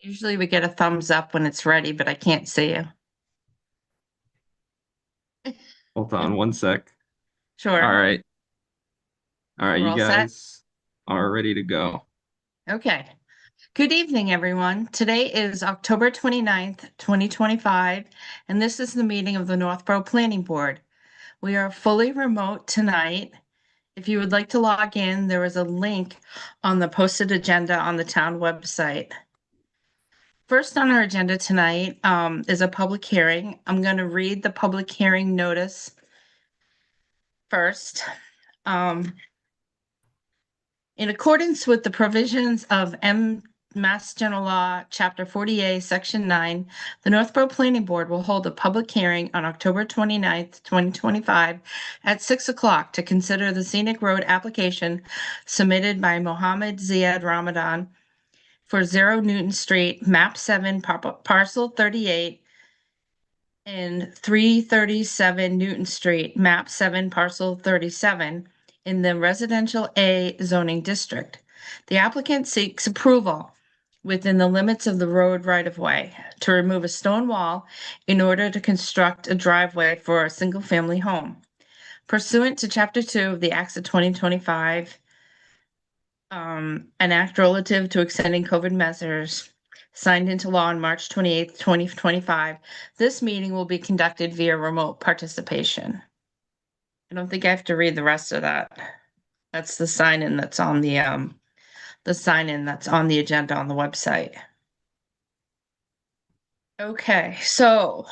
Usually we get a thumbs up when it's ready, but I can't see you. Hold on one sec. All Sure. right. All right, We're you all set? guys are ready to go. Okay. Good evening, everyone. Today is October 29th, 2025, and this is the meeting of the Northborough Planning Board. We are fully remote tonight. If you would like to log in, there is a link on the posted agenda on the town website. First on our agenda tonight is a public hearing. I'm going to read the public hearing notice first. In accordance with the provisions of Mass General Law, Chapter 48, Section 9, the Northborough Planning Board will hold a public hearing on October 29th, 2025 at 6 o'clock to consider the scenic road application submitted by Mohammed Ziad Ramadan for 0 Newton Street, map 7, parcel 38, and 337 Newton Street, map 7, parcel 37, in the residential A zoning district. The applicant seeks approval within the limits of the road right-of-way to remove a stone wall in order to construct a driveway for a single-family home. Pursuant to Chapter 2 of the Acts of 2025, an act relative to extending COVID measures signed into law on March 28th, 2025, this meeting will be conducted via remote participation. I don't think I have to read the rest of that. That's the sign-in that's on the sign-in that's on the agenda on the website. Okay, so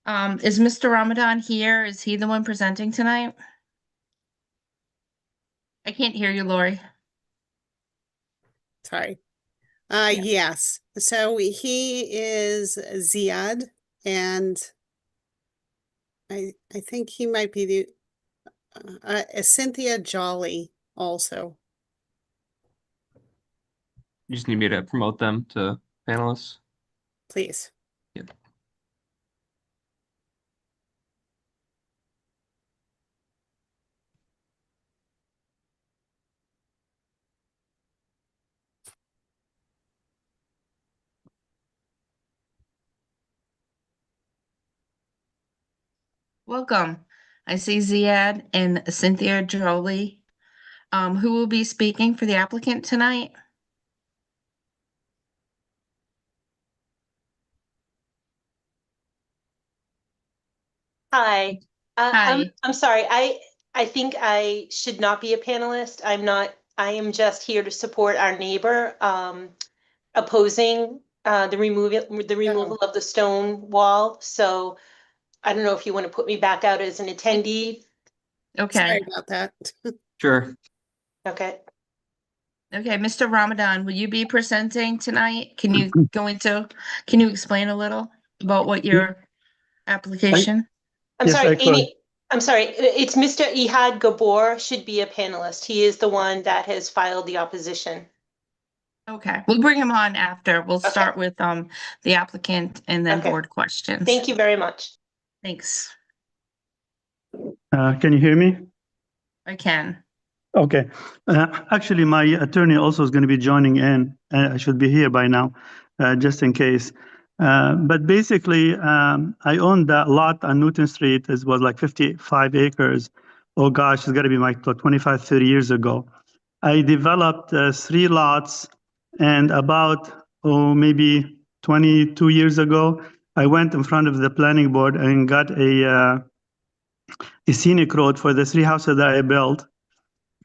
is Mr. Ramadan here? Is he the one presenting tonight? I can't hear you, Lori. Sorry. Yeah. Yes. So he is Ziad, and I think he might be the Cynthia Jolly also. You just need me to promote them to panelists. Please. Yep. Welcome. I see Ziad and Cynthia Jolie, who will be speaking for the applicant tonight. Hi. Hi. I'm sorry. I think I should not be a panelist. I'm not. I am just here to support our neighbor opposing the removal of the stone wall. So I don't know if you want to put me back out as an attendee. Okay. Sorry about that. Sure. Okay. Okay, Mr. Ramadan, will you be presenting tonight? Can you explain a little about what your application? I'm Yes, sorry, I could. Amy. I'm sorry. It's Mr. Ihad Gabor should be a panelist. He is the one that has filed the opposition. Okay, we'll bring him on after. We'll Okay. start with the applicant and then Okay. board questions. Thank you very much. Thanks. Can you hear me? I can. Okay. Actually, my attorney also is going to be joining in. I should be here by now, just in case. But basically, I owned that lot on Newton Street. It was like 55 acres. Oh gosh, it's got to be like 25, 30 years ago. I developed 3 lots, and about, maybe 22 years ago, I went in front of the planning board and got a scenic road for the 3 houses that I built.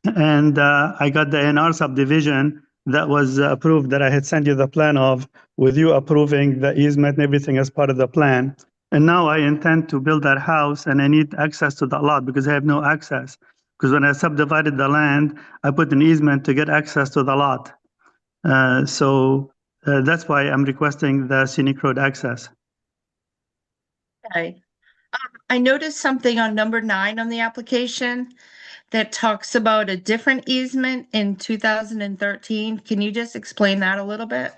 And I got the NR subdivision that was approved, that I had sent you the plan of, with you approving the easement and everything as part of the plan. And now I intend to build that house, and I need access to that lot because I have no access. Because when I subdivided the land, I put an easement to get access to the lot. So that's why I'm requesting the scenic road access. Okay. I noticed something on number 9 on the application that talks about a different easement in 2013. Can you just explain that a little bit?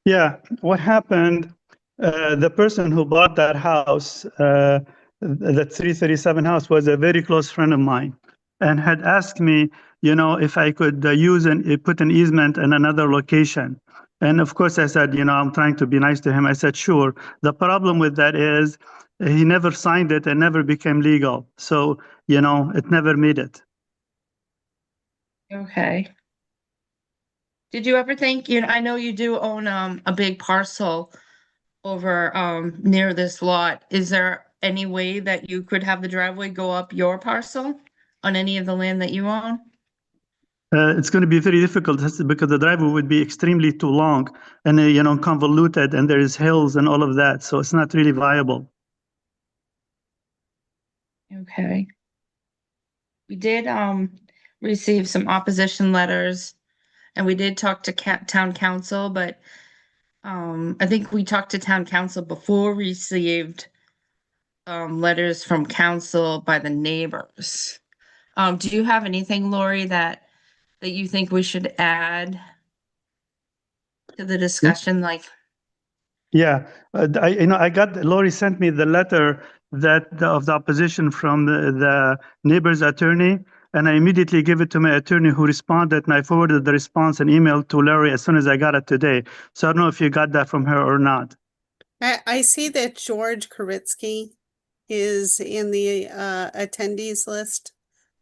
Yeah, what happened, the person who bought that house, the 337 house, was a very close friend of mine, and had asked me, if I could use and put an easement in another location. And of course, I said, I'm trying to be nice to him. I said, sure. The problem with that is he never signed it and never became legal. So, it never made it. Okay. Did you ever think, I know you do own a big parcel over near this lot. Is there any way that you could have the driveway go up your parcel on any of the land that you own? It's going to be very difficult because the driveway would be extremely too long and, convoluted, and there's hills and all of that. So it's not really viable. Okay. We did receive some opposition letters, and we did talk to town council, but I think we talked to town council before we received letters from council by the neighbors. Do you have anything, Lori, that you think we should add to the discussion? Like, Yeah, I got, Lori sent me the letter of the opposition from the neighbor's attorney, and I immediately gave it to my attorney who responded, and I forwarded the response and email to Larry as soon as I got it today. So I don't know if you got that from her or not. I see that George Koritsky is in the attendees list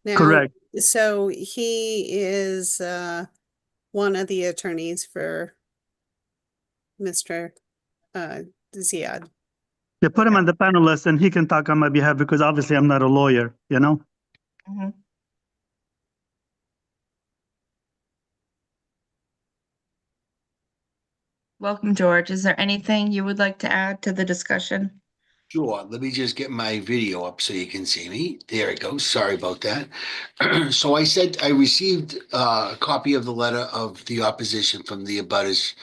now. Correct. So he is one of the attorneys for Mr. Ziad. Yeah, put him on the panel list and he can talk on my behalf because obviously I'm not a lawyer, mhm. Welcome, George. Is there anything you would like to add to the discussion? Sure, let me just get my video up so you can see me. There it goes. Sorry about that. So I received a copy of the letter of the opposition from the abutters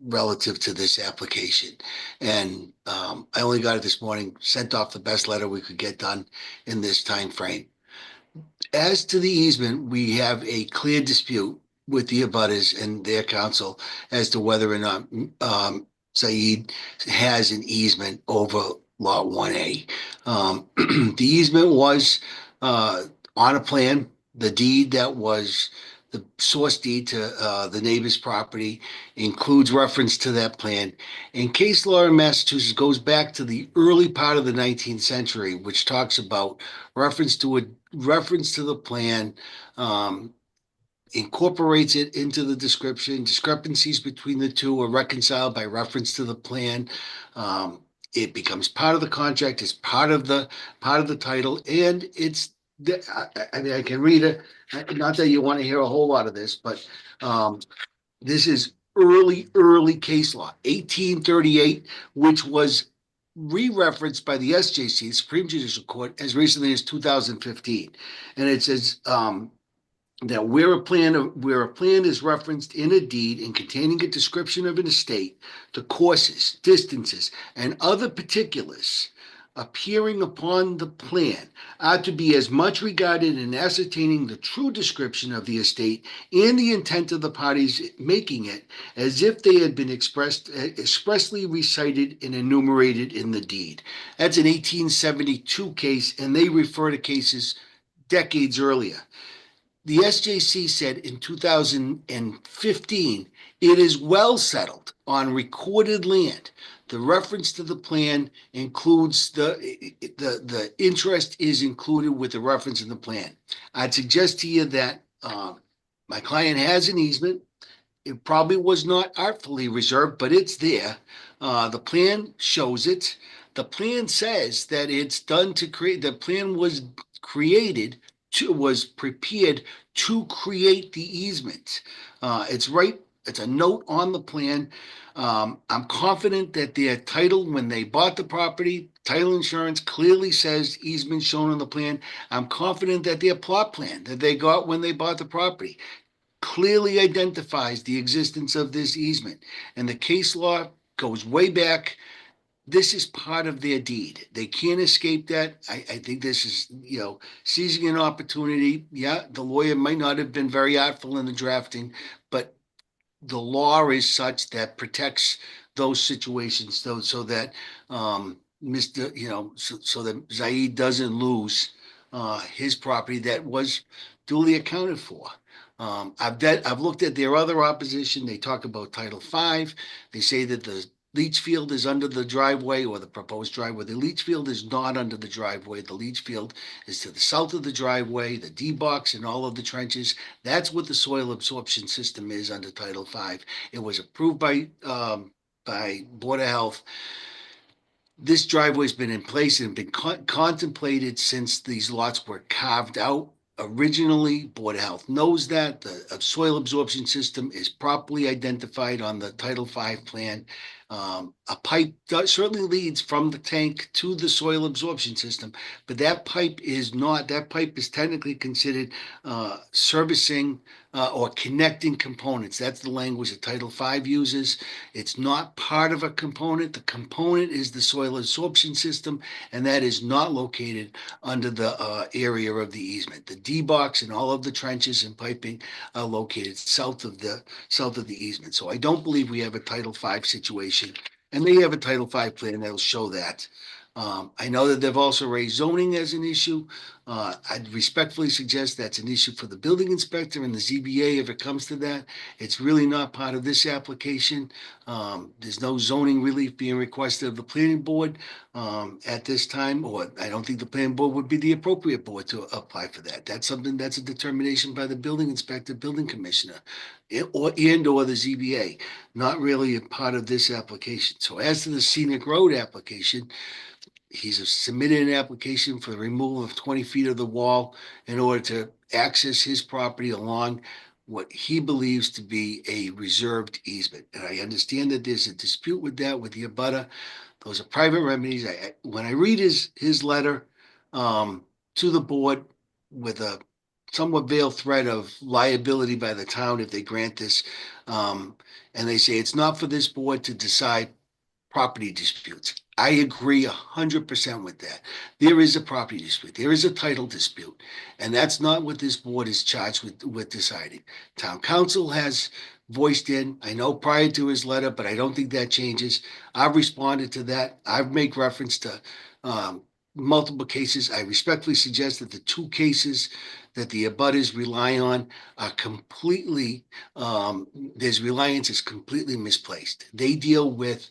relative to this application. And I only got it this morning, sent off the best letter we could get done in this time frame. As to the easement, we have a clear dispute with the abutters and their counsel as to whether or not Saeed has an easement over Lot 1A. The easement was on a plan. The deed that was the source deed to the neighbor's property includes reference to that plan. And case law in Massachusetts goes back to the early part of the 19th century, which talks about reference to the plan, incorporates it into the description. Discrepancies between the two are reconciled by reference to the plan. It becomes part of the contract. It's part of the title, and it's. I mean, I can read it. Not that you want to hear a whole lot of this, but this is early case law, 1838, which was re-referenced by the SJC, the Supreme Judicial Court, as recently as 2015, and it says. That where a plan is referenced in a deed and containing a description of an estate, the courses, distances, and other particulars appearing upon the plan are to be as much regarded in ascertaining the true description of the estate and the intent of the parties making it as if they had been expressly recited and enumerated in the deed. That's an 1872 case, and they refer to cases decades earlier. The SJC said in 2015, it is well settled on recorded land. The reference to the plan includes the interest is included with the reference in the plan. I'd suggest to you that my client has an easement. It probably was not artfully reserved, but it's there. The plan shows it. The plan says that it's done to create, the plan was prepared to create the easement. It's a note on the plan. I'm confident that their title, when they bought the property, title insurance clearly says easement shown on the plan. I'm confident that their plot plan that they got when they bought the property clearly identifies the existence of this easement. And the case law goes way back. This is part of their deed. They can't escape that. I think this is, seizing an opportunity. Yeah, the lawyer might not have been very artful in the drafting, but the law is such that protects those situations so that so that Zaid doesn't lose his property that was duly accounted for. I've looked at their other opposition. They talk about Title V. They say that the leach field is under the driveway or the proposed driveway. The leach field is not under the driveway. The leach field is to the south of the driveway, the D box and all of the trenches. That's what the soil absorption system is under Title V. It was approved by Board of Health. This driveway's been in place and been contemplated since these lots were carved out. Originally, Board of Health knows that the soil absorption system is properly identified on the Title V plan. A pipe certainly leads from the tank to the soil absorption system, but that pipe is technically considered servicing or connecting components. That's the language that Title V uses. It's not part of a component. The component is the soil absorption system, and that is not located under the area of the easement. The D box and all of the trenches and piping are located south of the easement. So I don't believe we have a Title V situation. And they have a Title V plan that'll show that. I know that they've also raised zoning as an issue. I'd respectfully suggest that's an issue for the building inspector and the ZBA if it comes to that. It's really not part of this application. There's no zoning relief being requested of the planning board at this time, or I don't think the planning board would be the appropriate board to apply for that. That's a determination by the building inspector, building commissioner, or the ZBA, not really a part of this application. So as to the scenic road application, he's submitted an application for the removal of 20 feet of the wall in order to access his property along what he believes to be a reserved easement. And I understand that there's a dispute with that with the abutter. Those are private remedies. When I read his letter to the board with a somewhat veiled threat of liability by the town if they grant this, and they say it's not for this board to decide property disputes. I agree 100% with that. There is a property dispute. There is a title dispute. And that's not what this board is charged with deciding. Town council has voiced in, I know prior to his letter, but I don't think that changes. I've responded to that. I've made reference to multiple cases. I respectfully suggest that the two cases that the abutters rely on are completely, their reliance is completely misplaced. They deal with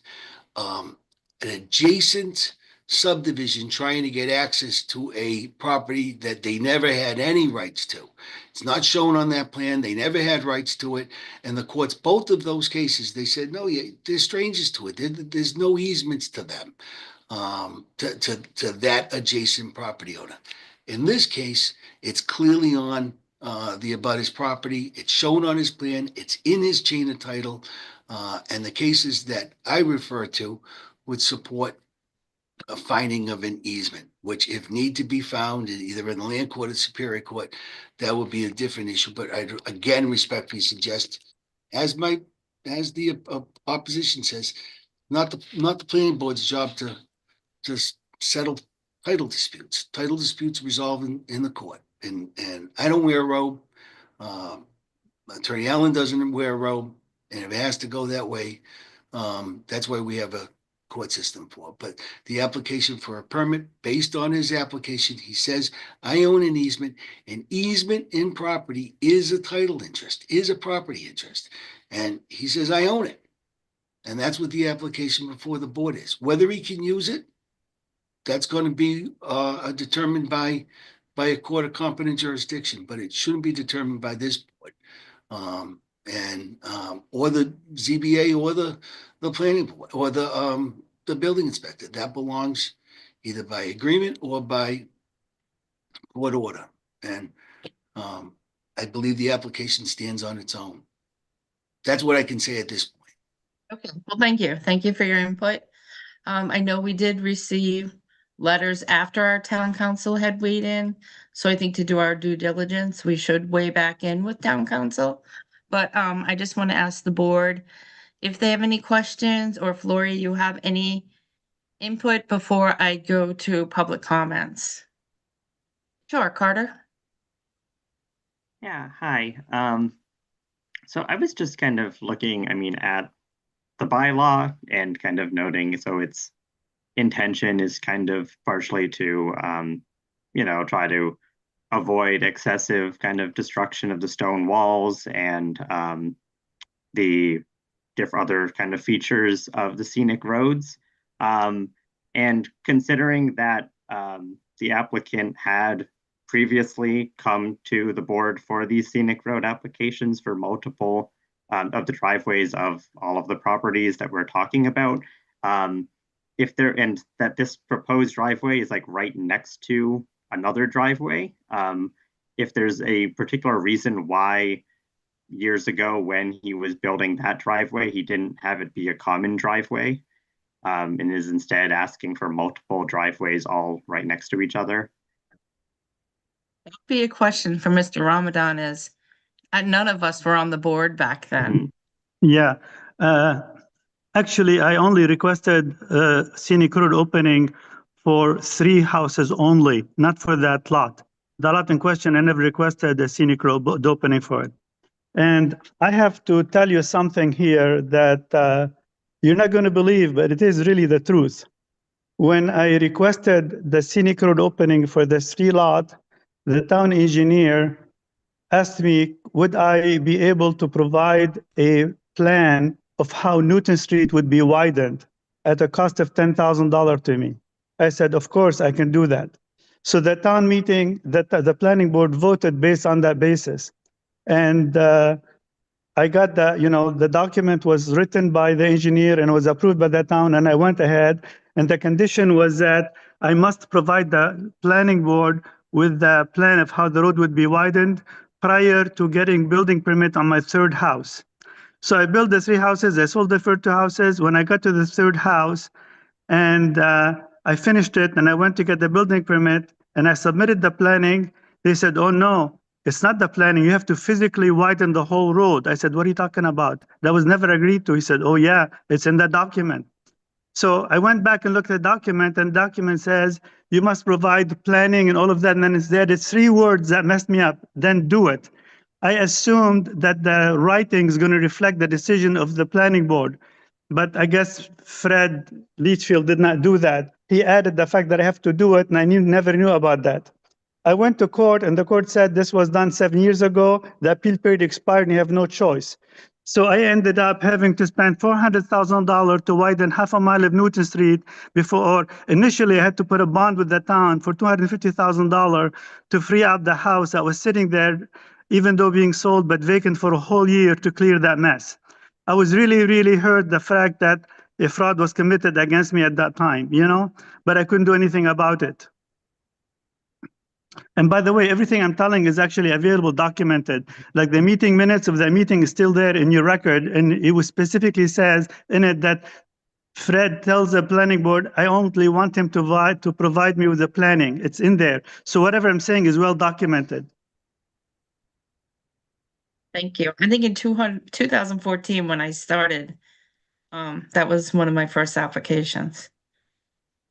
an adjacent subdivision trying to get access to a property that they never had any rights to. It's not shown on that plan. They never had rights to it. And the courts, both of those cases, they said, no, they're strangers to it. There's no easements to them, to that adjacent property owner. In this case, it's clearly on the abutter's property. It's shown on his plan. It's in his chain of title. And the cases that I refer to would support a finding of an easement, which if need to be found either in the land court or Superior Court, that would be a different issue. But I again respectfully suggest, as the opposition says, not the planning board's job to just settle title disputes. Title disputes resolved in the court. And I don't wear a robe. Attorney Allen doesn't wear a robe. And if it has to go that way, that's why we have a court system for. But the application for a permit, based on his application, he says, I own an easement. An easement in property is a title interest, is a property interest. And he says, I own it. And that's what the application before the board is. Whether he can use it, that's going to be determined by a court of competent jurisdiction, but it shouldn't be determined by this board. Or the ZBA or the planning board or the building inspector. That belongs either by agreement or by court order. And I believe the application stands on its own. That's what I can say at this point. Okay, well, thank you. Thank you for your input. I know we did receive letters after our town council had weighed in. So I think to do our due diligence, we should weigh back in with town council. But I just want to ask the board if they have any questions, or if Lori, you have any input before I go to public comments. Sure, Carter. Yeah, hi. So I was just kind of looking, at the bylaw and kind of noting, so its intention is kind of partially to try to avoid excessive kind of destruction of the stone walls and the other kind of features of the scenic roads. And considering that the applicant had previously come to the board for these scenic road applications for multiple of the driveways of all of the properties that we're talking about, and that this proposed driveway is like right next to another driveway. If there's a particular reason why years ago when he was building that driveway, he didn't have it be a common driveway, and is instead asking for multiple driveways all right next to each other. That would be a question for Mr. Ramadan is, none of us were on the board back then. Yeah. Actually, I only requested scenic road opening for 3 houses only, not for that lot. The lot in question, I never requested a scenic road opening for it. And I have to tell you something here that you're not going to believe, but it is really the truth. When I requested the scenic road opening for the 3 lot, the town engineer asked me, would I be able to provide a plan of how Newton Street would be widened at a cost of $10,000 to me. I said, of course, I can do that. So the town meeting, the planning board voted based on that basis. And I got the document was written by the engineer and was approved by the town, and I went ahead. And the condition was that I must provide the planning board with the plan of how the road would be widened prior to getting building permit on my 3rd house. So I built the 3 houses, I sold the first 2 houses. When I got to the 3rd house and I finished it and I went to get the building permit and I submitted the planning, they said, oh no, it's not the planning, you have to physically widen the whole road. I said, what are you talking about? That was never agreed to. He said, oh yeah, it's in the document. So I went back and looked at the document, and the document says you must provide planning and all of that. And then it's 3 words that messed me up. Then do it. I assumed that the writing is going to reflect the decision of the planning board. But I guess Fred Leachfield did not do that. He added the fact that I have to do it, and I never knew about that. I went to court, and the court said this was done 7 years ago. The appeal period expired, and you have no choice. So I ended up having to spend $400,000 to widen half a mile of Newton Street before. Initially, I had to put a bond with the town for $250,000 to free up the house that was sitting there, even though being sold, but vacant for a whole year to clear that mess. I was really, really hurt the fact that a fraud was committed against me at that time, but I couldn't do anything about it. And by the way, everything I'm telling is actually available, documented. Like the meeting minutes of the meeting is still there in your record. And it was specifically says in it that Fred tells the planning board, I only want him to provide me with the planning. It's in there. So whatever I'm saying is well documented. Thank you. I think in 2014, when I started, that was one of my first applications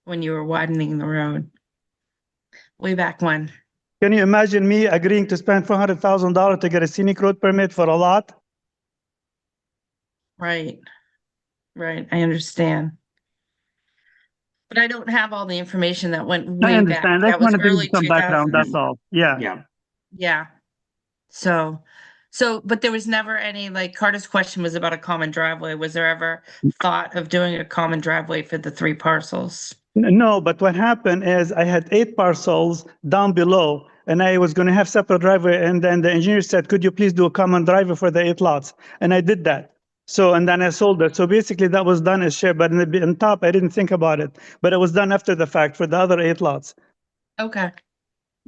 when you were widening the road. Way back when. Can you imagine me agreeing to spend $400,000 to get a scenic road permit for a lot? Right. Right. I understand. But I don't have all the information that went way I back. understand. I That was want to give early you some background, 2000s. that's all. Yeah. Yeah. Yeah. So, but there was never any, like Carter's question was about a common driveway. Was there ever thought of doing a common driveway for the 3 parcels? No, but what happened is I had 8 parcels down below, and I was going to have separate driveway. And then the engineer said, could you please do a common driveway for the 8 lots? And I did that. So, and then I sold it. So basically that was done as share, but on top, I didn't think about it, but it was done after the fact for the other 8 lots. Okay.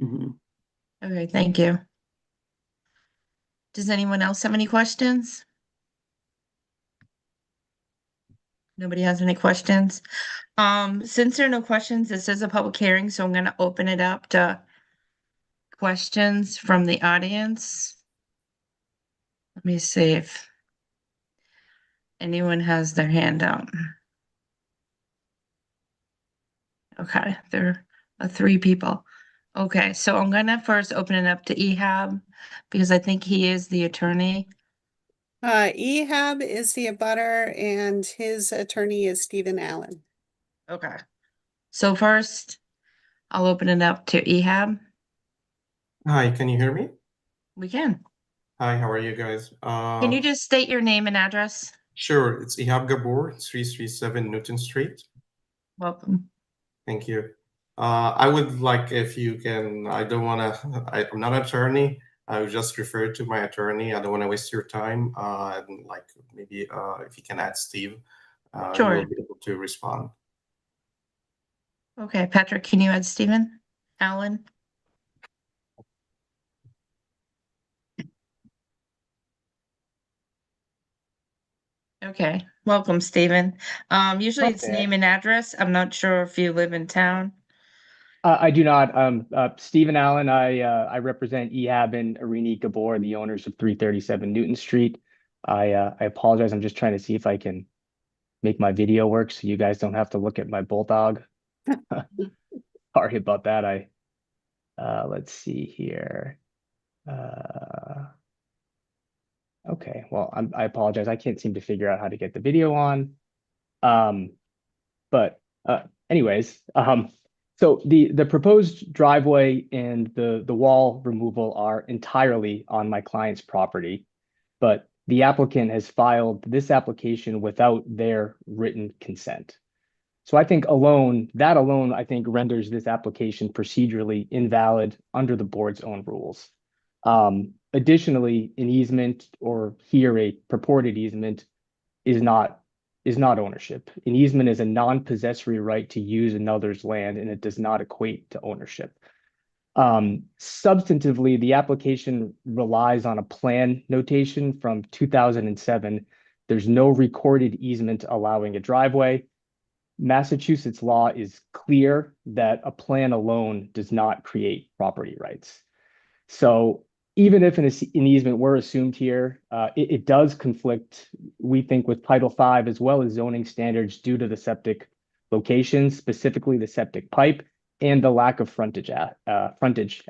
Mhm. Okay. Thank you. Does anyone else have any questions? Nobody has any questions? Since there are no questions, this is a public hearing, so I'm going to open it up to questions from the audience. Let me see if anyone has their hand out. Okay, there are 3 people. Okay, so I'm going to first open it up to Ehab because I think he is the attorney. Ehab is the abutter and his attorney is Stephen Allen. Okay. So first, I'll open it up to Ehab. Hi, can you hear me? We can. Hi, how are you guys? Can you just state your name and address? Sure, it's Ihab Gabor, 337 Newton Street. Welcome. Thank you. I would like if you can, I don't want to, I'm not an attorney. I would just refer to my attorney. I don't want to waste your time. And like maybe if you can add Steve, Sure. he'll be able to respond. Okay, Patrick, can you add Stephen? Alan? Okay, welcome, Stephen. Usually it's Okay. name and address. I'm not sure if you live in town. I do not. Stephen Allen. I represent Ehab and Irini Gabor, the owners of 337 Newton Street. I apologize. I'm just trying to see if I can make my video work so you guys don't have to look at my bulldog. Sorry about that. Let's see here. Okay, well, I apologize. I can't seem to figure out how to get the video on. But anyways, so the proposed driveway and the wall removal are entirely on my client's property, but the applicant has filed this application without their written consent. So I think that alone, I think renders this application procedurally invalid under the board's own rules. Additionally, an easement or here a purported easement is not ownership. An easement is a non-possessory right to use another's land, and it does not equate to ownership. Substantively, the application relies on a plan notation from 2007. There's no recorded easement allowing a driveway. Massachusetts law is clear that a plan alone does not create property rights. So even if an easement were assumed here, it does conflict, we think, with Title V as well as zoning standards due to the septic locations, specifically the septic pipe and the lack of frontage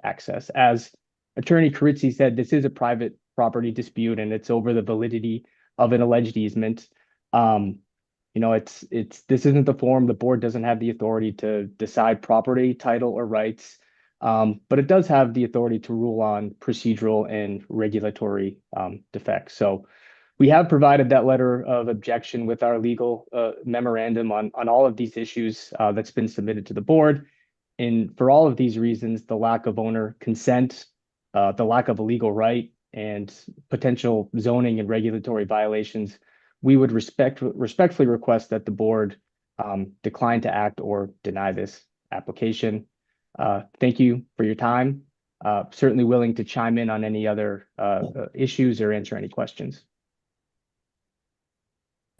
access. As Attorney Carizzi said, this is a private property dispute and it's over the validity of an alleged easement. This isn't the forum. The board doesn't have the authority to decide property, title, or rights. But it does have the authority to rule on procedural and regulatory defects. So we have provided that letter of objection with our legal memorandum on all of these issues that's been submitted to the board. And for all of these reasons, the lack of owner consent, the lack of a legal right, and potential zoning and regulatory violations, we would respectfully request that the board decline to act or deny this application. Thank you for your time. Certainly willing to chime in on any other issues or answer any questions.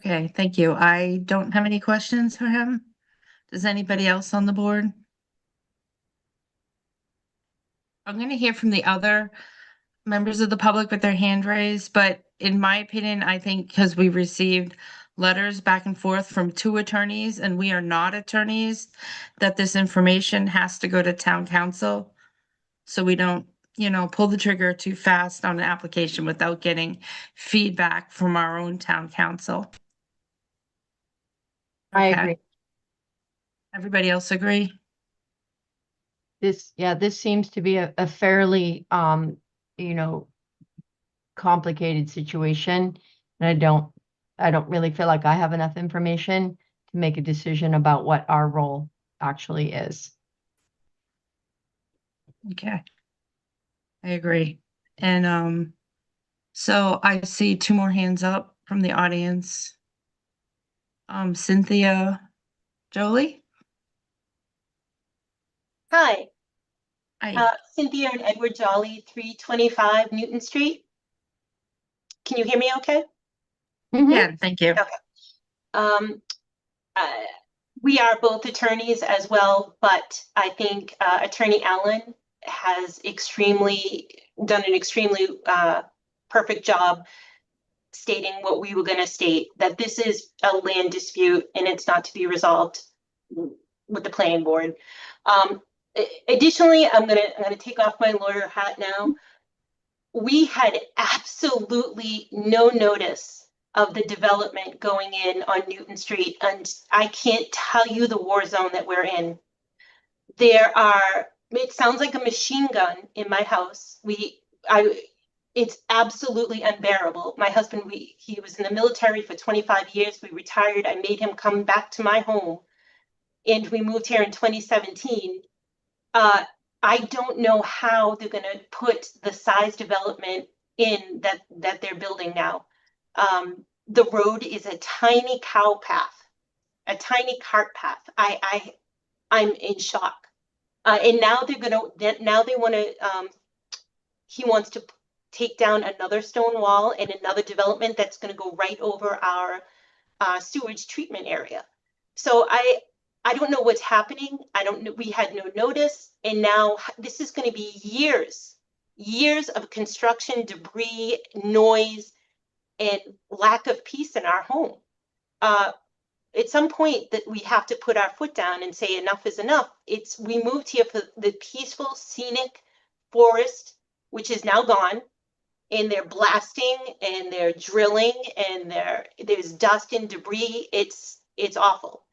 Okay, thank you. I don't have any questions for him. Does anybody else on the board? I'm going to hear from the other members of the public with their hand raised, but in my opinion, I think because we received letters back and forth from two attorneys and we are not attorneys, that this information has to go to town council. So we don't, pull the trigger too fast on an application without getting feedback from our own town council. I Okay. agree. Everybody else agree? This seems to be a fairly, complicated situation. And I don't really feel like I have enough information to make a decision about what our role actually is. Okay. I agree. And so I see two more hands up from the audience. Cynthia Jolie? Hi, Hi. Cynthia and Edward Jolly, 325 Newton Street. Can you hear me okay? Yeah, thank you. Okay. We are both attorneys as well, but I think Attorney Allen has done an extremely perfect job stating what we were going to state, that this is a land dispute and it's not to be resolved with the planning board. Additionally, I'm gonna take off my lawyer hat now. We had absolutely no notice of the development going in on Newton Street, and I can't tell you the war zone that we're in. it sounds like a machine gun in my house. It's absolutely unbearable. My husband, he was in the military for 25 years. We retired. I made him come back to my home, and we moved here in 2017. I don't know how they're going to put the size development in that they're building now. The road is a tiny cow path, a tiny cart path. I'm in shock. And now they want to, he wants to take down another stone wall and another development that's going to go right over our sewage treatment area. So I don't know what's happening. I don't know. We had no notice. And now this is going to be years of construction, debris, noise, and lack of peace in our home. At some point that we have to put our foot down and say enough is enough. We moved here for the peaceful, scenic forest, which is now gone. And they're blasting and they're drilling and there's dust and debris. It's awful.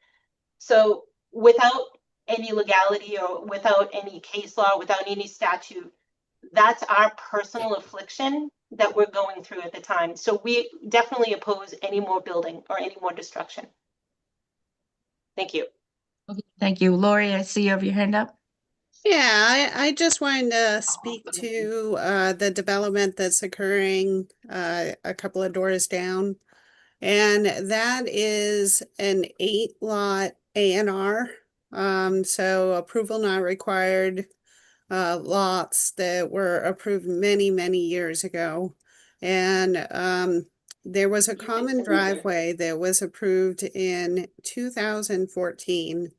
So without any legality or without any case law, without any statute, that's our personal affliction that we're going through at the time. So we definitely oppose any more building or any more destruction. Thank you. Thank you. Lori, I see you have your hand up. Yeah, I just wanted to speak to the development that's occurring a couple of doors down. And that is an 8-lot A&R. So approval not required, lots that were approved many, many years ago. And there was a common driveway that was approved in 2014.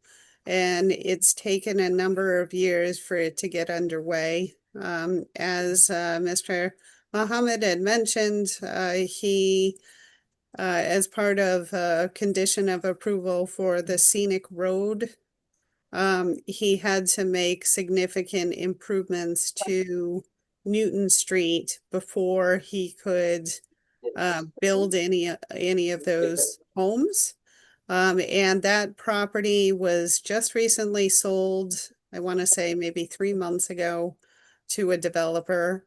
And it's taken a number of years for it to get underway. As Mr. Mohammed had mentioned, he, as part of a condition of approval for the scenic road, he had to make significant improvements to Newton Street before he could build any of those homes. And that property was just recently sold, I want to say maybe 3 months ago, to a developer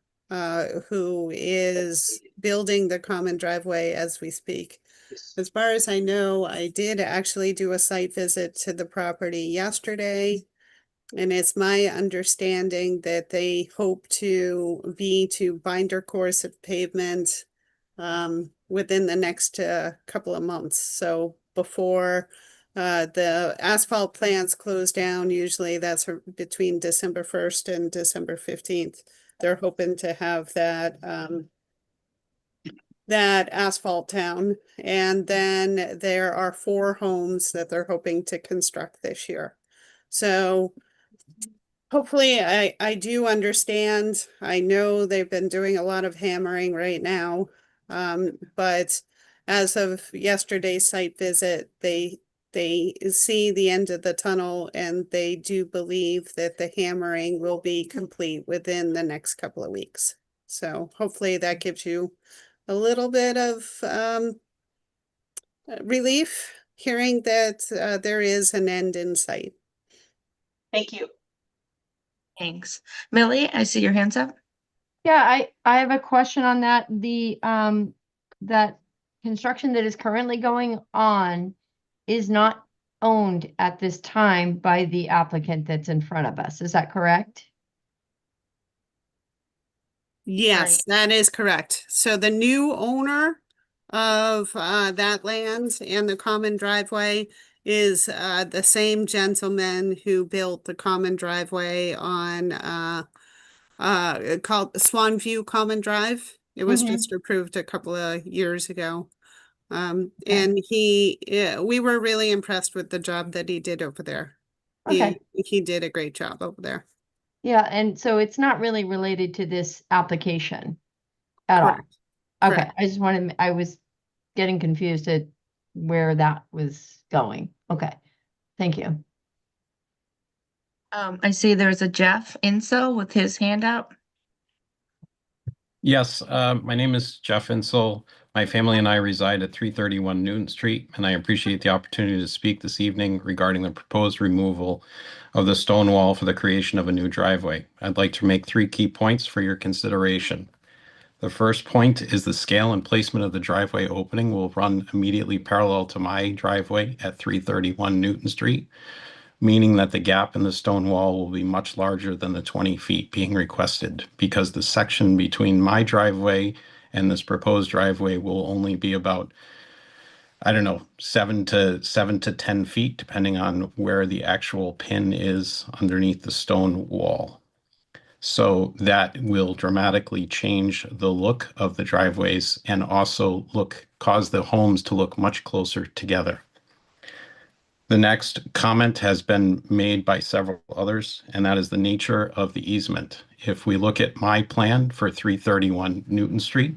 who is building the common driveway as we speak. As far as I know, I did actually do a site visit to the property yesterday, and it's my understanding that they hope to binder course of pavement within the next couple of months. So before the asphalt plants close down, usually that's between December 1st and December 15th. They're hoping to have that asphalt down. And then there are 4 homes that they're hoping to construct this year. So hopefully I do understand. I know they've been doing a lot of hammering right now. But as of yesterday's site visit, they see the end of the tunnel, and they do believe that the hammering will be complete within the next couple of weeks. So hopefully that gives you a little bit of relief hearing that there is an end in sight. Thank you. Thanks. Millie, I see your hands up. Yeah, I have a question on that. The that construction that is currently going on is not owned at this time by the applicant that's in front of us. Is that correct? Yes, that is correct. So the new owner of that land and the common driveway is the same gentleman who built the common driveway on called Swan View Common Drive. It was just approved a couple of years ago. And we were really impressed with the job that he did over there. Okay. He did a great job over there. Yeah, and so it's not really related to this application at Correct. all. Okay, Correct. I just wanted, I was getting confused at where that was going. Okay, thank you. I see there's a Jeff Inso with his hand up. Yes, my name is Jeff Insel. My family and I reside at 331 Newton Street, and I appreciate the opportunity to speak this evening regarding the proposed removal of the stone wall for the creation of a new driveway. I'd like to make 3 key points for your consideration. The first point is the scale and placement of the driveway opening will run immediately parallel to my driveway at 331 Newton Street, meaning that the gap in the stone wall will be much larger than the 20 feet being requested, because the section between my driveway and this proposed driveway will only be about, I don't know, 7 to 10 feet, depending on where the actual pin is underneath the stone wall. So that will dramatically change the look of the driveways and also cause the homes to look much closer together. The next comment has been made by several others, and that is the nature of the easement. If we look at my plan for 331 Newton Street,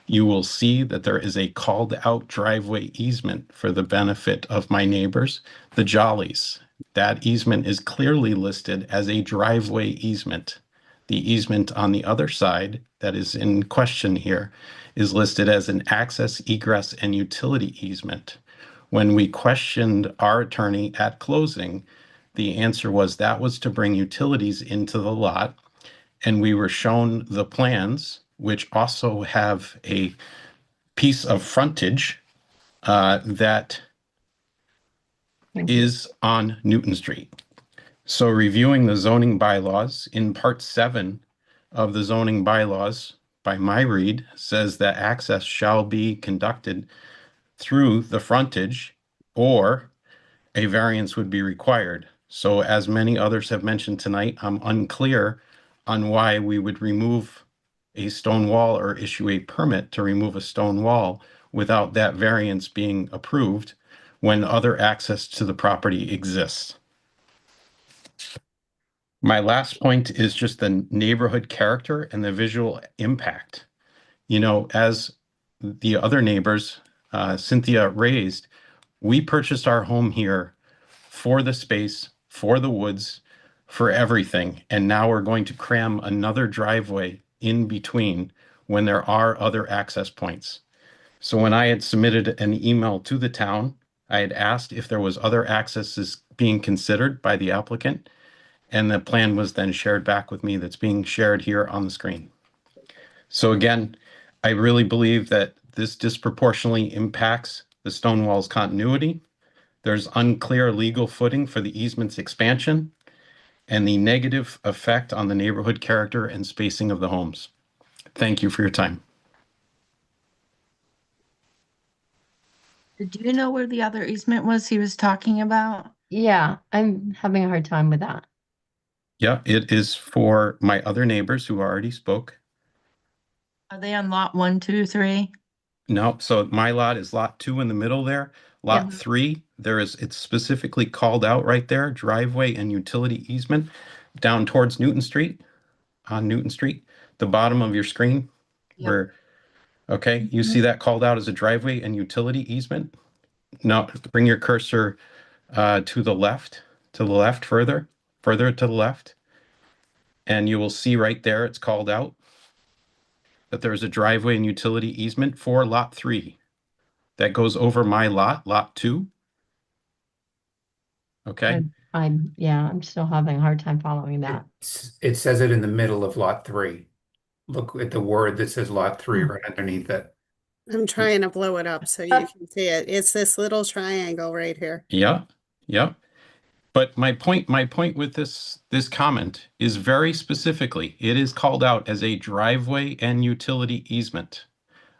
you will see that there is a called out driveway easement for the benefit of my neighbors, the Jollies. That easement is clearly listed as a driveway easement. The easement on the other side that is in question here is listed as an access, egress, and utility easement. When we questioned our attorney at closing, the answer was that was to bring utilities into the lot. And we were shown the plans, which also have a piece of frontage that is on Newton Street. So reviewing the zoning bylaws in part 7 of the zoning bylaws by my read says that access shall be conducted through the frontage or a variance would be required. So as many others have mentioned tonight, I'm unclear on why we would remove a stone wall or issue a permit to remove a stone wall without that variance being approved when other access to the property exists. My last point is just the neighborhood character and the visual impact. You know, as the other neighbors, Cynthia raised, we purchased our home here for the space, for the woods, for everything. And now we're going to cram another driveway in between when there are other access points. So when I had submitted an email to the town, I had asked if there was other accesses being considered by the applicant. And the plan was then shared back with me that's being shared here on the screen. So again, I really believe that this disproportionately impacts the stone wall's continuity. There's unclear legal footing for the easement's expansion and the negative effect on the neighborhood character and spacing of the homes. Thank you for your time. Do you know where the other easement was he was talking about? Yeah, I'm having a hard time with that. Yeah, it is for my other neighbors who already spoke. Are they on lot 1, 2, 3? No, so my lot is lot 2 in the middle there. Lot Yeah. 3, it's specifically called out right there, driveway and utility easement down towards Newton Street, on Newton Street, the bottom of your screen. Yep. Where, okay, you see that called out as a driveway and utility easement? Now, bring your cursor to the left further to the left. And you will see right there, it's called out that there's a driveway and utility easement for lot 3 that goes over my lot, lot 2. Okay, I'm still having a hard time following that. It says it in the middle of lot 3. Look at the word that says lot 3 right underneath it. I'm trying to blow it up so you can see it. It's this little triangle right here. yeah. But my point with this comment is very specifically, it is called out as a driveway and utility easement.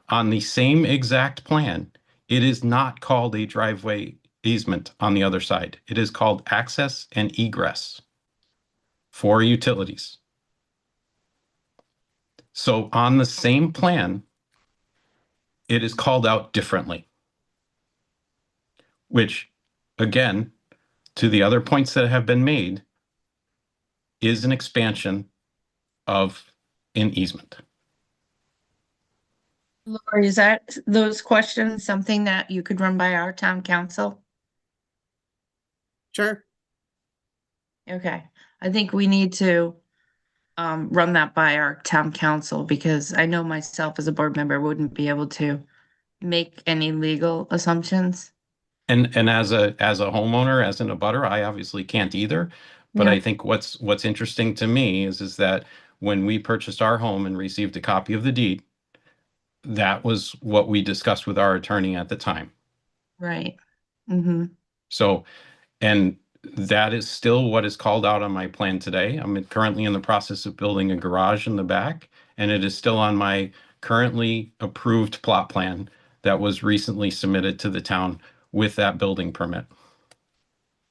On the same exact plan, it is not called a driveway easement on the other side. It is called access and egress for utilities. So on the same plan, it is called out differently, which again, to the other points that have been made, is an expansion of an easement. Lori, is that those questions something that you could run by our town council? Sure. Okay, I think we need to run that by our town council, because I know myself as a board member wouldn't be able to make any legal assumptions. And as a homeowner, as an abutter, I obviously can't either. But Yeah. I think what's interesting to me is that when we purchased our home and received a copy of the deed, that was what we discussed with our attorney at the time. Right. Mm-hmm. So, and that is still what is called out on my plan today. I'm currently in the process of building a garage in the back, and it is still on my currently approved plot plan that was recently submitted to the town with that building permit.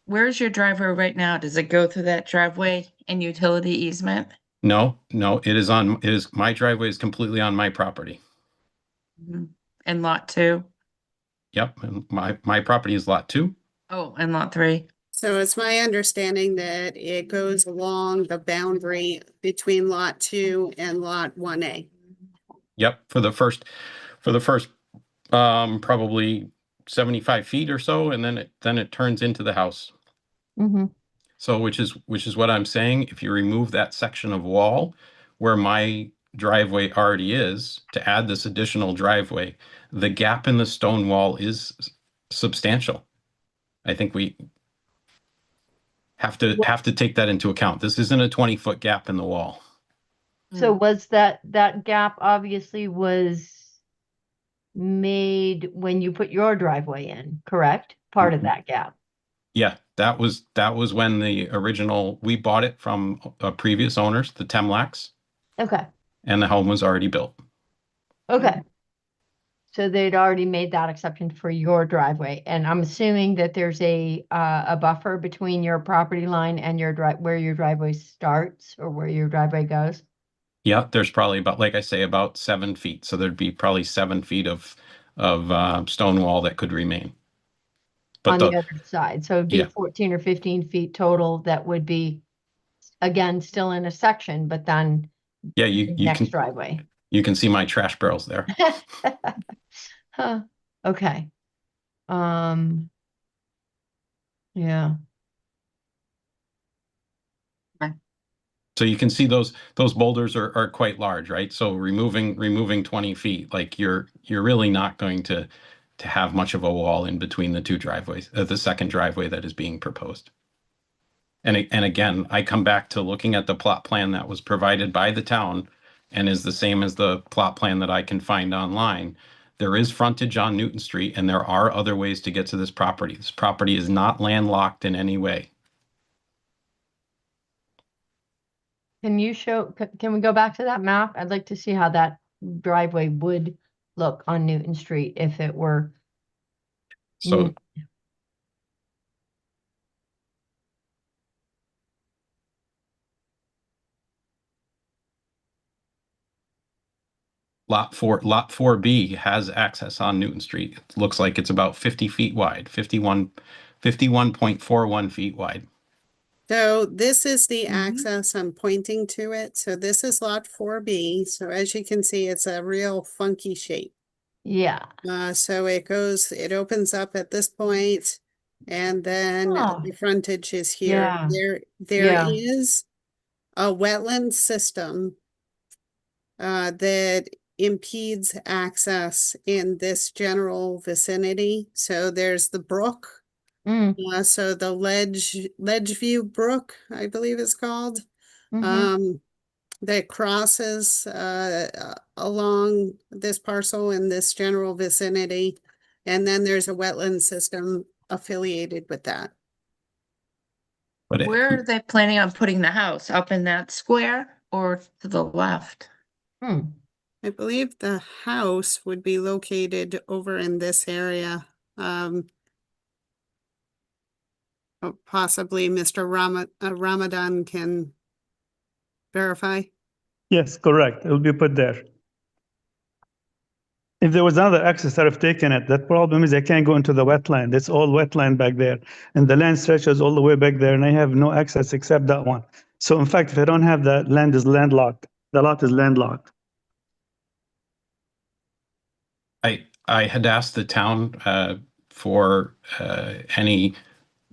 Where's your driveway right now? Does it go through that driveway and utility easement? No, my driveway is completely on my property. Mhm. And lot 2? Yep, and my property is lot 2. Oh, and lot 3? So it's my understanding that it goes along the boundary between lot 2 and lot 1A. Yep, for the first probably 75 feet or so, and then it turns into the house. Mm-hmm. So which is what I'm saying. If you remove that section of wall where my driveway already is, to add this additional driveway, the gap in the stone wall is substantial. I think we have to take that into account. This isn't a 20-foot gap in the wall. So was that gap obviously was made when you put your driveway in, correct? Part of that gap. Yeah, that was when we bought it from previous owners, the Temlacs, Okay. and the home was already built. Okay. So they'd already made that exception for your driveway, and I'm assuming that there's a buffer between your property line and where your driveway starts or where your driveway goes. Yeah, there's probably about 7 feet. So there'd be probably 7 feet of stone wall that could remain. But on the other side. So it'd be Yeah. 14 or 15 feet total that would be, again, still in a section, but then yeah, the you next can driveway. you can see my trash barrels there. Huh. Okay. Yeah. So you can see those boulders are quite large, right? So removing 20 feet, like you're really not going to have much of a wall in between the two driveways, the second driveway that is being proposed. And again, I come back to looking at the plot plan that was provided by the town and is the same as the plot plan that I can find online. There is frontage on Newton Street, and there are other ways to get to this property. This property is not landlocked in any way. Can you can we go back to that map? I'd like to see how that driveway would look on Newton Street if it were. So Lot 4B has access on Newton Street. It looks like it's about 50 feet wide, 51.41 feet wide. So this is the access, I'm pointing to it. So this is lot 4B. So as you can see, it's a real funky shape. Yeah. So it opens up at this point, and then Oh. the frontage is here. Yeah. There Yeah. is a wetland system that impedes access in this general vicinity. So there's the brook. Mm. So the Ledgeview Brook, I believe it's called, Mhm. that crosses along this parcel in this general vicinity. And then there's a wetland system affiliated with that. But Where are they planning on putting the house? Up in that square or to the left? I believe the house would be located over in this area. Possibly Mr. Ramadan can verify. Yes, correct. It will be put there. If there was another access, I'd have taken it. The problem is I can't go into the wetland. It's all wetland back there. And the land stretches all the way back there, and I have no access except that one. So in fact, if I don't have that, land is landlocked. The lot is landlocked. I had asked the town for any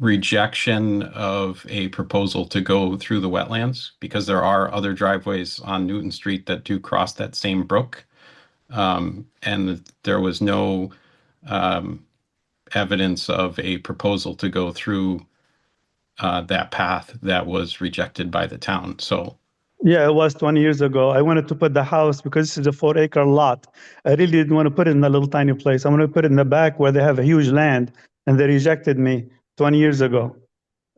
rejection of a proposal to go through the wetlands because there are other driveways on Newton Street that do cross that same brook. And there was no evidence of a proposal to go through that path that was rejected by the town. So Yeah, it was 20 years ago. I wanted to put the house because this is a 4-acre lot. I really didn't want to put it in a little tiny place. I wanted to put it in the back where they have a huge land, and they rejected me 20 years ago.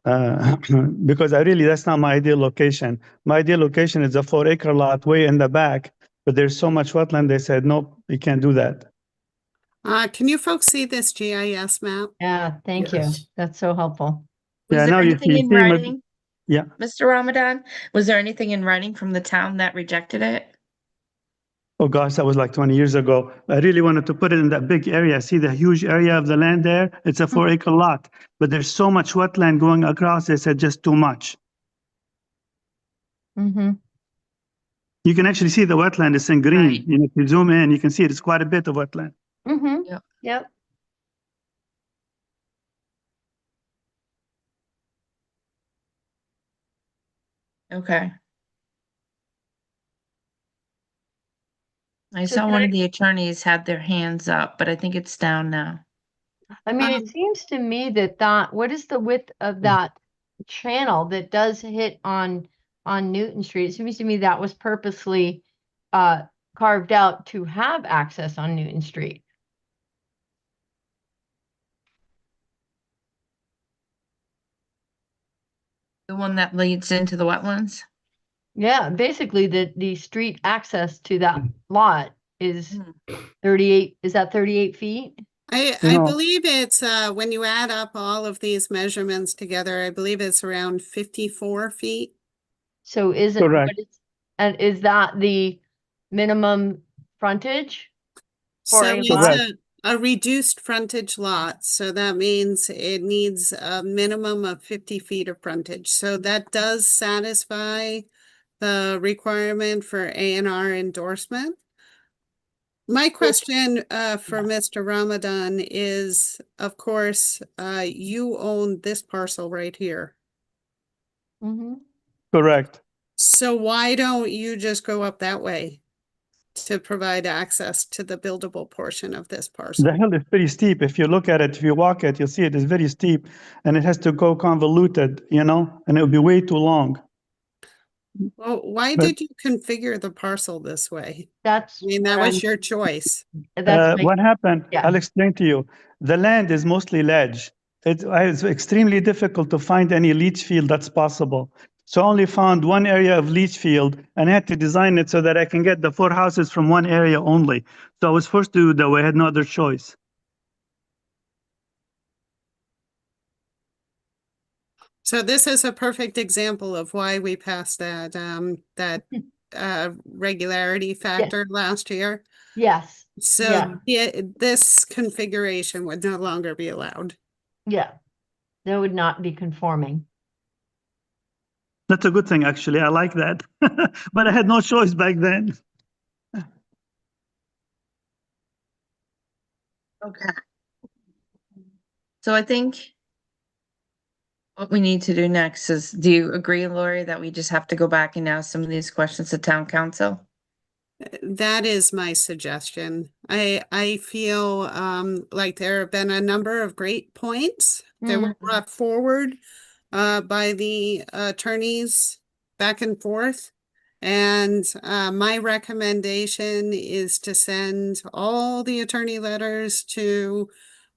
Because that's not my ideal location. My ideal location is a 4-acre lot way in the back, but there's so much wetland, they said, nope, you can't do that. Can you folks see this GIS map? Yeah, thank you. Yes. That's so helpful. Was Yeah, there now you anything see- in see my- writing? Yeah. Mr. Ramadan, was there anything in writing from the town that rejected it? Oh gosh, that was like 20 years ago. I really wanted to put it in that big area. See the huge area of the land there? It's a 4-acre lot, but there's so much wetland going across. They said just too much. Mm-hmm. You can actually see the wetland is in green. Right. You know, if you zoom in, you can see it's quite a bit of wetland. Mm-hmm. Yep. Yep. Okay. I So saw can one I- of the attorneys had their hands up, but I think it's down now. I mean, Um, it seems to me that what is the width of that channel that does hit on Newton Street? It seems to me that was purposely carved out to have access on Newton Street. The one that leads into the wetlands? Yeah, basically the street access to that lot is Hmm. 38, is that 38 feet? I No. believe it's, when you add up all of these measurements together, I believe it's around 54 feet. So isn't, Correct. and is that the minimum frontage? For So a it's lot? a reduced frontage lot, so that means it needs a minimum of 50 feet of frontage. So that does satisfy the requirement for A&R endorsement. My question for Mr. Ramadan is, of course, you own this parcel right here. Mm-hmm. Correct. So why don't you just go up that way to provide access to the buildable portion of this parcel? The hill is pretty steep. If you look at it, if you walk it, you'll see it is very steep and it has to go convoluted, you know, and it'll be way too long. Well, why But- did you configure the parcel this way? That's. I mean, that what was I'm- your choice. That's my- What happened? yeah. I'll explain to you. The land is mostly ledge. It's extremely difficult to find any leach field that's possible. So I only found one area of leach field and I had to design it so that I can get the 4 houses from one area only. So I was forced to do that way. I had no other choice. So this is a perfect example of why we passed that, regularity factor last year. Yes, So Yeah. this configuration would no longer be allowed. yeah. That would not be conforming. That's a good thing, actually. I like that. But I had no choice back then. Okay. So I think what we need to do next is, do you agree, Lori, that we just have to go back and ask some of these questions to town council? That is my suggestion. I feel like there have been a number of great points that were brought forward by the attorneys back and forth. And my recommendation is to send all the attorney letters to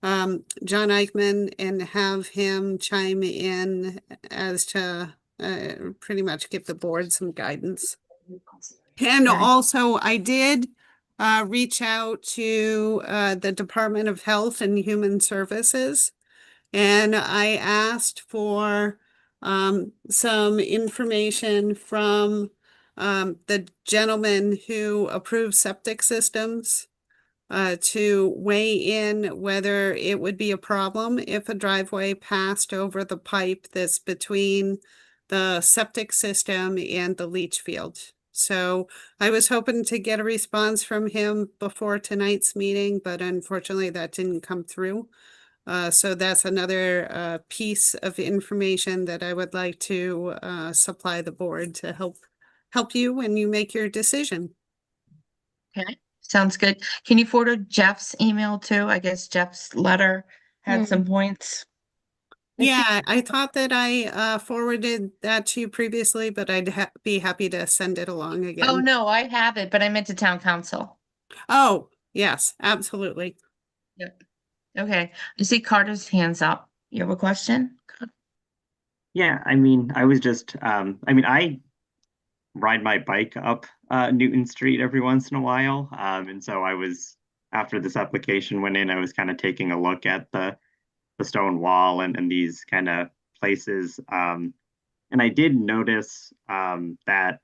John Eichman and have him chime in as to pretty much give the board some guidance. And Okay. also, I did reach out to the Department of Health and Human Services, and I asked for some information from the gentleman who approves septic systems to weigh in whether it would be a problem if a driveway passed over the pipe that's between the septic system and the leach field. So I was hoping to get a response from him before tonight's meeting, but unfortunately that didn't come through. So that's another piece of information that I would like to supply the board to help you when you make your decision. Okay, sounds good. Can you forward Jeff's email too? I guess Jeff's letter had some points. Yeah, I thought that I forwarded that to you previously, but I'd be happy to send it along again. Oh, no, I have it, but I meant to town council. Oh, yes, absolutely. Okay, I see Carter's hands up. You have a question? Yeah, I mean, I was just, I ride my bike up Newton Street every once in a while. And so after this application went in, I was kind of taking a look at the stone wall and these kind of places. And I did notice that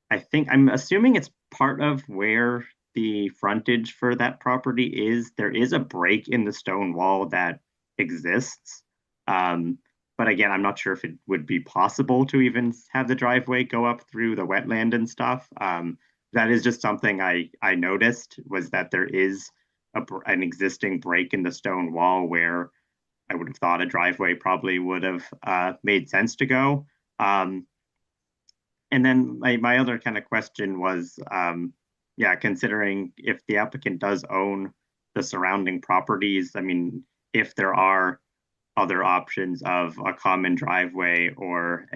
I'm assuming it's part of where the frontage for that property is. There is a break in the stone wall that exists. But again, I'm not sure if it would be possible to even have the driveway go up through the wetland and stuff. That is just something I noticed, was that there is an existing break in the stone wall where I would have thought a driveway probably would have made sense to go. And then my other kind of question was, considering if the applicant does own the surrounding properties, I mean, if there are other options of a common driveway or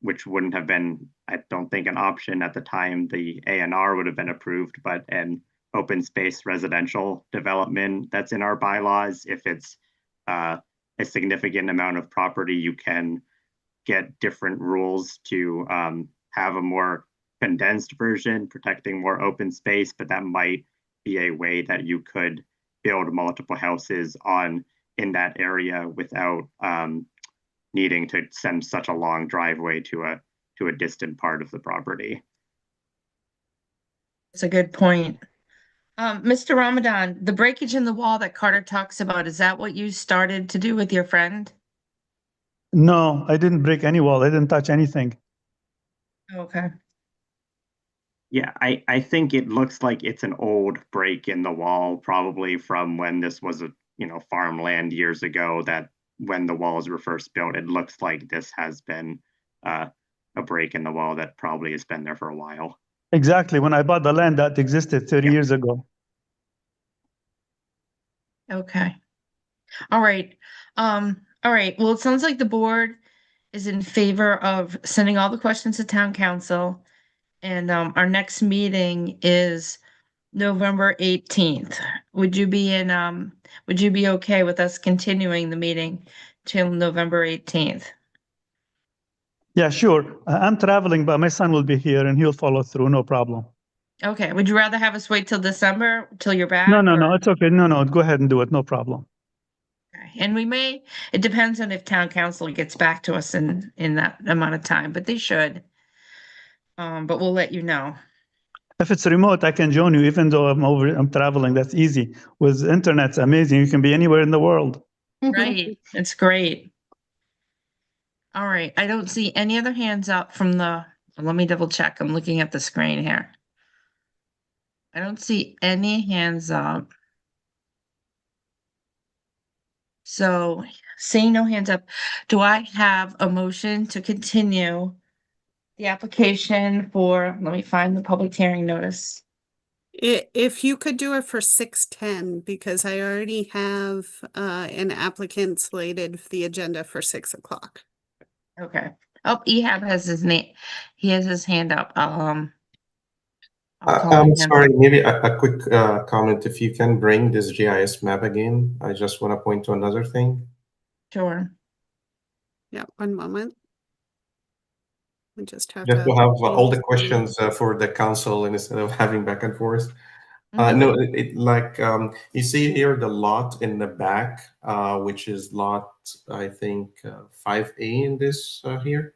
which wouldn't have been, I don't think, an option at the time the A&R would have been approved, but an open space residential development that's in our bylaws. If it's a significant amount of property, you can get different rules to have a more condensed version, protecting more open space, but that might be a way that you could build multiple houses in that area without needing to send such a long driveway to a distant part of the property. That's a good point. Mr. Ramadan, the breakage in the wall that Carter talks about, is that what you started to do with your friend? No, I didn't break any wall. I didn't touch anything. Okay. Yeah, I think it looks like it's an old break in the wall, probably from when this was farmland years ago, that when the walls were first built, it looks like this has been a break in the wall that probably has been there for a while. Exactly. When I bought the land, that existed 30 years ago. Okay. All right. All right. Well, it sounds like the board is in favor of sending all the questions to town council. And our next meeting is November 18th. Would you be okay with us continuing the meeting till November 18th? Yeah, sure. I'm traveling, but my son will be here and he'll follow through. No problem. Okay. Would you rather have us wait till December, till you're back? No, it's okay. No, go ahead and do it. No problem. Okay. And it depends on if town council gets back to us in that amount of time, but they should. But we'll let you know. If it's remote, I can join you, even though I'm traveling. That's easy. With internet, it's amazing. You can be anywhere in the world. Right. It's great. All right. I don't see any other hands up let me double check. I'm looking at the screen here. I don't see any hands up. So seeing no hands up, do I have a motion to continue the application let me find the public hearing notice. If you could do it for 6:10, because I already have an applicant slated for the agenda for 6 o'clock. Okay. Oh, Ehab has his name. He has his hand up. I'll call I'm him. sorry, maybe a quick comment. If you can bring this GIS map again, I just want to point to another thing. Sure. Yeah, one moment. We just have Just to to have all the questions for the council instead of having back and forth. No, you see here the lot in the back, which is lot, I think, 5A in this here.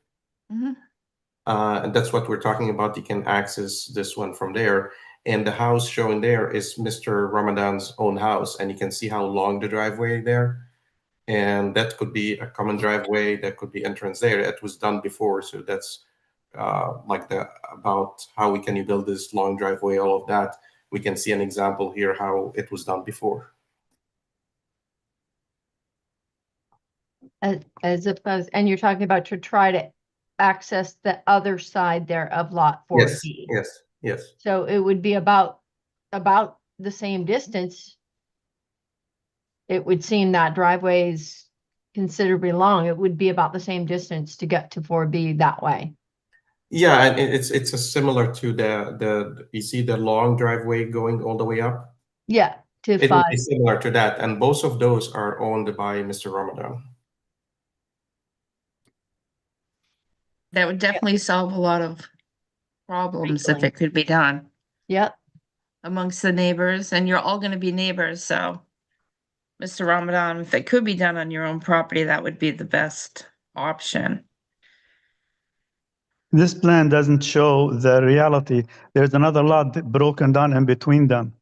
And that's what we're talking about. You can access this one from there. And the house showing there is Mr. Ramadan's own house. And you can see how long the driveway there. And that could be a common driveway. That could be entrance there. It was done before. So that's about how can you build this long driveway, all of that. We can see an example here how it was done before. as opposed, and you're talking about to try to access the other side there of lot Yes, 4B. yes. So it would be about the same distance. It would seem that driveway is considerably long. It would be about the same distance to get to 4B that way. Yeah, and it's a similar to the you see the long driveway going all the way up. Yeah, to It would 5. be similar to that, and both of those are owned by Mr. Ramadan. That would definitely solve a lot of problems if Recycling. it could be done Yep. amongst the neighbors, and you're all gonna be neighbors, so. Mr. Ramadan, if it could be done on your own property, that would be the best option. This plan doesn't show the reality. There's another lot broken down in between them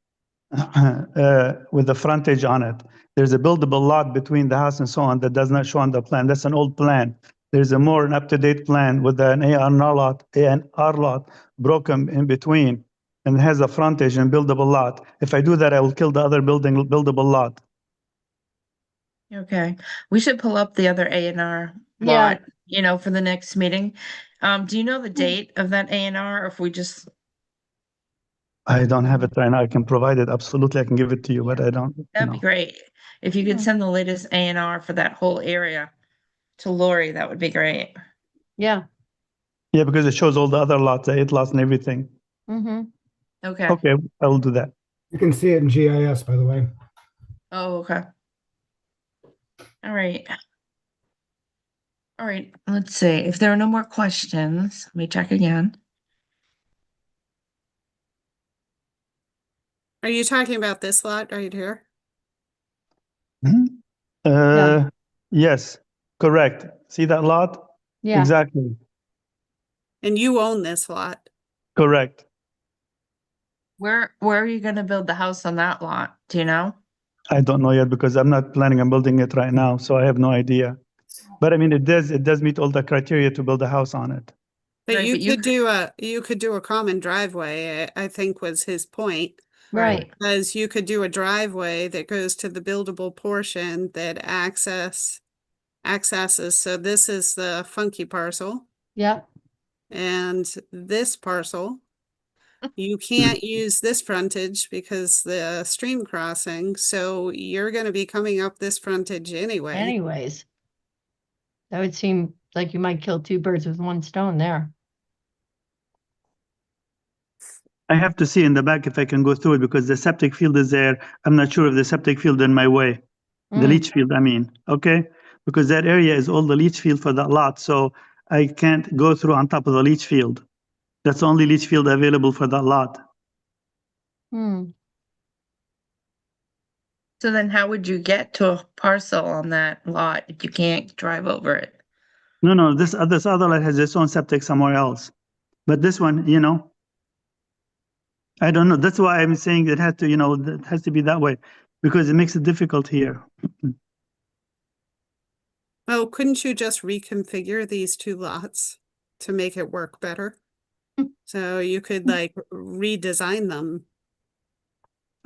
with the frontage on it. There's a buildable lot between the house and so on that does not show on the plan. That's an old plan. There's a more an up-to-date plan with an A&R lot broken in between and has a frontage and buildable lot. If I do that, I will kill the other buildable lot. Okay, we should pull up the other A&R Yeah. lot, you know, for the next meeting. Do you know the date of that A&R, or if we just, I don't have it right now. I can provide it. Absolutely, I can give it to you, but I don't. that'd be great. If you could send the latest A&R for that whole area to Lori, that would be great. Yeah. Yeah, because it shows all the other lots, the 8 lots and everything. Mm-hmm. Okay. Okay, I will do that. You can see it in GIS, by the way. Oh, okay. All right. All right, let's see. If there are no more questions, let me check again. Are you talking about this lot right here? Yes, correct. See that lot? Yeah. Exactly, And you own this lot. correct. Where are you gonna build the house on that lot? Do you know? I don't know yet because I'm not planning on building it right now, so I have no idea. But I mean, it does meet all the criteria to build a house on it. But Right, you but you could do a common driveway, I think was his point. Right. Because you could do a driveway that goes to the buildable portion that accesses. So this is the funky parcel Yep. and this parcel. You can't use this frontage because the stream crossing, so you're gonna be coming up this frontage anyway. Anyways. That would seem like you might kill 2 birds with 1 stone there. I have to see in the back if I can go through it because the septic field is there. I'm not sure if the septic field in my way. The leach field, I mean, okay? Because that area is all the leach field for that lot, so I can't go through on top of the leach field. That's the only leach field available for that lot. Hmm. So then how would you get to a parcel on that lot if you can't drive over it? No, this other lot has its own septic somewhere else. But this one, you know, I don't know. That's why I'm saying it has to, you know, it has to be that way because it makes it difficult here. Oh, couldn't you just reconfigure these 2 lots to make it work better? So you could like redesign them.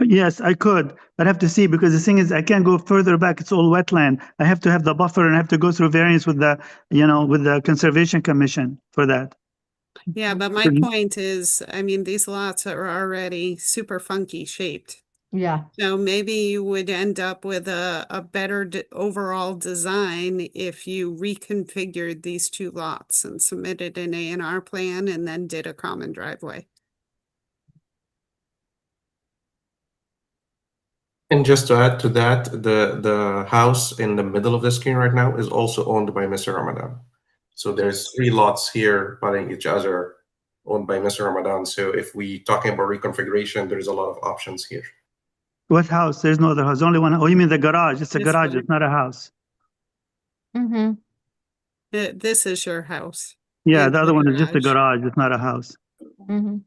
Yes, I could, but I have to see because the thing is I can't go further back. It's all wetland. I have to have the buffer and I have to go through variance with the, you know, with the Conservation Commission for that. Yeah, but my point is, I mean, these lots are already super funky shaped. Yeah. So maybe you would end up with a better overall design if you reconfigured these 2 lots and submitted an A&R plan and then did a common driveway. And just to add to that, the house in the middle of the screen right now is also owned by Mr. Ramadan. So there's 3 lots here butting each other owned by Mr. Ramadan. So if we talking about reconfiguration, there's a lot of options here. What house? There's no other house. Only one. Oh, you mean the garage? It's a This garage. one. It's not a house. Mm-hmm. This is your house. Yeah, And the other the one is just a garage. garage. It's not a house. Mm-hmm.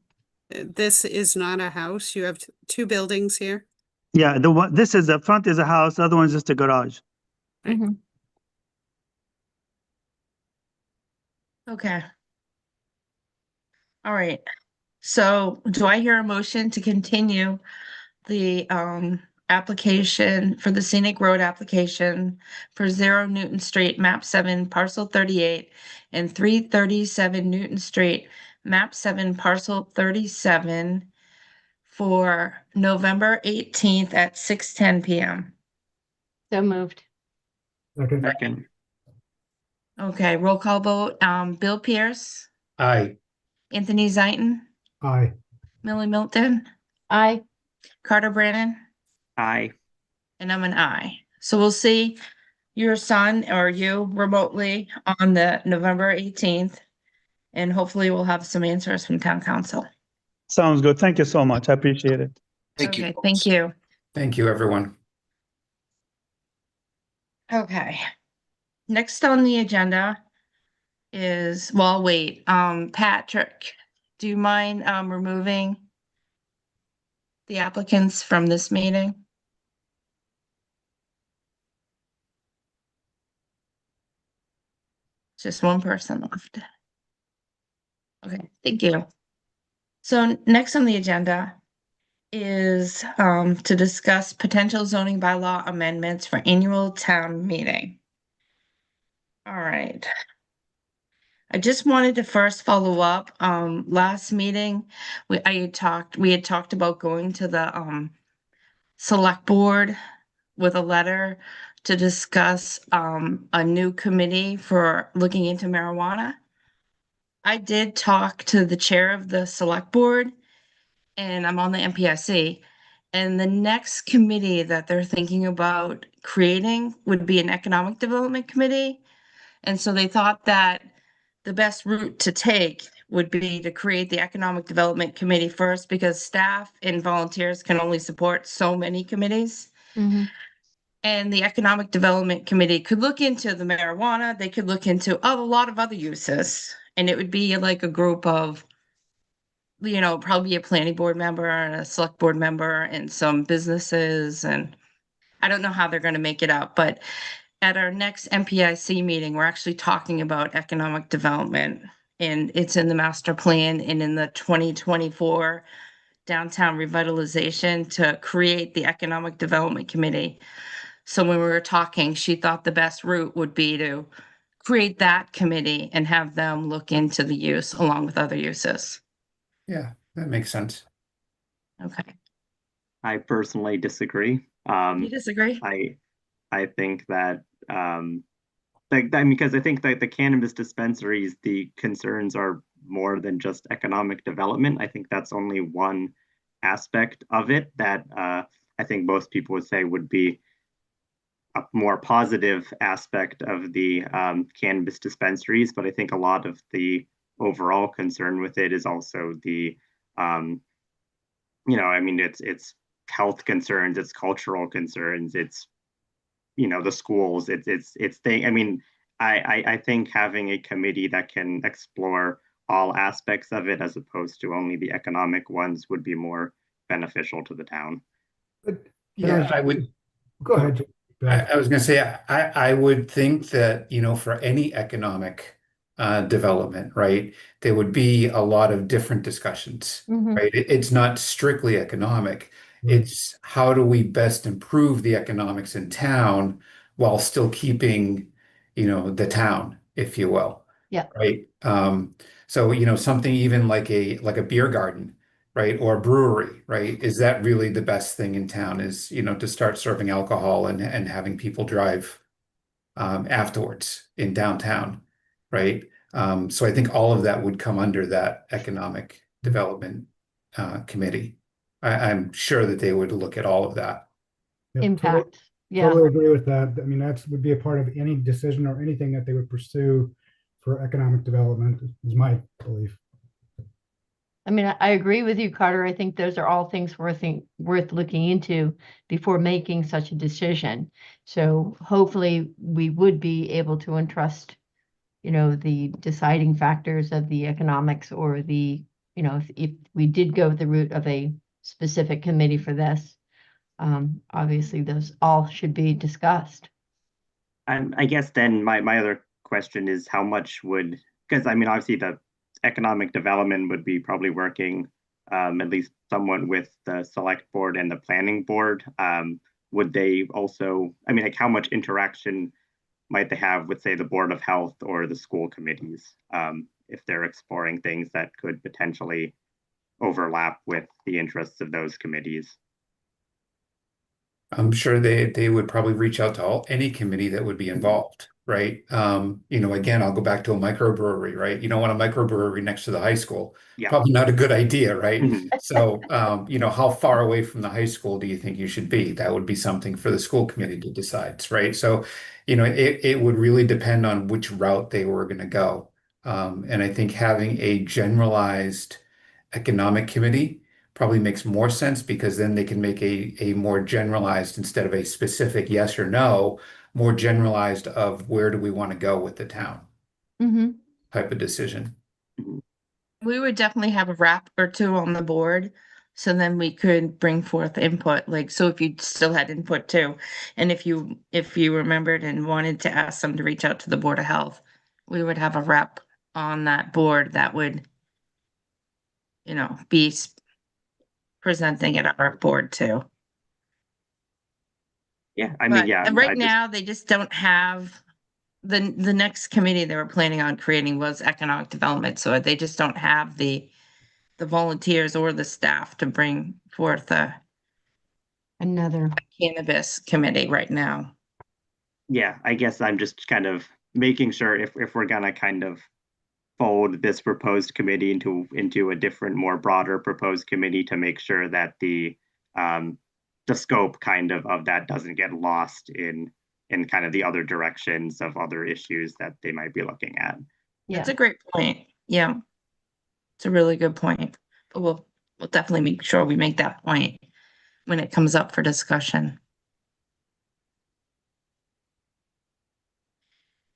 This is not a house. You have 2 buildings here. Yeah, the one, this is the front is a house. The other one's just a garage. Mm-hmm. Okay. All right. So do I hear a motion to continue the application for the scenic road application for 0 Newton Street, map 7, parcel 38, and 337 Newton Street, map 7, parcel 37 for November 18th at 6:10 PM. So moved. Second, Second. Okay, roll call vote. Bill Pierce, Aye. Anthony Zaitin, aye. Millie Milton, Aye. Carter Brannon, Aye. and I'm an aye. So we'll see your son or you remotely on the November 18th. And hopefully we'll have some answers from town council. Sounds good. Thank you so much. I appreciate it. Thank you. Okay, thank you. Thank you, everyone. Okay. Next on the agenda is, well, wait, Patrick, do you mind removing the applicants from this meeting? Just one person left. Okay, thank you. So next on the agenda is to discuss potential zoning bylaw amendments for annual town meeting. All right. I just wanted to first follow up. Last meeting, we had talked about going to the select board with a letter to discuss a new committee for looking into marijuana. I did talk to the chair of the select board, and I'm on the MPSC. And the next committee that they're thinking about creating would be an economic development committee. And so they thought that the best route to take would be to create the economic development committee first, because staff and volunteers can only support so many committees. Mhm. And the economic development committee could look into the marijuana, they could look into a lot of other uses. And it would be like a group of, probably a planning board member and a select board member and some businesses. And I don't know how they're going to make it up, but at our next MPIC meeting, we're actually talking about economic development, and it's in the master plan and in the 2024 downtown revitalization to create the economic development committee. So when we were talking, she thought the best route would be to create that committee and have them look into the use along with other uses. Yeah, that makes sense. Okay. I personally disagree. You disagree? I think that because I think that the cannabis dispensaries, the concerns are more than just economic development. I think that's only one aspect of it that I think most people would say would be a more positive aspect of the cannabis dispensaries. But I think a lot of the overall concern with it is also the, it's health concerns, it's cultural concerns, it's the schools, it's thing. I think having a committee that can explore all aspects of it as opposed to only the economic ones would be more beneficial to the town. Yeah, I would. Go ahead. I was going to say, I would think that, for any economic development, right, there would be a lot of different discussions, right? It's not strictly economic. It's how do we best improve the economics in town while still keeping, the town, if you will. Yeah. Right. So, something even like a beer garden, right, or a brewery, right? Is that really the best thing in town? Is, to start serving alcohol and having people drive afterwards in downtown, right? So I think all of that would come under that economic development committee. I'm sure that they would look at all of that. Yep, Impact. Yeah. Totally agree with that. I mean, that would be a part of any decision or anything that they would pursue for economic development, is my belief. I mean, I agree with you, Carter. I think those are all things worth looking into before making such a decision. So hopefully we would be able to entrust, the deciding factors of the economics, or the, if we did go the route of a specific committee for this, obviously those all should be discussed. And I guess then my other question is how much would, because obviously the economic development would be probably working at least someone with the select board and the planning board, would they also, I mean, like how much interaction might they have with, say, the Board of Health or the school committees, if they're exploring things that could potentially overlap with the interests of those committees? I'm sure they would probably reach out to any committee that would be involved, right? Again, I'll go back to a microbrewery, right? You don't want a microbrewery next to the high school. Yeah. Probably not a good idea, right? Mhm. So, how far away from the high school do you think you should be? That would be something for the school committee to decide, right? So, it would really depend on which route they were going to go. And I think having a generalized economic committee probably makes more sense, because then they can make a more generalized, instead of a specific yes or no, more generalized of where do we want to go with the town Mm-hmm. type of decision. We would definitely have a rep or two on the board, so then we could bring forth input, like, so if you still had input too. And if you remembered and wanted to ask them to reach out to the Board of Health, we would have a rep on that board that would, be presenting at our board too. Yeah, I mean, yeah. And right now, they just don't have, the next committee they were planning on creating was economic development, so they just don't have the volunteers or the staff to bring forth Another. cannabis committee right now. Yeah, I guess I'm just kind of making sure if we're gonna kind of fold this proposed committee into a different, more broader proposed committee, to make sure that the scope kind of that doesn't get lost in kind of the other directions of other issues that they might be looking at. Yeah. That's a great point. Yeah. It's a really good point. But we'll definitely make sure we make that point when it comes up for discussion.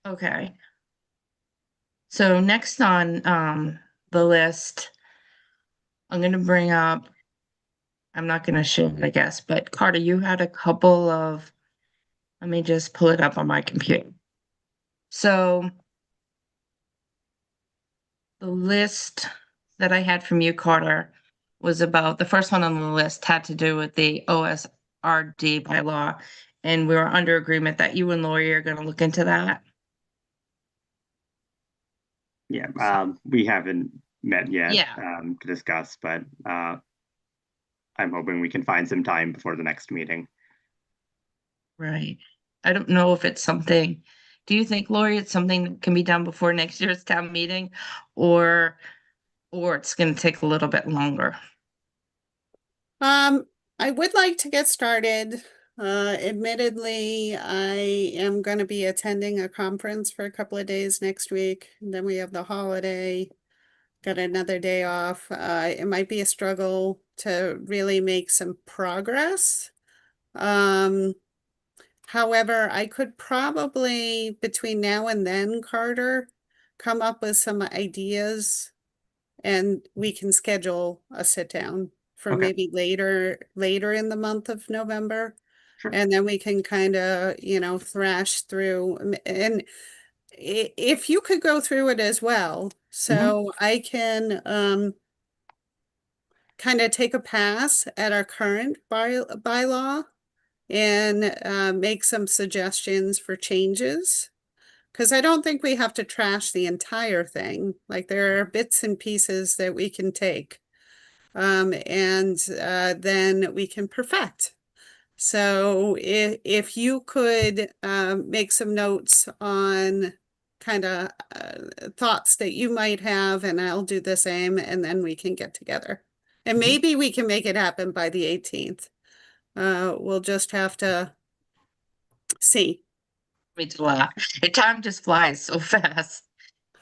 Okay. So next on the list, I'm going to bring up, I'm not going to show it, I guess, but Carter, you had a couple of, let me just pull it up on my computer. So the list that I had from you, Carter, was about, the first one on the list had to do with the OSRD bylaw, and we were under agreement that you and Lori are going to look into that. Yeah, we haven't met yet to discuss, but I'm hoping we can find some time before the next meeting. Right. I don't know if it's something, do you think, Lori, it's something that can be done before next year's town meeting, or it's going to take a little bit longer? I would like to get started. Admittedly, I am going to be attending a conference for a couple of days next week. And then we have the holiday, got another day off. It might be a struggle to really make some progress. However, I could probably, between now and then, Carter, come up with some ideas, and we can schedule a sit down for maybe later in the month of November. Sure. And then we can kind of, thrash through, and if you could go through it as well, so I can kind of take a pass at our current bylaw and make some suggestions for changes. Because I don't think we have to trash the entire thing. Like, there are bits and pieces that we can take. And then we can perfect. So if you could make some notes on kind of thoughts that you might have, and I'll do the same, and then we can get together. And maybe we can make it happen by the 18th. We'll just have to see. Me to laugh. Time just flies so fast.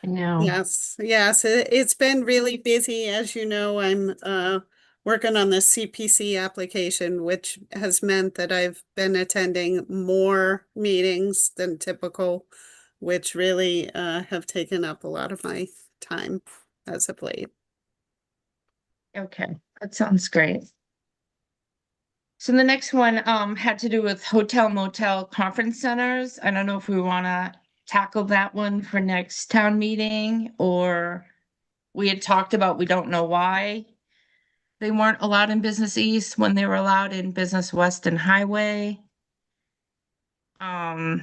I know. Yes, it's been really busy. As you know, I'm working on the CPC application, which has meant that I've been attending more meetings than typical, which really have taken up a lot of my time as of late. Okay, that sounds great. So the next one had to do with hotel motel conference centers. I don't know if we want to tackle that one for next town meeting, or we had talked about, we don't know why They weren't allowed in Business East when they were allowed in Business West and Highway. I'm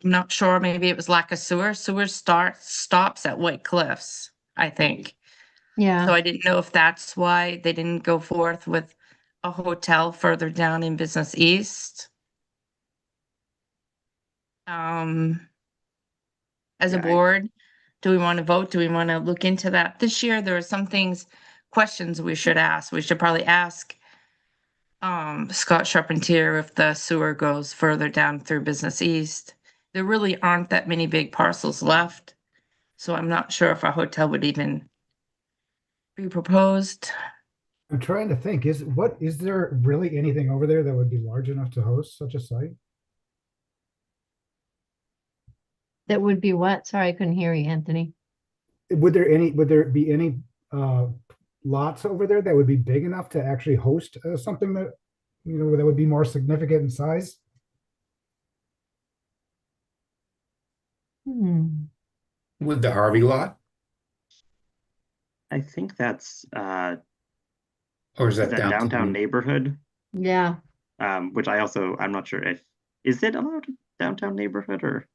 not sure, maybe it was lack of sewer. Sewer stops at White Cliffs, I think. Yeah. So I didn't know if that's why they didn't go forth with a hotel further down in Business East. As a Yeah, board, do we want to vote? Do we want to look into that? This year, there are some questions we should ask. We should probably ask Scott Charpentier if the sewer goes further down through Business East. There really aren't that many big parcels left, so I'm not sure if a hotel would even be proposed. I'm trying to think, is there really anything over there that would be large enough to host such a site? That would be what? Sorry, I couldn't hear you, Anthony. Would there be any lots over there that would be big enough to actually host something that, that would be more significant in size? With the Harvey lot, I think that's or is is that that downtown neighborhood? Yeah. Which I'm not sure if is it allowed downtown neighborhood or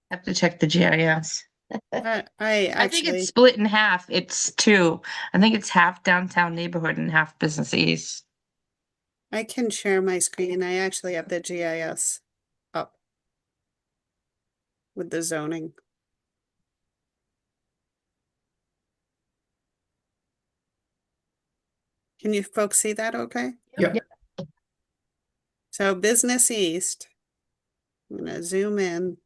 Have to check the GIS. I I think actually, it's split in half. It's two. I think it's half downtown neighborhood and half Business East. I can share my screen. I actually have the GIS up with the zoning. Can you folks see that okay? Yep. So Business East. I'm gonna zoom in.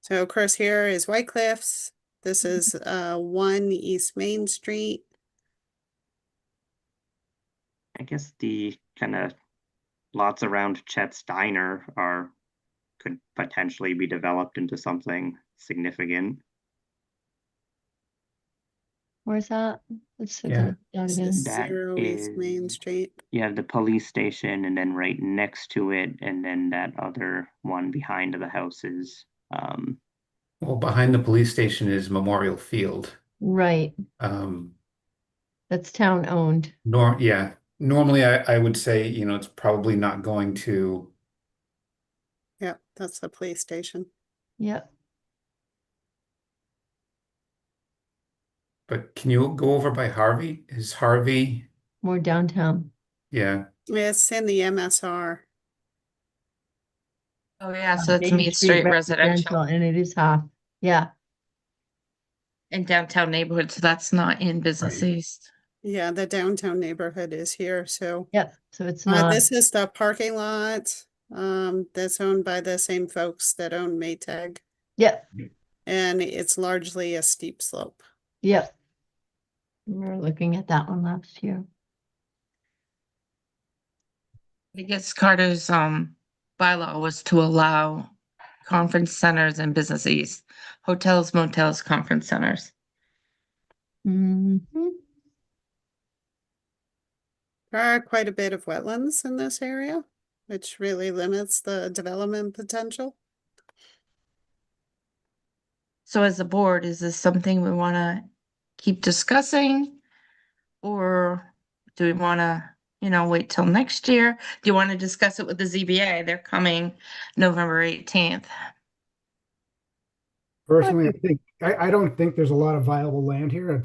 So of course here is White Cliffs. This is 1 East Main Street. I guess the kind of lots around Chet's Diner could potentially be developed into something significant. Where's that? Let's look Yeah. at that This again. is That 0 East Main is- Street. You have the police station, and then right next to it, and then that other one behind the houses. Well, behind the police station is Memorial Field. Right. That's town owned. Yeah. Normally I would say, it's probably not going to, Yep, that's the police station. Yep. but can you go over by Harvey? Is Harvey, More downtown. yeah. It's in the MSR. Oh, yeah, so it's Main Mead Street residential And it is half. Yeah. in downtown neighborhood, so that's not in Business Right. East. Yeah, the downtown neighborhood is here, so. Yep. So it's not. This is the parking lot, that's owned by the same folks that own Maytag, Yep. and it's largely a steep slope. Yep. We were looking at that one last year. I guess Carter's bylaw was to allow conference centers and Business East, hotels, motels, conference centers. Mm-hmm. There are quite a bit of wetlands in this area, which really limits the development potential. So as a board, is this something we want to keep discussing? Or do we want to, wait till next year? Do you want to discuss it with the ZBA? They're coming November 18th. Personally, I don't think there's a lot of viable land here.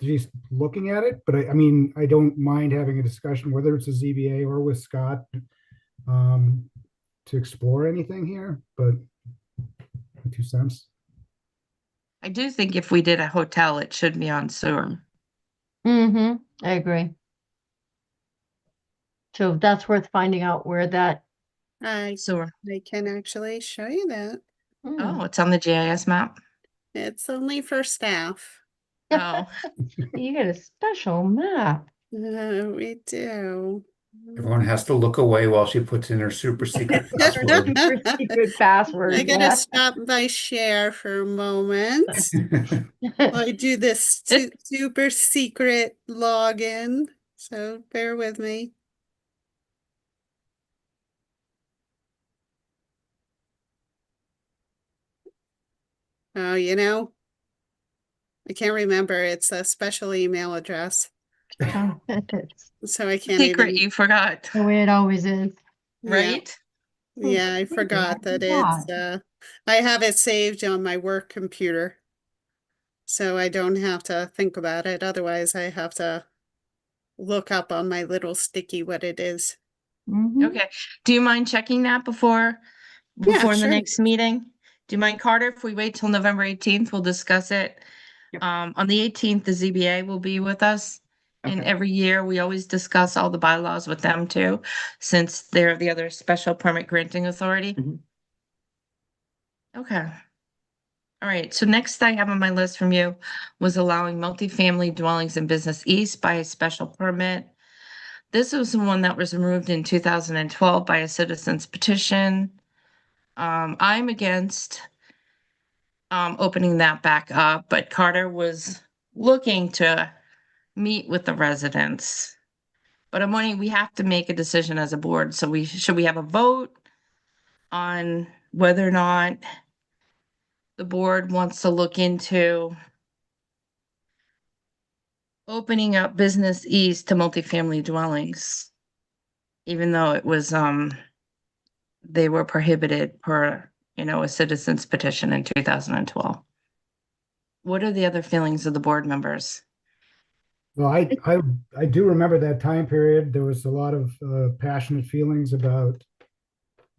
Just looking at it, but I mean, I don't mind having a discussion, whether it's a ZBA or with Scott, to explore anything here, but 2 cents. I do think if we did a hotel, it should be on sewer. Mm-hmm. I agree. So that's worth finding out where that. Sewer. I can actually show you that. Oh, it's on the GIS map. It's only for staff. Oh, You get a special map. We do. Everyone has to look away while she puts in her super secret password. Super secret password. I gotta yeah. stop my share for a moment. I do this super secret login, so bear with me. Oh, I can't remember. It's a special email address, It's so I can't Secret even. you forgot, the way it always is. Yeah, right? yeah, I forgot that it's, I have it saved on my work computer. So I don't have to think about it. Otherwise, I have to look up on my little sticky what it is. Mhm. Okay. Do you mind checking that before Yeah, the sure. next meeting? Do you mind, Carter, if we wait till November 18th, we'll discuss it? Yep. On the 18th, the ZBA will be with us. And Okay. every year, we always discuss all the bylaws with them too, since they're the other special permit granting authority. Mhm. Okay. All right, so next I have on my list from you was allowing multifamily dwellings in Business East by a special permit. This was the one that was removed in 2012 by a citizen's petition. I'm against opening that back up, but Carter was looking to meet with the residents. But I'm wondering, we have to make a decision as a board, so should we have a vote on whether or not the board wants to look into opening up Business East to multifamily dwellings? Even though it was, they were prohibited per, a citizen's petition in 2012. What are the other feelings of the board members? Well, I do remember that time period. There was a lot of passionate feelings about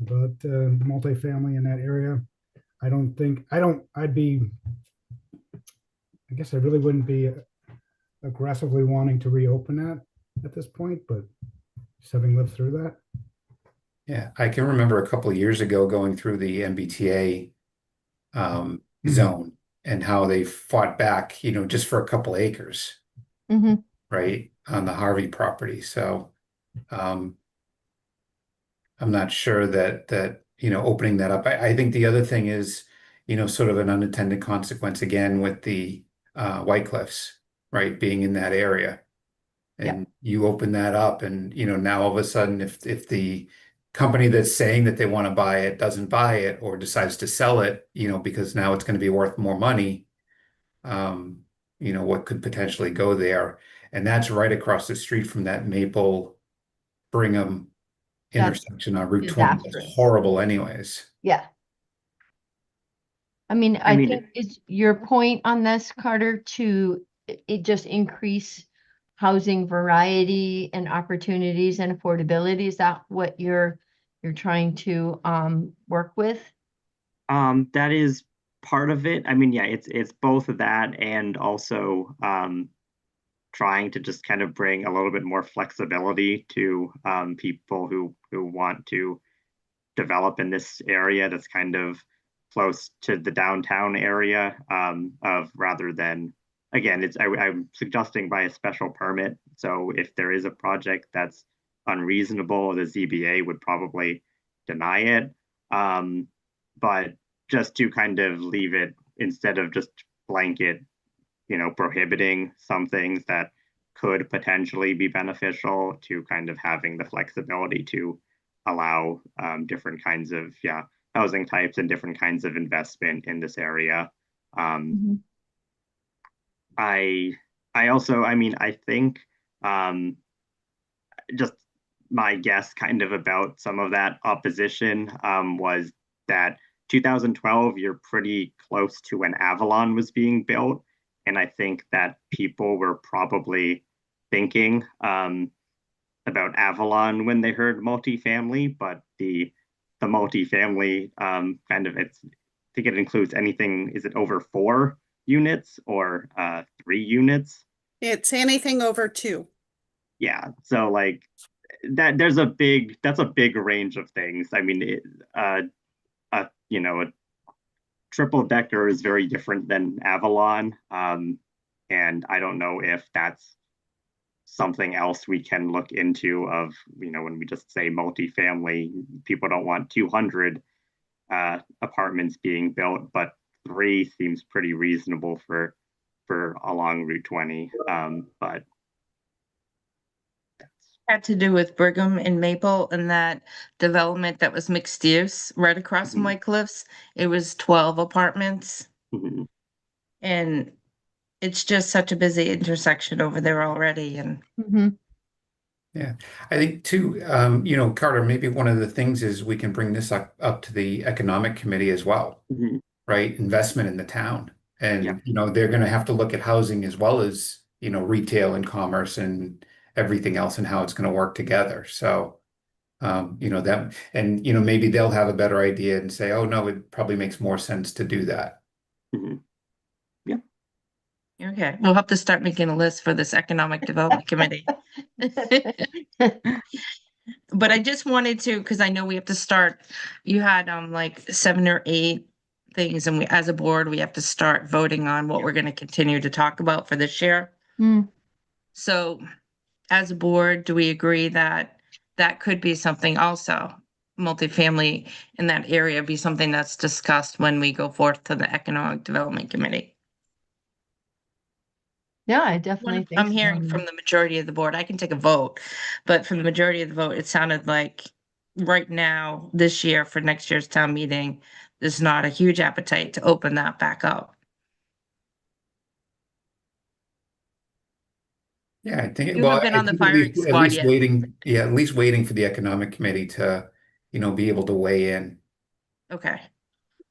multifamily in that area. I guess I really wouldn't be aggressively wanting to reopen that at this point, but just having lived through that. Yeah, I can remember a couple of years ago going through the MBTA zone and how they fought back, just for a couple acres, Mhm. right, on the Harvey property. So I'm not sure that opening that up. I think the other thing is, sort of an unintended consequence again with the White Cliffs, right, being in that area. And you open that up and, now all of a sudden, if the company that's saying that they want to buy it doesn't buy it or decides to sell it, because now it's going to be worth more money, what could potentially go there? And that's right across the street from that Maple Brigham That's intersection on Route 20. That's disastrous. horrible anyways. Yeah. I mean, I I mean, think is your point on this, Carter, to it just increase housing variety and opportunities and affordability? Is that what you're trying to work with? That is part of it. I mean, yeah, it's both of that and also trying to just kind of bring a little bit more flexibility to people who want to develop in this area that's kind of close to the downtown area of rather than, again, I'm suggesting by a special permit. So if there is a project that's unreasonable, the ZBA would probably deny it. But just to kind of leave it instead of just blanket, prohibiting some things that could potentially be beneficial, to kind of having the flexibility to allow different kinds of housing types and different kinds of investment in this area. I also, I mean, I think just my guess kind of about some of that opposition was that 2012, you're pretty close to when Avalon was being built. And I think that people were probably thinking about Avalon when they heard multifamily, but the multifamily kind of, I think it includes anything, is it over 4 units or 3 units? It's anything over 2. Yeah, so like that's a big range of things. I mean, a triple decker is very different than Avalon, and I don't know if that's something else we can look into of, when we just say multifamily, people don't want 200 apartments being built, but 3 seems pretty reasonable for along Route 20. But Had to do with Brigham and Maple and that development that was mixed use right across from White Cliffs. It was 12 apartments. And it's just such a busy intersection over there already, and Mhm. Yeah, I think too, Carter, maybe one of the things is we can bring this up to the Economic Committee as well, Mhm. right? Investment in the town. And, Yeah. they're going to have to look at housing as well as, retail and commerce and everything else and how it's going to work together. So, that, and, maybe they'll have a better idea and say, oh, no, it probably makes more sense to do that. Mhm. okay, we'll have to start making a list for this Economic Development Committee. But I just wanted to, because I know we have to start, you had like 7 or 8 things, and we, as a board, we have to start voting on what we're gonna continue to talk about for this year. Mm. So as a board, do we agree that that could be something also? Multifamily in that area be something that's discussed when we go forth to the Economic Development Committee? Yeah, I definitely think I'm so. hearing from the majority of the board, I can take a vote, but from the majority of the vote, it sounded like right now, this year, for next year's town meeting, there's not a huge appetite to open that back up. Yeah, I think, You well, have been I on the think firing at squad least yet. waiting, at least waiting for the Economic Committee to, be able to weigh in. Okay,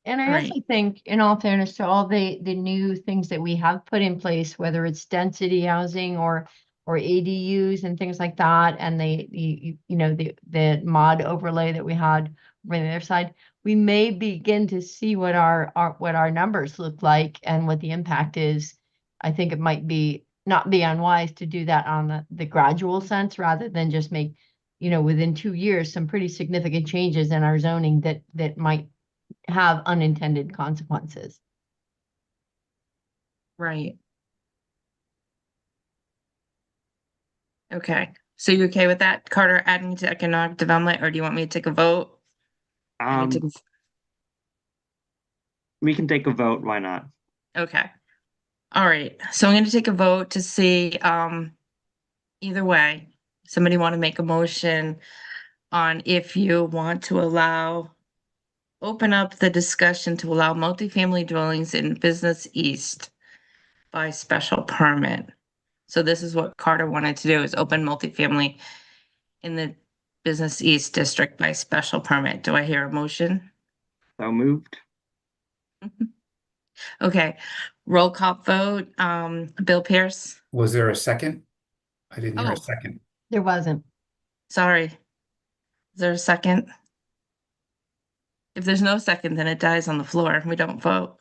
And I All also think, in all fairness to all the new things that we have put in place, whether it's density housing or ADUs and things like that, and the mod overlay that we had on the other side, we may begin to see what our numbers look like and what the impact is. I think it might not be unwise to do that on the gradual sense rather than just make, within 2 years, some pretty significant changes in our zoning that might have unintended consequences. right. Okay, so you okay with that, Carter, adding to economic development, or do you want me to take a vote? I can take We can take a vote. Why not? Okay. All right, so I'm gonna take a vote to see, either way, somebody want to make a motion on if you want to open up the discussion to allow multifamily dwellings in Business East by special permit. So this is what Carter wanted to do, is open multifamily in the Business East District by special permit. Do I hear a motion? So moved. Okay, roll call vote, Bill Pierce, Was there a second? I didn't hear Oh. a second. There wasn't. sorry. Is there a second? If there's no second, then it dies on the floor. We don't vote.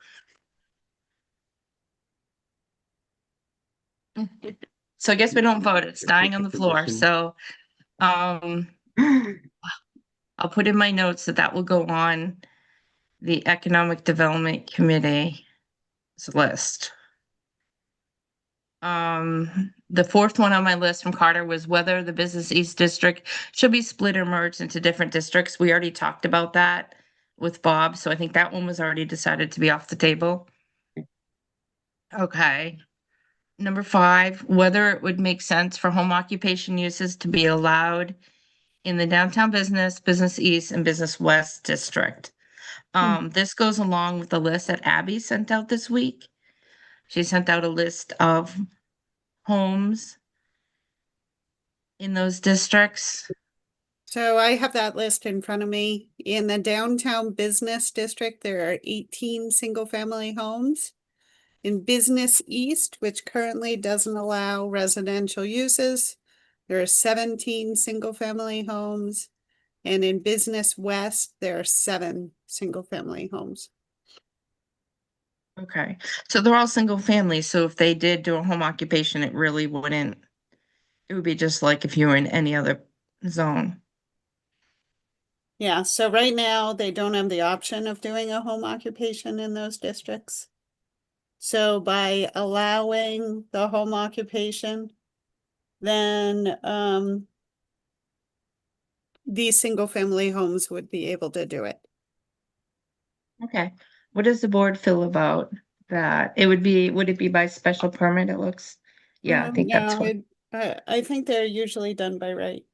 So I guess we don't vote. It's dying on the floor. Position. So, I'll put in my notes that will go on the Economic Development Committee's list. The fourth one on my list from Carter was whether the Business East District should be split or merged into different districts. We already talked about that with Bob, so I think that one was already decided to be off the table. Okay. Number 5, whether it would make sense for home occupation uses to be allowed in the downtown Business East, and Business West district. This goes along with the list that Abby sent out this week. She sent out a list of homes in those districts. So I have that list in front of me. In the downtown business district, there are 18 single-family homes. In Business East, which currently doesn't allow residential uses, there are 17 single-family homes. And in Business West, there are 7 single-family homes. Okay, so they're all single family, so if they did do a home occupation, it really wouldn't, it would be just like if you were in any other zone. Yeah, so right now they don't have the option of doing a home occupation in those districts. So by allowing the home occupation, then these single family homes would be able to do it. Okay, what does the board feel about that? Would it be by special permit, it looks? Yeah, I think that's No, what. I think they're usually done by right.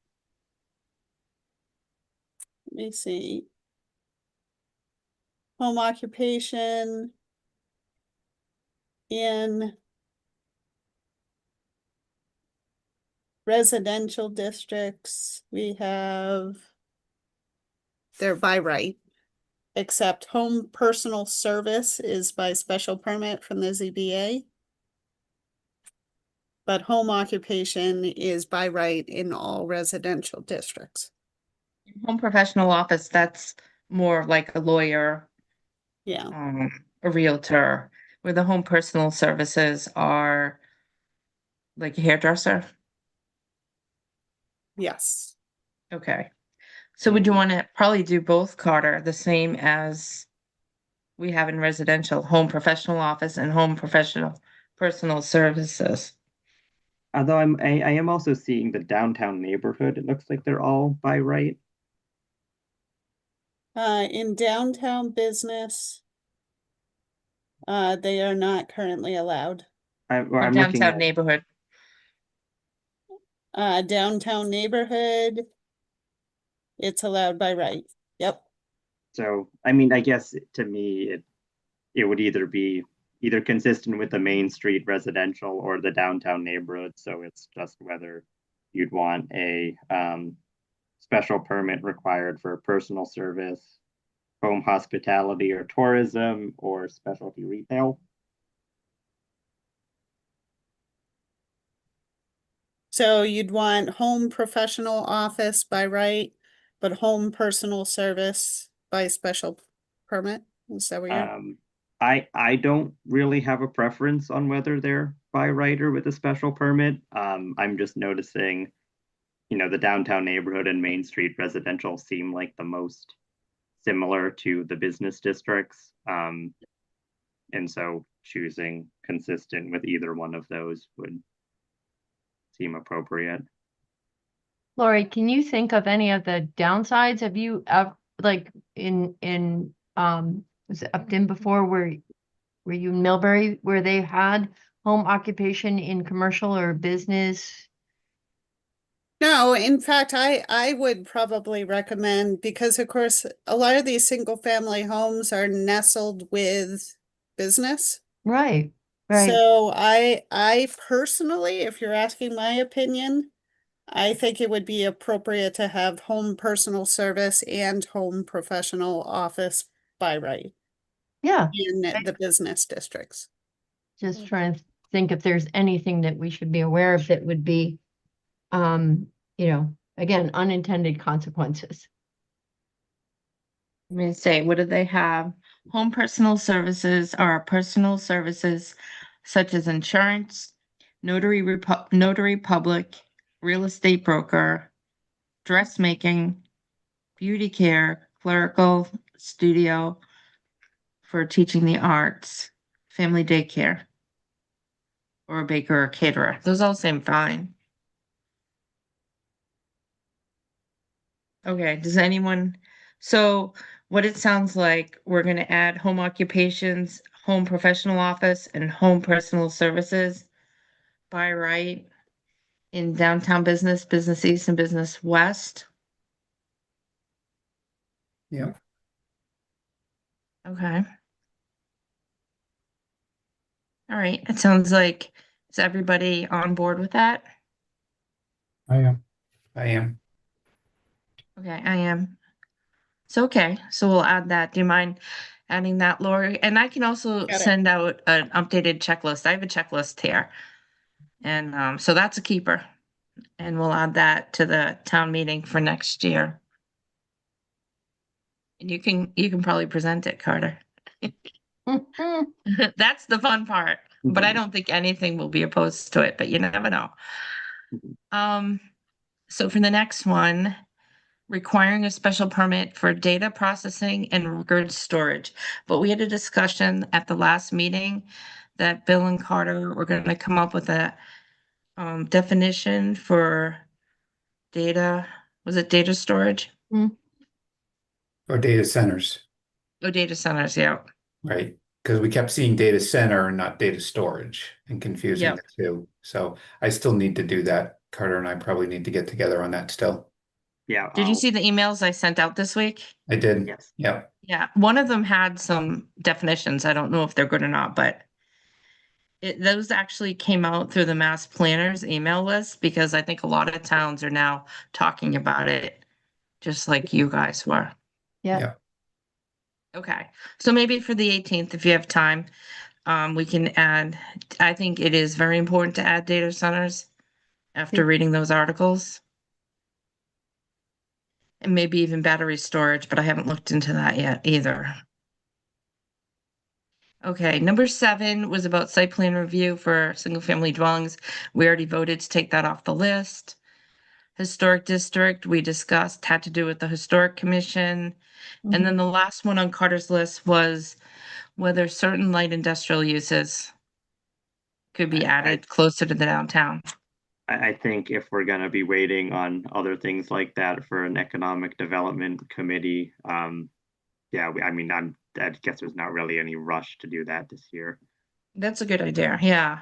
Let me see. Home occupation in residential districts, we have, they're by right, except home personal service is by special permit from the ZBA. But home occupation is by right in all residential districts. Home professional office, that's more like a lawyer, Yeah, a realtor, where the home personal services are like a hairdresser. yes. Okay. So would you want to probably do both, Carter, the same as we have in residential, home professional office and home professional personal services? Although I am also seeing the downtown neighborhood. It looks like they're all by right. In downtown business, they are not currently allowed. I'm Or looking downtown at, neighborhood? Downtown neighborhood, it's allowed by right. Yep. so I mean, I guess to me it would either be consistent with the Main Street residential or the downtown neighborhood. So it's just whether you'd want a special permit required for personal service, home hospitality or tourism, or specialty retail. So you'd want home professional office by right, but home personal service by special permit? Is that what you're? I don't really have a preference on whether they're by right or with a special permit. I'm just noticing, the downtown neighborhood and Main Street residential seem like the most similar to the business districts. And so choosing consistent with either one of those would seem appropriate. Lori, can you think of any of the downsides? Have you ever, like was it Upton before, were you in Millbury, where they had home occupation in commercial or business? No, in fact, I would probably recommend, because of course, a lot of these single family homes are nestled with business. Right, right. So I personally, if you're asking my opinion, I think it would be appropriate to have home personal service and home professional office by right Yeah, in the business districts. just trying to think if there's anything that we should be aware of that would be, again, unintended consequences. Let me say, what do they have? Home personal services are personal services such as insurance, notary public, real estate broker, dressmaking, beauty care, clerical, studio for teaching the arts, family daycare, or a baker or caterer. Those all seem fine. Okay, does anyone, so what it sounds like, we're gonna add home occupations, home professional office, and home personal services by right in downtown business, business east and business west. Yeah. Okay. All right, it sounds like, is everybody on board with that? I am. I am. Okay, I am. So, okay, so we'll add that. Do you mind adding that, Lori? And I can also Got it. send out an updated checklist. I have a checklist here. And so that's a keeper. And we'll add that to the town meeting for next year. And you can probably present it, Carter. That's the fun part, but I don't think anything will be opposed to it, but you never know. So for the next one, requiring a special permit for data processing and record storage. But we had a discussion at the last meeting that Bill and Carter were going to come up with a definition for data. Was it data storage? Or data centers, Oh, data centers, yeah. right? Because we kept seeing data center and not data storage and confusing Yep. the two. So I still need to do that. Carter and I probably need to get together on that still. Yeah. Did you see the emails I sent out this week? I did. Yes. Yeah. Yeah, one of them had some definitions. I don't know if they're good or not, but Those actually came out through the Mass Planners email list because I think a lot of towns are now talking about it, just like you guys were. Yeah. Yeah. Okay, so maybe for the 18th, if you have time, we can add, I think it is very important to add data centers after reading those articles. And maybe even battery storage, but I haven't looked into that yet either. Okay, number 7 was about site plan review for single-family dwellings. We already voted to take that off the list. Historic district, we discussed, had to do with the Historic Commission. And then the last one on Carter's list was whether certain light industrial uses could be added closer to the downtown. I think if we're gonna be waiting on other things like that for an economic development committee, yeah, I guess there's not really any rush to do that this year. That's a good idea, yeah.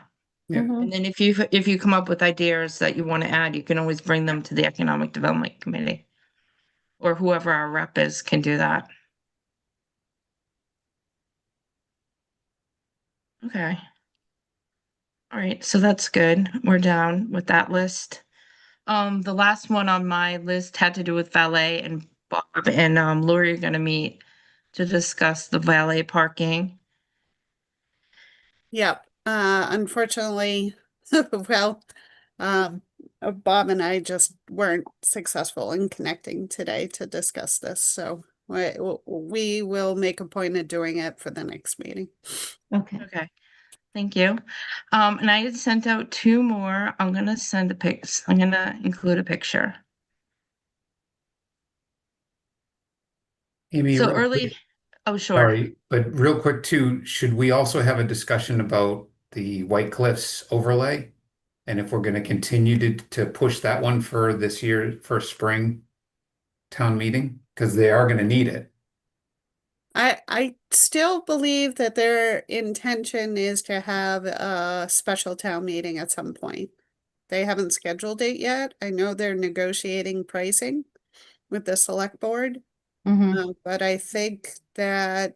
Yeah. And then if you come up with ideas that you want to add, you can always bring them to the Economic Development Committee. Or whoever our rep is can do that. Okay. All right, so that's good. We're down with that list. The last one on my list had to do with valet, and Bob and Lori are gonna meet to discuss the valet parking. Yep, unfortunately, well, Bob and I just weren't successful in connecting today to discuss this, so we will make a point of doing it for the next meeting. Okay. Okay, thank you. And I had sent out 2 more. I'm gonna send I'm gonna include a picture. Amy, So real early, quick- oh, sure. sorry, but real quick too, should we also have a discussion about the White Cliffs overlay? And if we're going to continue to push that one for this year, for spring town meeting, because they are going to need it. I still believe that their intention is to have a special town meeting at some point. They haven't scheduled it yet. I know they're negotiating pricing with the select board. But I think that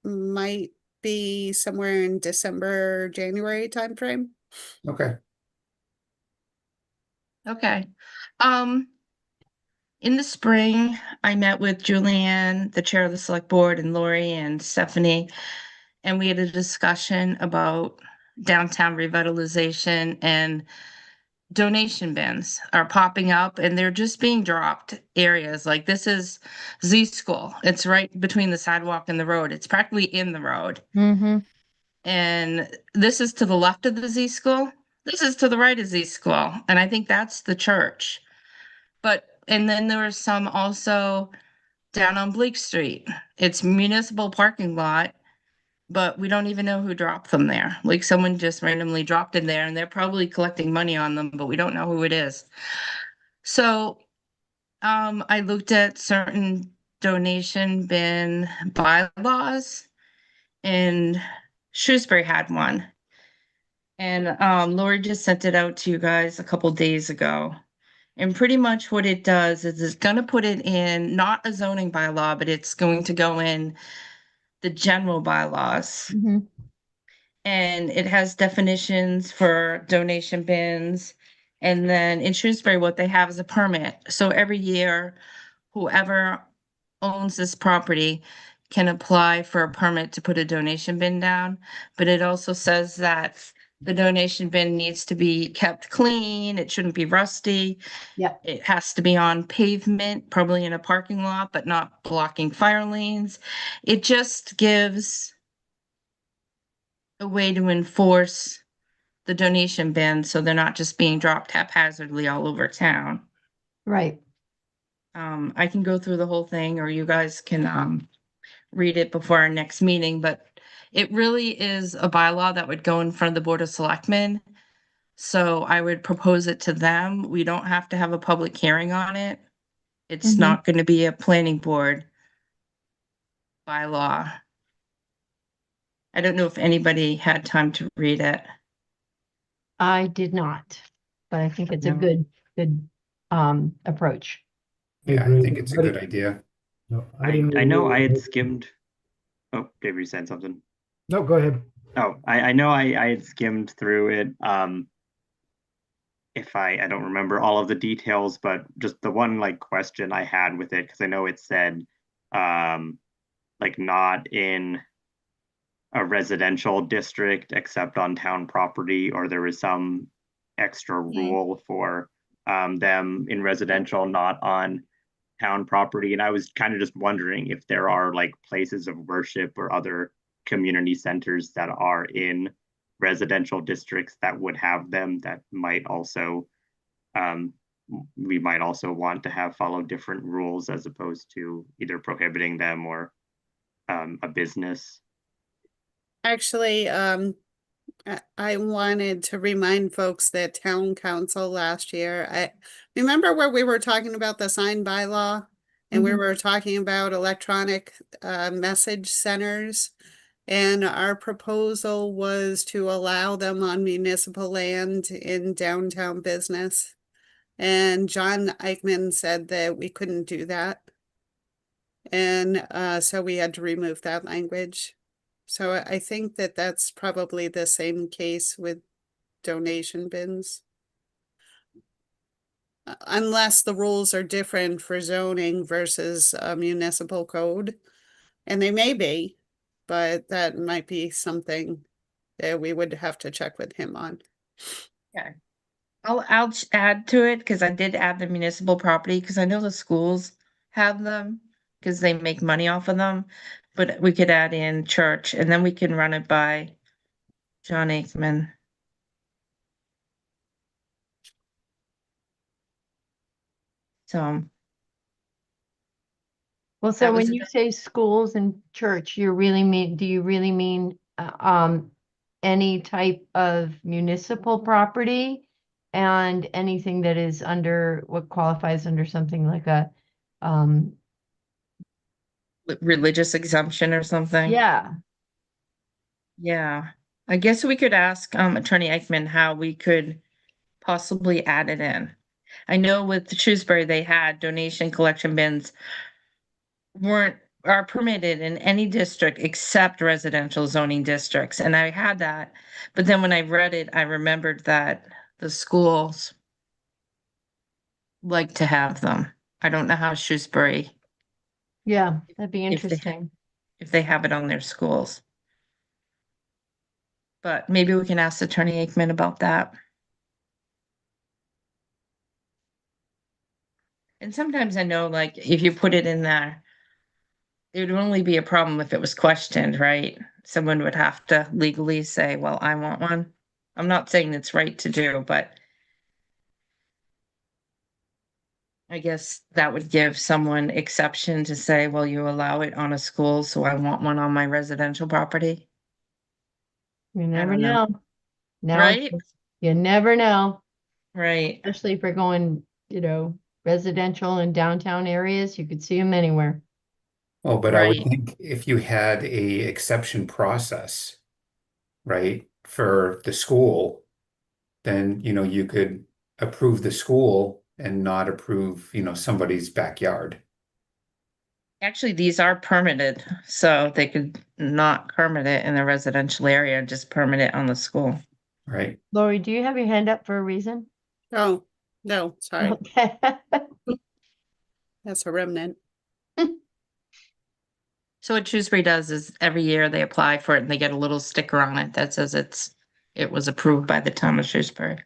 might be somewhere in December, January timeframe. Okay. Okay. In the spring, I met with Julianne, the chair of the select board, and Lori and Stephanie, and we had a discussion about downtown revitalization, and donation bins are popping up and they're just being dropped areas. Like this is Z School. It's right between the sidewalk and the road. It's practically in the road. And this is to the left of the Z School. This is to the right of Z School. And I think that's the church. And then there was some also down on Bleak Street. It's municipal parking lot, but we don't even know who dropped them there. Like someone just randomly dropped in there and they're probably collecting money on them, but we don't know who it is. So I looked at certain donation bin bylaws, and Shrewsbury had one. And Lori just sent it out to you guys a couple days ago. And pretty much what it does is it's going to put it in, not a zoning bylaw, but it's going to go in the general bylaws. And it has definitions for donation bins. And then in Shrewsbury, what they have is a permit. So every year, whoever owns this property can apply for a permit to put a donation bin down. But it also says that the donation bin needs to be kept clean. It shouldn't be rusty. Yep. It has to be on pavement, probably in a parking lot, but not blocking fire lanes. It just gives a way to enforce the donation bin so they're not just being dropped haphazardly all over town. Right. I can go through the whole thing, or you guys can read it before our next meeting, but it really is a bylaw that would go in front of the Board of Selectmen. So I would propose it to them. We don't have to have a public hearing on it. It's not going to be a planning board bylaw. I don't know if anybody had time to read it. I did not, but I think it's a No. good approach. Yeah, I agree. think it's a good idea. No, I didn't know read I had it. skimmed. Oh, Dave, you said something. No, go ahead. Oh, I know I had skimmed through it. If I don't remember all of the details, but just the one like question I had with it, because I know it said like not in a residential district except on town property, or there was some extra rule for them in residential, not on town property. And I was kind of just wondering if there are like places of worship or other community centers that are in residential districts that would have them, that might also we might also want to have follow different rules as opposed to either prohibiting them or a business. Actually, I wanted to remind folks that town council last year, I remember where we were talking about the sign bylaw and we were talking about electronic message centers. And our proposal was to allow them on municipal land in downtown business. And John Eichman said that we couldn't do that. And so we had to remove that language. So I think that that's probably the same case with donation bins. Unless the rules are different for zoning versus a municipal code. And they may be, but that might be something that we would have to check with him on. Okay. I'll add to it because I did add the municipal property because I know the schools have them because they make money off of them. But we could add in church and then we can run it by John Aikman. So Well, That so was when you say schools and church, do you really mean any type of municipal property and anything that is under what qualifies under something like a religious exemption or something. yeah. Yeah. I guess we could ask Attorney Eichman how we could possibly add it in. I know with Shrewsbury, they had donation collection bins are permitted in any district except residential zoning districts. And I had that, but then when I read it, I remembered that the schools like to have them. I don't know how Shrewsbury, Yeah, that'd be if they- interesting. if they have it on their schools. But maybe we can ask Attorney Aikman about that. And sometimes I know, like, if you put it in there, it would only be a problem if it was questioned, right? Someone would have to legally say, well, I want one. I'm not saying it's right to do, but I guess that would give someone exception to say, well, you allow it on a school, so I want one on my residential property. You never don't know. know. Now, Right? you never know, Right. especially if we're going, residential and downtown areas, you could see them anywhere. Oh, but I would Right. think if you had a exception process, right, for the school, then, you could approve the school and not approve, somebody's backyard. Actually, these are permitted, so they could not permit it in the residential area and just permit it on the school. Right. Lori, do you have your hand up for a reason? Oh, no, sorry. Okay. That's a remnant. So what Shrewsbury does is every year they apply for it and they get a little sticker on it that says it was approved by the town of Shrewsbury.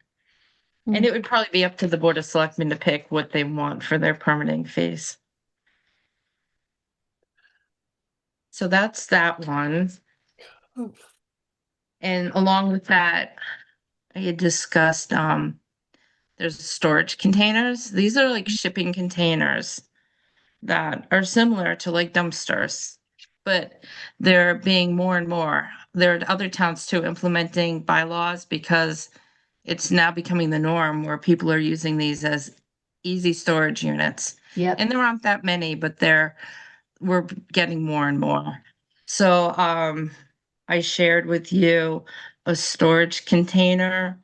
And it would probably be up to the Board of Selectmen to pick what they want for their permitting fees. So that's that one. And along with that, I had discussed, there's storage containers. These are like shipping containers that are similar to like dumpsters, but they're being more and more. There are other towns too implementing bylaws because it's now becoming the norm where people are using these as easy storage units. Yep. And there aren't that many, but we're getting more and more. So I shared with you a storage container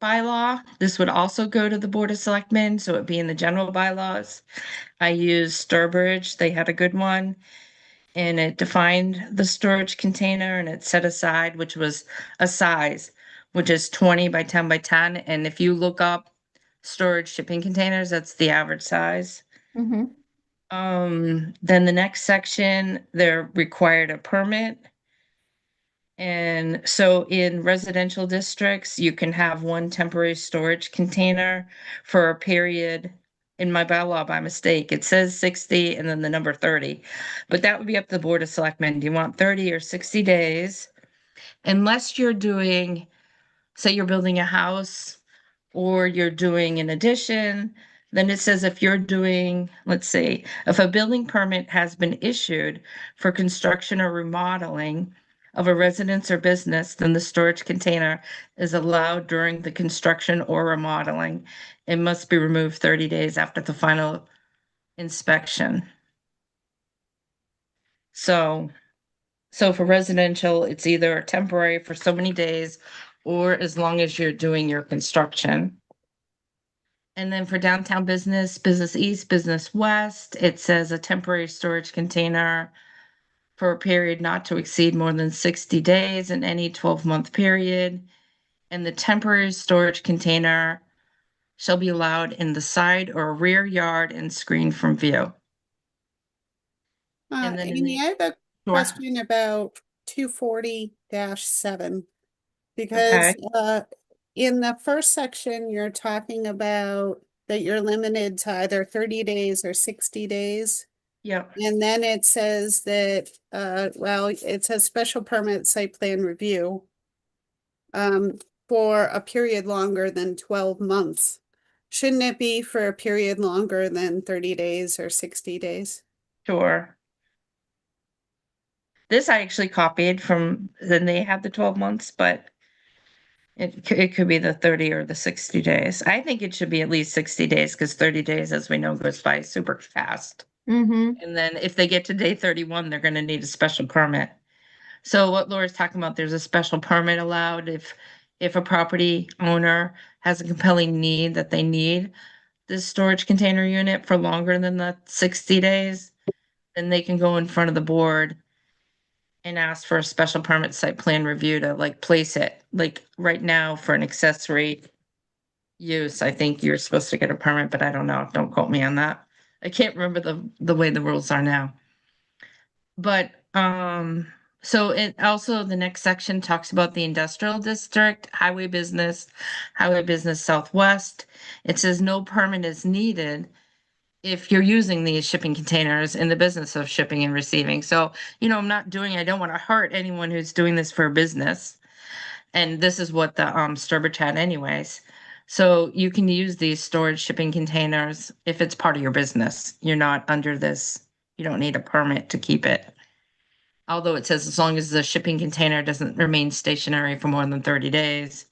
bylaw. This would also go to the Board of Selectmen, so it'd be in the general bylaws. I used Sturbridge, they had a good one. And it defined the storage container and it set aside, which was a size, which is 20 by 10 by 10. And if you look up storage shipping containers, that's the average size. Mm-hmm. Then the next section, they're required a permit. And so in residential districts, you can have one temporary storage container for a period. In my bylaw, by mistake, it says 60 and then the number 30. But that would be up to the Board of Selectmen. Do you want 30 or 60 days? Unless you're doing, say you're building a house or you're doing an addition, then it says if you're doing, let's see, if a building permit has been issued for construction or remodeling of a residence or business, then the storage container is allowed during the construction or remodeling. It must be removed 30 days after the final inspection. So for residential, it's either temporary for so many days or as long as you're doing your construction. And then for downtown business, business east, business west, it says a temporary storage container for a period not to exceed more than 60 days in any 12-month period. And the temporary storage container shall be allowed in the side or rear yard and screened from view. And then in Amy, the- I have a Sure. question about 240-7. Because in the first section, you're talking about that you're limited to either 30 days or 60 days. Yep. And then it says that, well, it says special permit site plan review for a period longer than 12 months. Shouldn't it be for a period longer than 30 days or 60 days? Sure. This I actually copied from, then they have the 12 months, but it could be the 30 or the 60 days. I think it should be at least 60 days because 30 days, as we know, goes by super fast. Mm-hmm. And then if they get to day 31, they're going to need a special permit. So what Laura's talking about, there's a special permit allowed if a property owner has a compelling need that they need this storage container unit for longer than the 60 days, then they can go in front of the board and ask for a special permit site plan review to like place it. Like right now for an accessory use, I think you're supposed to get a permit, but I don't know. Don't quote me on that. I can't remember the way the rules are now. But so it also, the next section talks about the industrial district, highway business southwest. It says no permit is needed if you're using these shipping containers in the business of shipping and receiving. So, I don't want to hurt anyone who's doing this for a business. And this is what the Sturbridge had anyways. So you can use these storage shipping containers if it's part of your business. You're not under this, you don't need a permit to keep it. Although it says as long as the shipping container doesn't remain stationary for more than 30 days.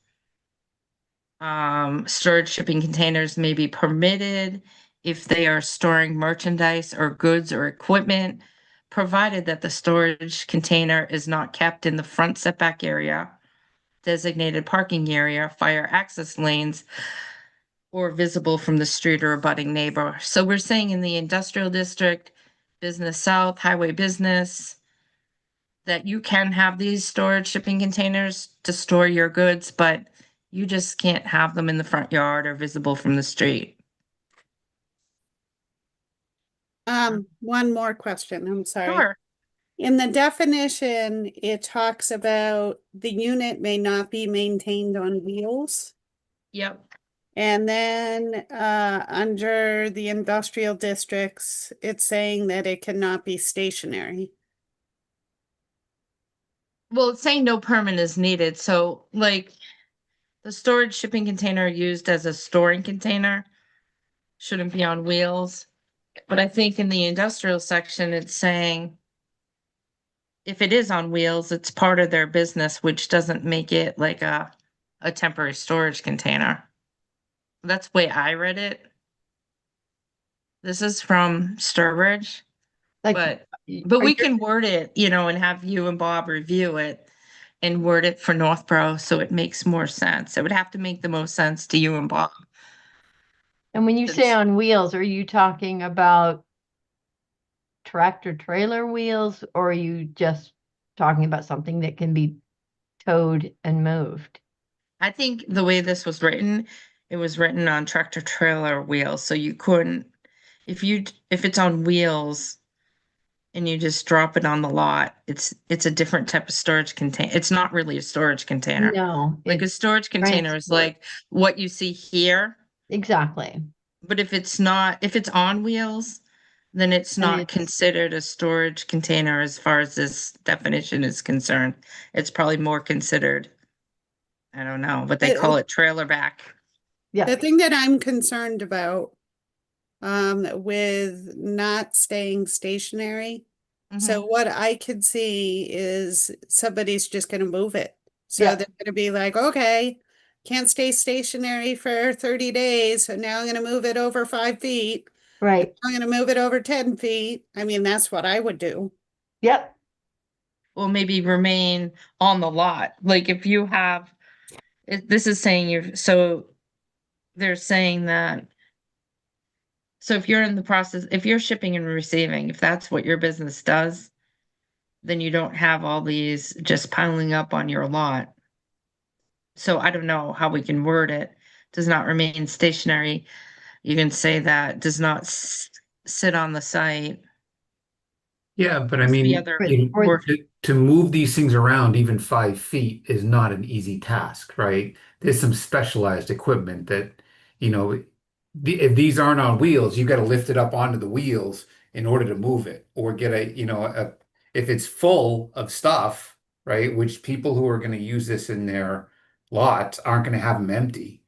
Storage shipping containers may be permitted if they are storing merchandise or goods or equipment, provided that the storage container is not kept in the front setback area, designated parking area, fire access lanes, or visible from the street or abutting neighbor. So we're saying in the industrial district, business south, highway business, that you can have these storage shipping containers to store your goods, but you just can't have them in the front yard or visible from the street. One more question, I'm sorry. Sure. In the definition, it talks about the unit may not be maintained on wheels. Yep. And then under the industrial districts, it's saying that it cannot be stationary. Well, it's saying no permit is needed, so like the storage shipping container used as a storing container shouldn't be on wheels. But I think in the industrial section, it's saying if it is on wheels, it's part of their business, which doesn't make it like a temporary storage container. That's the way I read it. This is from Sturbridge. Like, But are we you- can word it, and have you and Bob review it and word it for Northborough so it makes more sense. It would have to make the most sense to you and Bob. And when you say It's- on wheels, are you talking about tractor trailer wheels, or are you just talking about something that can be towed and moved? I think the way this was written, it was written on tractor trailer wheels, so you couldn't, if it's on wheels and you just drop it on the lot, it's a different type of storage container. It's not really a storage container. No, Like a it's storage container is transport. like what you see here, Exactly. but if it's on wheels, then it's And not it's- considered a storage container as far as this definition is concerned. It's probably more considered, I don't know, but they call it trailer back. Yeah. The thing that I'm concerned about, with not staying stationary. So what I could see is somebody's just gonna move it. So Yeah. they're gonna be like, okay, can't stay stationary for 30 days, so now I'm gonna move it over 5 feet. Right. I'm gonna move it over 10 feet. I mean, that's what I would do. Yep. Or maybe remain on the lot. Like if you have, this is saying they're saying that. So if you're in the process, if you're shipping and receiving, if that's what your business does, then you don't have all these just piling up on your lot. So I don't know how we can word it. Does not remain stationary. You can say that does not sit on the site. Yeah, but I What's the mean, other word? to move these things around even 5 feet is not an easy task, right? There's some specialized equipment that, if these aren't on wheels, you got to lift it up onto the wheels in order to move it, or get if it's full of stuff, right? Which people who are going to use this in their lots aren't going to have them empty,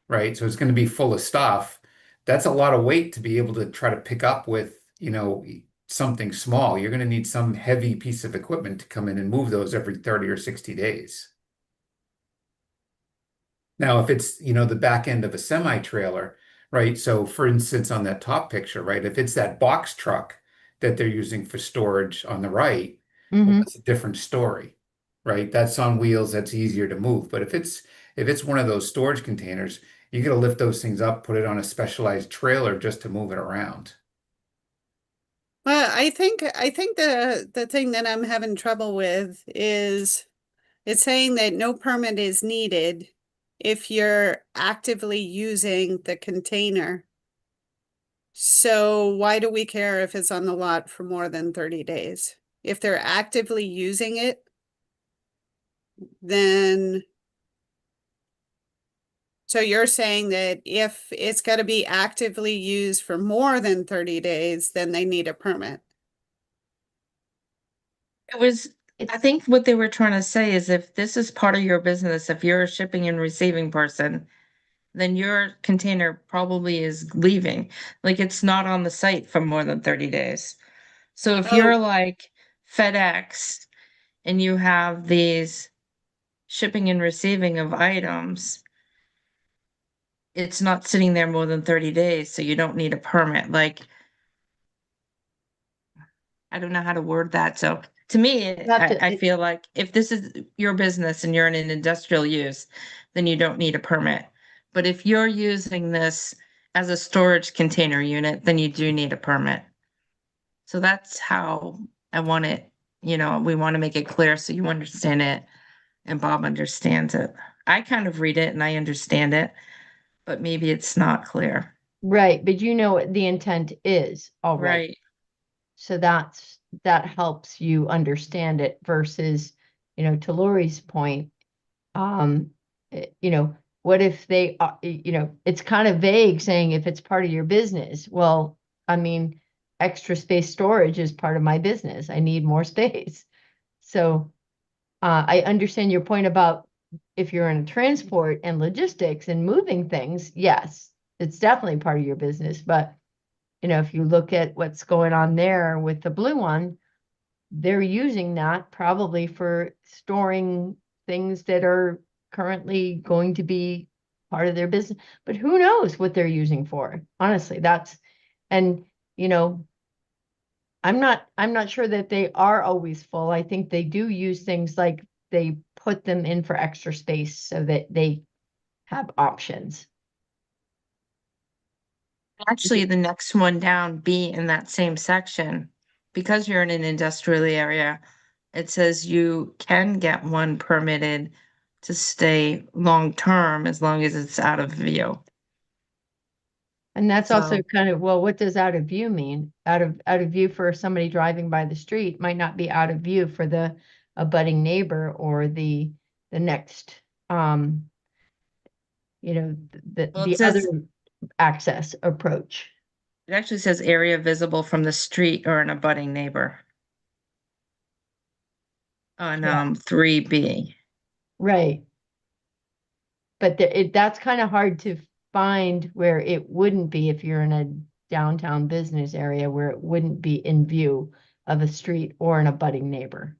right? So it's going to be full of stuff. That's a lot of weight to be able to try to pick up with, something small. You're going to need some heavy piece of equipment to come in and move those every 30 or 60 days. Now, if it's, the back end of a semi trailer, right? So for instance, on that top picture, right? If it's that box truck that they're using for storage on the right, well, that's a different story, right? That's on wheels, that's easier to move. But if it's one of those storage containers, you got to lift those things up, put it on a specialized trailer just to move it around. Well, I think the thing that I'm having trouble with is it's saying that no permit is needed if you're actively using the container. So why do we care if it's on the lot for more than 30 days? If they're actively using it, then so you're saying that if it's got to be actively used for more than 30 days, then they need a permit. I think what they were trying to say is if this is part of your business, if you're a shipping and receiving person, then your container probably is leaving. Like it's not on the site for more than 30 days. So if you're like FedEx and you have these shipping and receiving of items, it's not sitting there more than 30 days, so you don't need a permit. Like, I don't know how to word that. So to me, I feel like if this is your business and you're in an industrial use, then you don't need a permit. But if you're using this as a storage container unit, then you do need a permit. So that's how I want it, we want to make it clear so you understand it and Bob understands it. I kind of read it and I understand it, but maybe it's not clear. Right, but you know what the intent is already. Right. So that helps you understand it versus, to Lori's point, what if they, it's kind of vague saying if it's part of your business. Well, I mean, extra space storage is part of my business. I need more space. So I understand your point about if you're in transport and logistics and moving things, yes, it's definitely part of your business. But, if you look at what's going on there with the blue one, they're using that probably for storing things that are currently going to be part of their business. But who knows what they're using for? Honestly, I'm not sure that they are always full. I think they do use things like they put them in for extra space so that they have options. Actually, the next one down, B, in that same section, because you're in an industrial area, it says you can get one permitted to stay long-term as long as it's out of view. And that's also So- kind of, well, what does out of view mean? Out of view for somebody driving by the street might not be out of view for the abutting neighbor or the next, the Well, it the other says- access approach. It actually says area visible from the street or an abutting neighbor. On Yeah. 3B. Right. But that's kind of hard to find where it wouldn't be if you're in a downtown business area where it wouldn't be in view of a street or an abutting neighbor.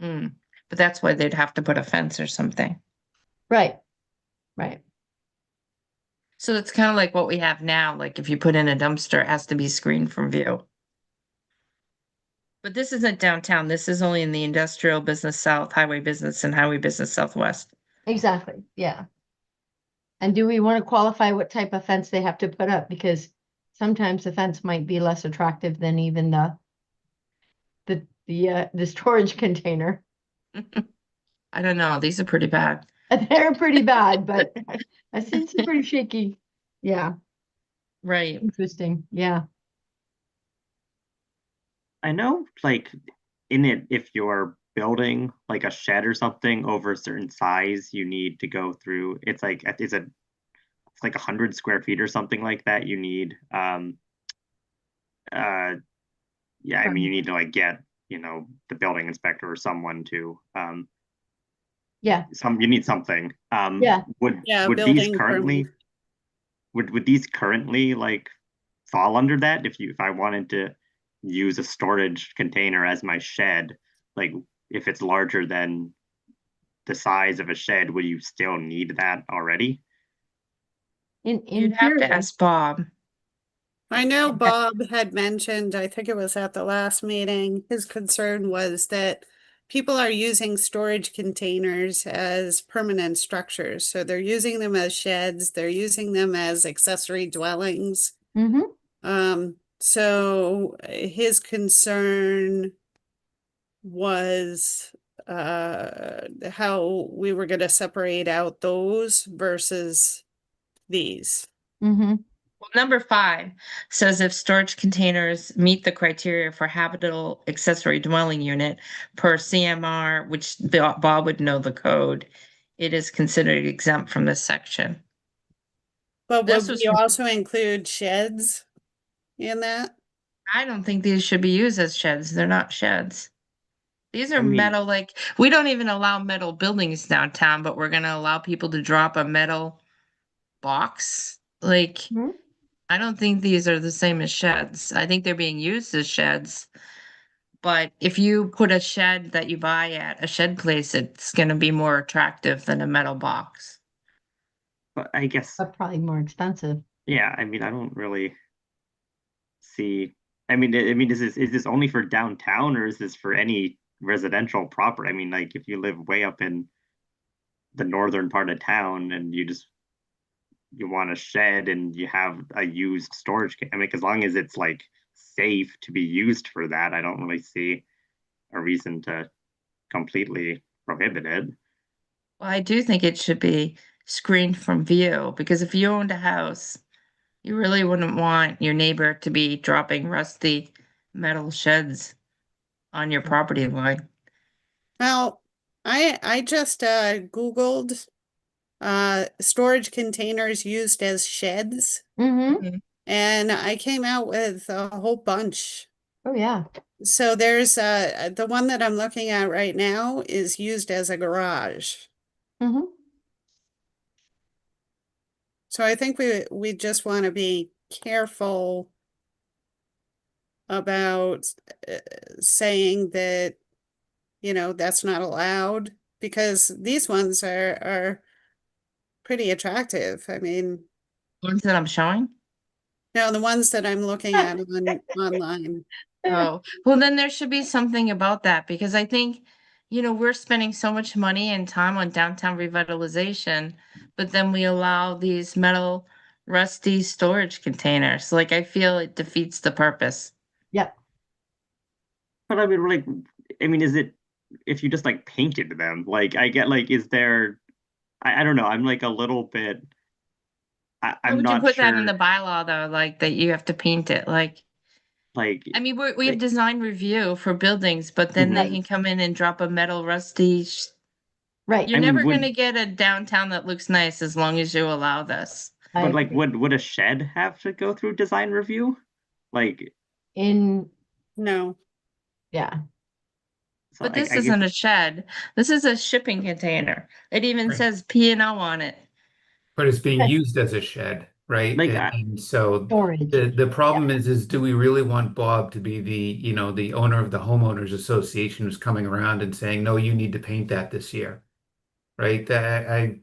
But that's why they'd have to put a fence or something. Right. Right. So it's kind of like what we have now, like if you put in a dumpster, it has to be screened from view. But this isn't downtown. This is only in the industrial business south, highway business, and highway business southwest. Exactly. Yeah. And do we want to qualify what type of fence they have to put up? Because sometimes the fence might be less attractive than even the storage container. I don't know. These are pretty bad. They're pretty bad, but I've seen some pretty shaky. Yeah. Right. Interesting. Yeah. I know, like, in it, if you're building like a shed or something over a certain size, you need to go through, it's like 100 square feet or something like that. You need, yeah, I mean, you need to like get, the building inspector or someone to, Yeah. you need something. Yeah. Would these building currently, would these currently like fall under that? If I wanted to use a storage container as my shed, like if it's larger than the size of a shed, would you still need that already? You'd have to ask Bob. I know Bob had mentioned, I think it was at the last meeting, his concern was that people are using storage containers as permanent structures. So they're using them as sheds, they're using them as accessory dwellings. Mm-hmm. So his concern was how we were going to separate out those versus these. Mm-hmm. Well, number 5 says if storage containers meet the criteria for habitable accessory dwelling unit per CMR, which Bob would know the code, it is considered exempt from this section. But This would was you from- also include sheds in that? I don't think these should be used as sheds. They're not sheds. These are I mean- metal, like, we don't even allow metal buildings downtown, but we're gonna allow people to drop a metal box. Like, Mhm. I don't think these are the same as sheds. I think they're being used as sheds. But if you put a shed that you buy at a shed place, it's gonna be more attractive than a metal box. But I guess, But probably more expensive. yeah, I mean, I don't really see, I mean, is this only for downtown or is this for any residential property? I mean, like if you live way up in the northern part of town and you want a shed and you have a used storage, I mean, as long as it's like safe to be used for that, I don't really see a reason to completely prohibit it. Well, I do think it should be screened from view, because if you owned a house, you really wouldn't want your neighbor to be dropping rusty metal sheds on your property line. Well, I just Googled storage containers used as sheds, Mm-hmm. and I came out with a whole bunch. Oh, yeah. So there's the one that I'm looking at right now is used as a garage. Mm-hmm. So I think we just want to be careful about saying that, that's not allowed, because these ones are pretty attractive. I mean, Ones that I'm showing? no, the ones that I'm looking at online. Oh, well, then there should be something about that, because I think, we're spending so much money and time on downtown revitalization, but then we allow these metal rusty storage containers. Like, I feel it defeats the purpose. Yep. But I mean, like, I mean, is it if you just like painted them? Like, I get like, is there? I don't know. I'm like a little bit. How I'm would you not put that in sure. the bylaw though, like that you have to paint it, like, Like, I mean, we have like, design review for buildings, but then they Mhm. can come in and drop a metal rusty. Right. You're I mean, never would gonna get a downtown that looks nice as long as you allow this. I but like, agree. would a shed have to go through design review? Like, In, No, yeah, so But this I guess isn't a shed. This is a shipping container. It even Right. says P&O on it. But it's being Right. used as a shed, right? like And so storage. the problem is do we really want Bob to be the owner of the homeowners association who's coming around and saying, no, you need to paint that this year, right? That I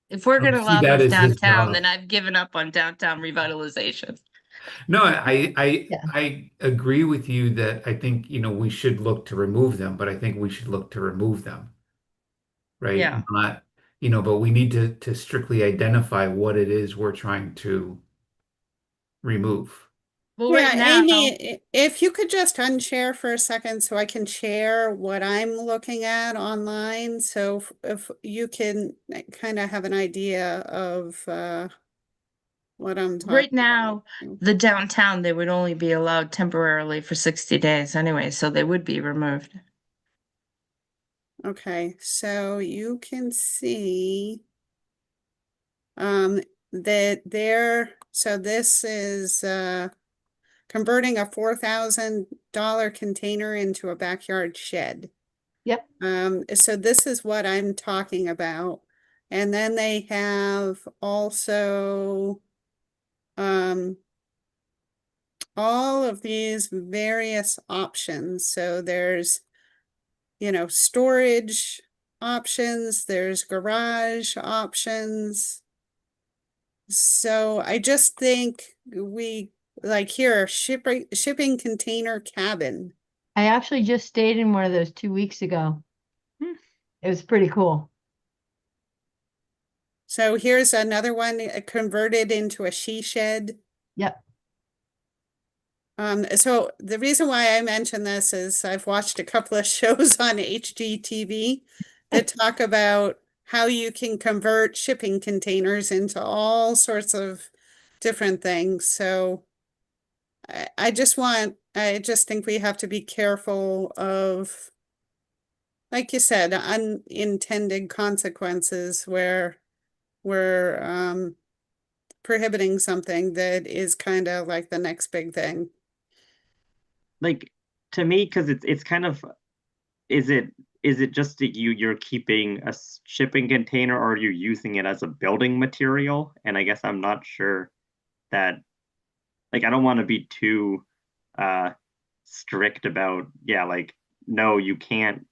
If we're don't gonna see allow that this as his downtown, job. then I've given up on downtown revitalization. No, I Yeah. I agree with you that I think, we should look to remove them, but I think we should look to remove them, right? Yeah. Not, but we need to strictly identify what it is we're trying to remove. Well, yeah, right now, Amy, if you could just unshare for a second so I can share what I'm looking at online. So if you can kind of have an idea of what I'm talking right now, about. the downtown, they would only be allowed temporarily for 60 days anyway, so they would be removed. Okay, so you can see that so this is converting a $4,000 container into a backyard shed. Yep. So this is what I'm talking about. And then they have also all of these various options. So there's, storage options, there's garage options. So I just think we like here, shipping container cabin. I actually just stayed in one of those 2 weeks ago. Hmm. It was pretty cool. So here's another one converted into a she shed. Yep. So the reason why I mention this is I've watched a couple of shows on HGTV that talk about how you can convert shipping containers into all sorts of different things. So I just think we have to be careful of, like you said, unintended consequences where we're prohibiting something that is kind of like the next big thing. like to me, because it's kind of, is it just that you're keeping a shipping container, or are you using it as a building material? And I guess I'm not sure that, like, I don't want to be too strict about, like, no, you can't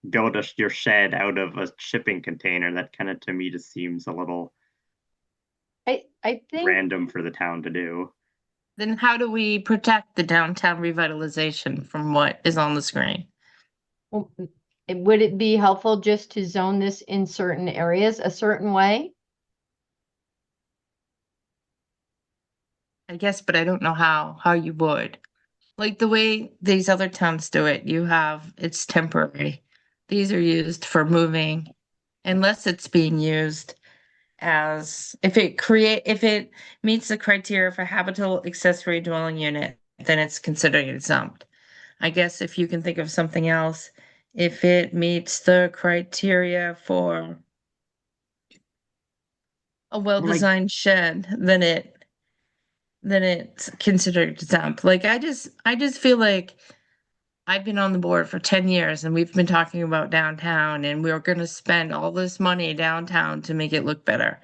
build your shed out of a shipping container. That kind of, to me, just seems a little I think random for the town to do. Then how do we protect the downtown revitalization from what is on the screen? well, would it be helpful just to zone this in certain areas a certain way? I guess, but I don't know how you would. Like the way these other towns do it, it's temporary. These are used for moving unless it's being used as, if it meets the criteria for habitable accessory dwelling unit, then it's considered exempt. I guess if you can think of something else, if it meets the criteria for a well-designed shed, then it's considered exempt. Like I just feel like I've been on the board for 10 years and we've been talking about downtown and we're gonna spend all this money downtown to make it look better.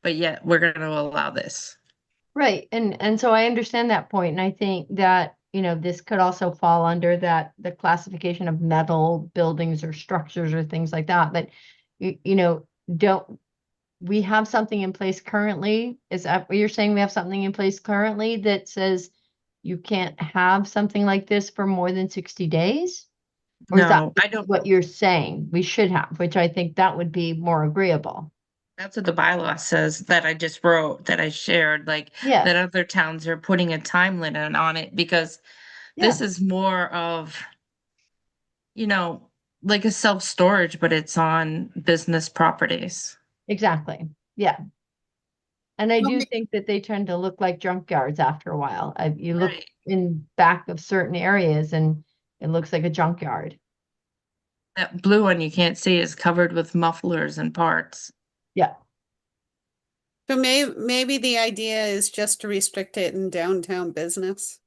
But yet we're gonna allow this. Right. And so I understand that point, and I think that, this could also fall under the classification of metal buildings or structures or things like that. But don't we have something in place currently? Is that what you're saying? We have something in place currently that says you can't have something like this for more than 60 days? Or is No, that I don't. what you're saying we should have, which I think that would be more agreeable. That's what the bylaw says that I just wrote, that I shared, like Yeah. that other towns are putting a time limit on it because this is more of you know, like a self-storage, but it's on business properties. Exactly, yeah. And I do Okay. think that they tend to look like junkyards after a while. You look Right. in back of certain areas and it looks like a junkyard. That blue one you can't see is covered with mufflers and parts. Yeah, So maybe the idea is just to restrict it in downtown business.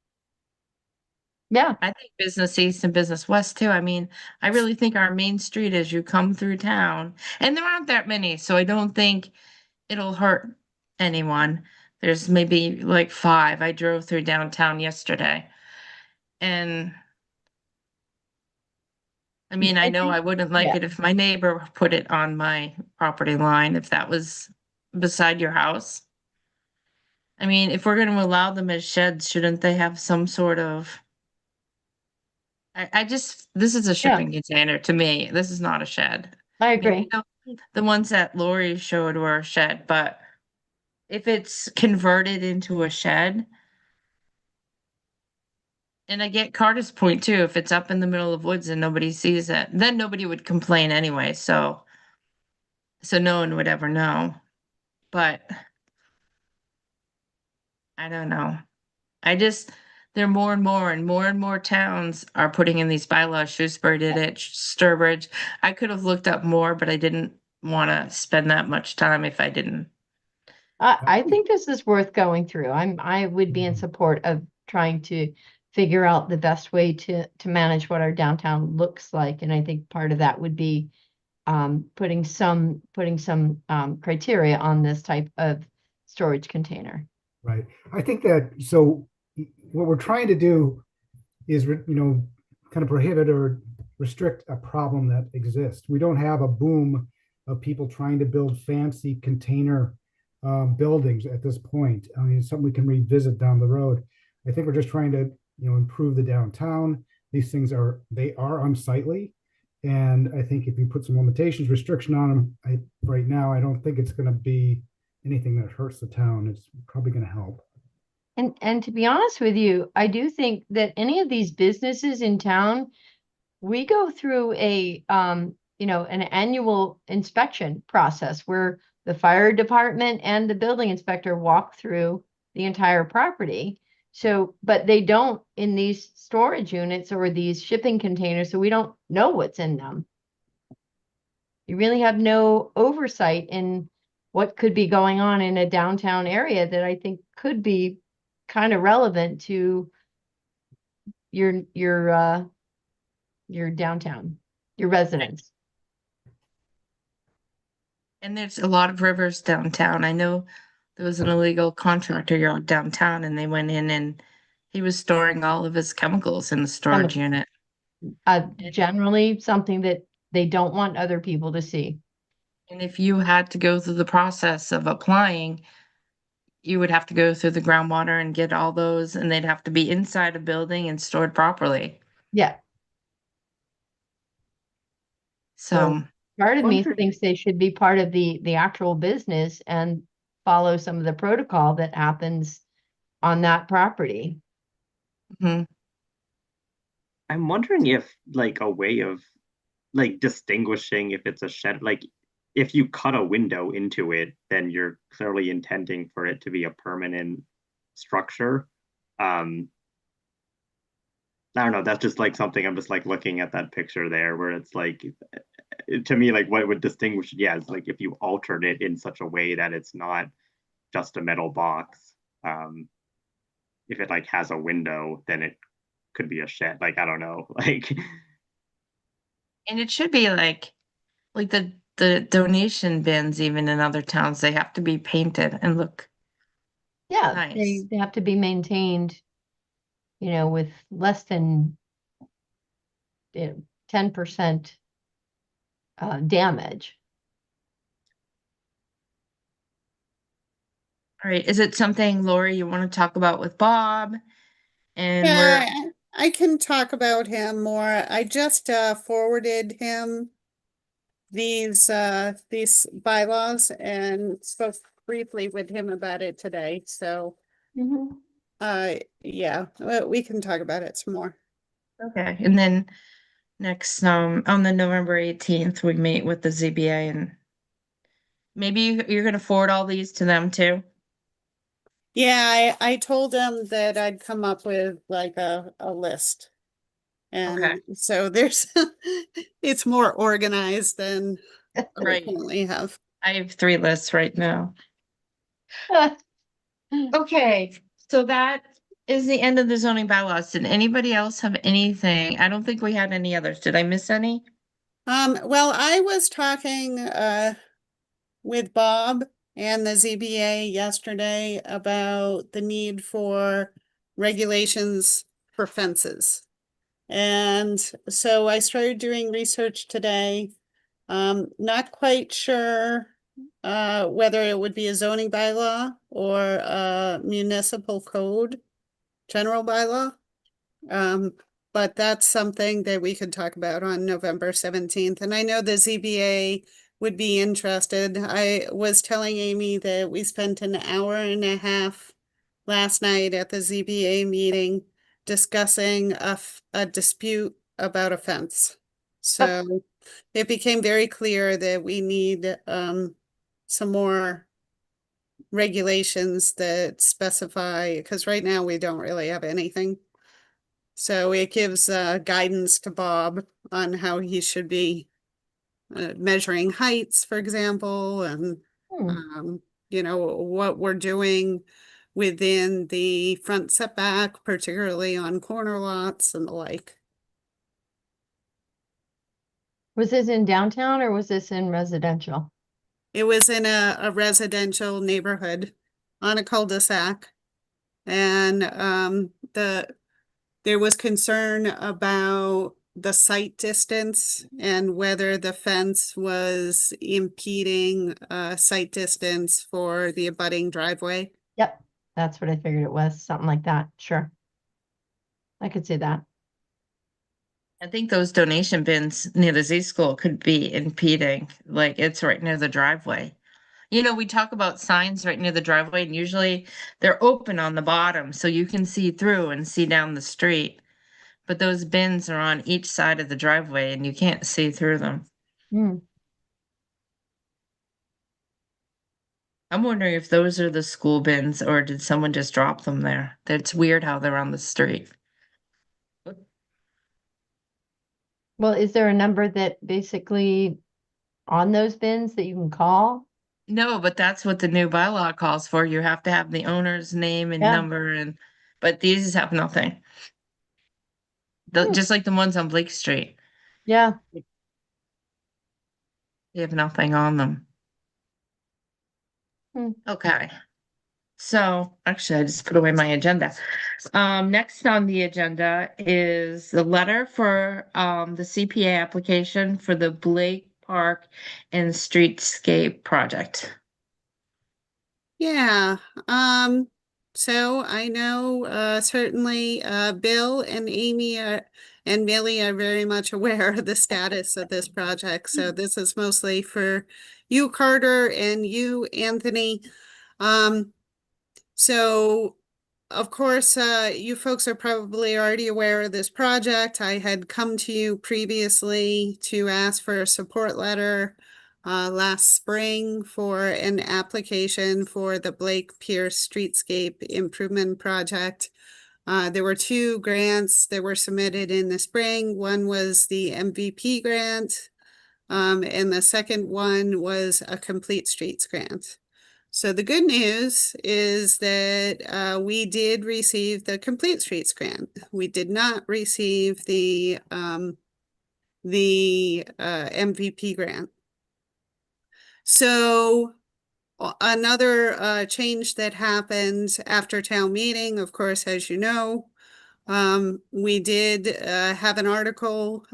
yeah, I think Business East and Business West too. I mean, I really think our main street as you come through town, and there aren't that many, so I don't think it'll hurt anyone. There's maybe like 5. I drove through downtown yesterday. And I mean, I know think- I wouldn't like yeah. it if my neighbor put it on my property line, if that was beside your house. I mean, if we're going to allow them as sheds, shouldn't they have some sort of I just this is a shipping container to me. This is not a shed. I I mean, agree. the ones that Lori showed were a shed, but if it's converted into a shed, and I get Carter's point too, if it's up in the middle of woods and nobody sees it, then nobody would complain anyway, so no one would ever know. But I don't know. I just there are more and more towns are putting in these bylaws. Shrewsbury did it, Sturbridge. I could have looked up more, but I didn't want to spend that much time if I didn't. I think this is worth going through. I would be in support of trying to figure out the best way to manage what our downtown looks like. And I think part of that would be putting some criteria on this type of storage container. Right. I think that, so what we're trying to do is, kind of prohibit or restrict a problem that exists. We don't have a boom of people trying to build fancy container buildings at this point. I mean, it's something we can revisit down the road. I think we're just trying to, improve the downtown. These things are unsightly. And I think if you put some limitations, restriction on them, right now, I don't think it's going to be anything that hurts the town. It's probably going to help. And to be honest with you, I do think that any of these businesses in town, we go through an annual inspection process where the fire department and the building inspector walk through the entire property. So, but they don't in these storage units or these shipping containers, so we don't know what's in them. You really have no oversight in what could be going on in a downtown area that I think could be kind of relevant to your downtown, your residents. And there's a lot of rivers downtown. I know there was an illegal contractor yard downtown and they went in and he was storing all of his chemicals in the storage unit. Generally something that they don't want other people to see. And if you had to go through the process of applying, you would have to go through the groundwater and get all those, and they'd have to be inside a building and stored properly. Yeah. So part of me thinks they should be part of the actual business and follow some of the protocol that happens on that property. mhm. I'm wondering if like a way of like distinguishing if it's a shed, like if you cut a window into it, then you're clearly intending for it to be a permanent structure. I don't know, that's just like something I'm just like looking at that picture there where it's like, to me, like what would distinguish it, yeah, is like if you altered it in such a way that it's not just a metal box. If it like has a window, then it could be a shed. Like, I don't know, like. And it should be like the donation bins, even in other towns, they have to be painted and look. Yeah, Nice. they have to be maintained, with less than 10% damage. All right, is it something, Lori, you want to talk about with Bob? And Yeah, I can talk about him more. I just forwarded him these bylaws and spoke briefly with him about it today. So yeah, we can talk about it some more. okay, and then Next, on the November 18th, we meet with the ZBA, and maybe you're gonna forward all these to them too. Yeah, I told them that I'd come up with like a list. Okay. And so there's, it's more organized than we Right. currently have. I have 3 lists right now. Okay, so that is the end of the zoning bylaws. Did anybody else have anything? I don't think we had any others. Did I miss any? Well, I was talking with Bob and the ZBA yesterday about the need for regulations for fences. And so I started doing research today. Not quite sure whether it would be a zoning bylaw or a municipal code general bylaw. But that's something that we could talk about on November 17th. And I know the ZBA would be interested. I was telling Amy that we spent an hour and a half last night at the ZBA meeting discussing a dispute about a fence. So it became very clear that we need some more regulations that specify, because right now we don't really have anything. So it gives guidance to Bob on how he should be measuring heights, for example, and you know, what we're doing within the front setback, particularly on corner lots and the like. Was this in downtown or was this in residential? It was in a residential neighborhood on a cul-de-sac. And there was concern about the sight distance and whether the fence was impeding sight distance for the abutting driveway. Yep, that's what I figured it was, something like that, sure. I could see that. I think those donation bins near the Z School could be impeding, like it's right near the driveway. You know, we talk about signs right near the driveway and usually they're open on the bottom so you can see through and see down the street. But those bins are on each side of the driveway and you can't see through them. I'm wondering if those are the school bins or did someone just drop them there? That's weird how they're on the street. Well, is there a number that basically on those bins that you can call? No, but that's what the new bylaw calls for. You have to have the owner's name and Yeah. number but these have nothing. Just like the ones on Blake Street, Yeah, they have nothing on them. Okay. So actually I just put away my agenda. Next on the agenda is the letter for the CPA application for the Blake Park and Streetscape project. Yeah, so I know certainly Bill and Amy and Millie are very much aware of the status of this project. So this is mostly for you, Carter, and you, Anthony. So of course, you folks are probably already aware of this project. I had come to you previously to ask for a support letter last spring for an application for the Blake Pierce Streetscape Improvement Project. There were 2 grants that were submitted in the spring. One was the MVP grant, and the second one was a Complete Streets grant. So the good news is that we did receive the Complete Streets grant. We did not receive the MVP grant. So another change that happened after town meeting, of course, as you know, we did have an article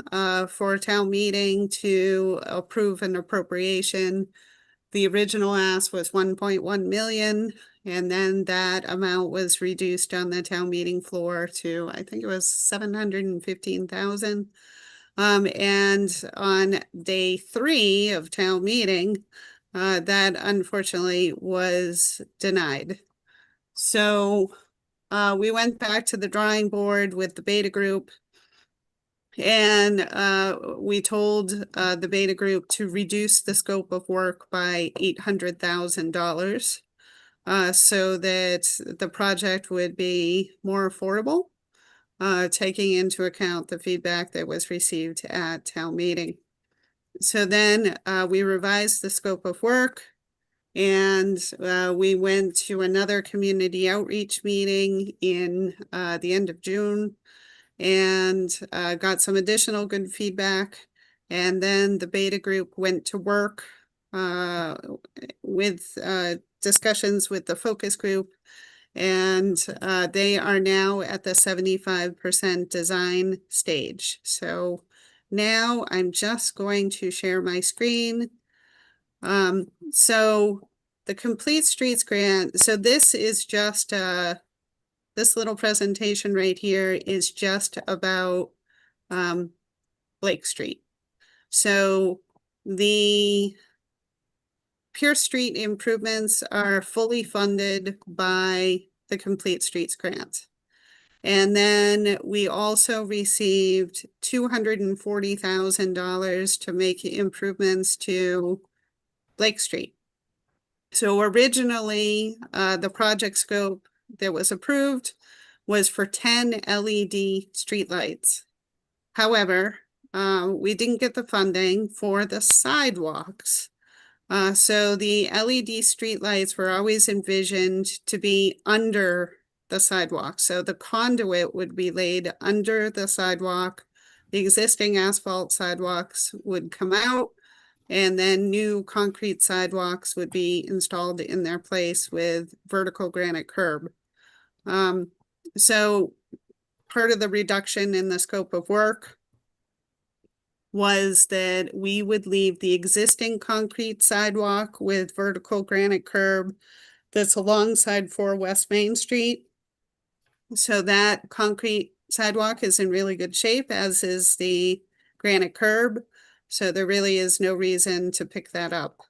for town meeting to approve an appropriation. The original ask was 1.1 million, and then that amount was reduced on the town meeting floor to, I think it was 715,000. And on day 3 of town meeting, that unfortunately was denied. So we went back to the drawing board with the beta group And we told the Beta Group to reduce the scope of work by $800,000 so that the project would be more affordable, taking into account the feedback that was received at town meeting. So then we revised the scope of work, and we went to another community outreach meeting in the end of June, and got some additional good feedback. And then the Beta Group went to work with discussions with the focus group, and they are now at the 75% design stage. So now I'm just going to share my screen. So the Complete Streets Grant, so this is just this little presentation right here is just about Blake Street. So the Pierce Street improvements are fully funded by the Complete Streets Grant. And then we also received $240,000 to make improvements to Blake Street. So originally, the project scope that was approved was for 10 LED streetlights. However, we didn't get the funding for the sidewalks. So the LED streetlights were always envisioned to be under the sidewalk. So the conduit would be laid under the sidewalk. The existing asphalt sidewalks would come out, and then new concrete sidewalks would be installed in their place with vertical granite curb. So part of the reduction in the scope of work was that we would leave the existing concrete sidewalk with vertical granite curb that's alongside 4 West Main Street. So that concrete sidewalk is in really good shape, as is the granite curb. So there really is no reason to pick that up.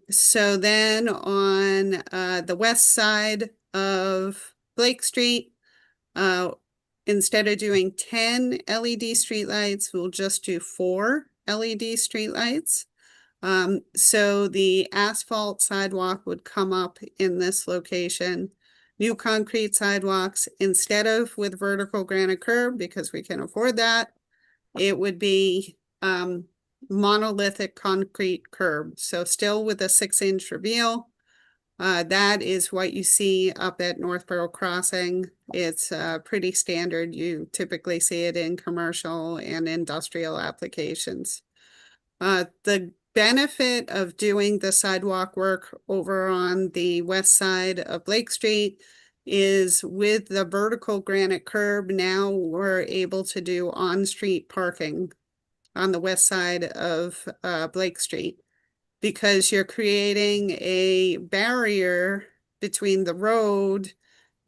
So then on the west side of Blake Street, instead of doing 10 LED streetlights, we'll just do 4 LED streetlights. So the asphalt sidewalk would come up in this location. New concrete sidewalks, instead of with vertical granite curb, because we can afford that, it would be monolithic concrete curb. So still with a 6-inch reveal. That is what you see up at Northborough Crossing. It's pretty standard. You typically see it in commercial and industrial applications. The benefit of doing the sidewalk work over on the west side of Blake Street is with the vertical granite curb, now we're able to do on-street parking on the west side of Blake Street, because you're creating a barrier between the road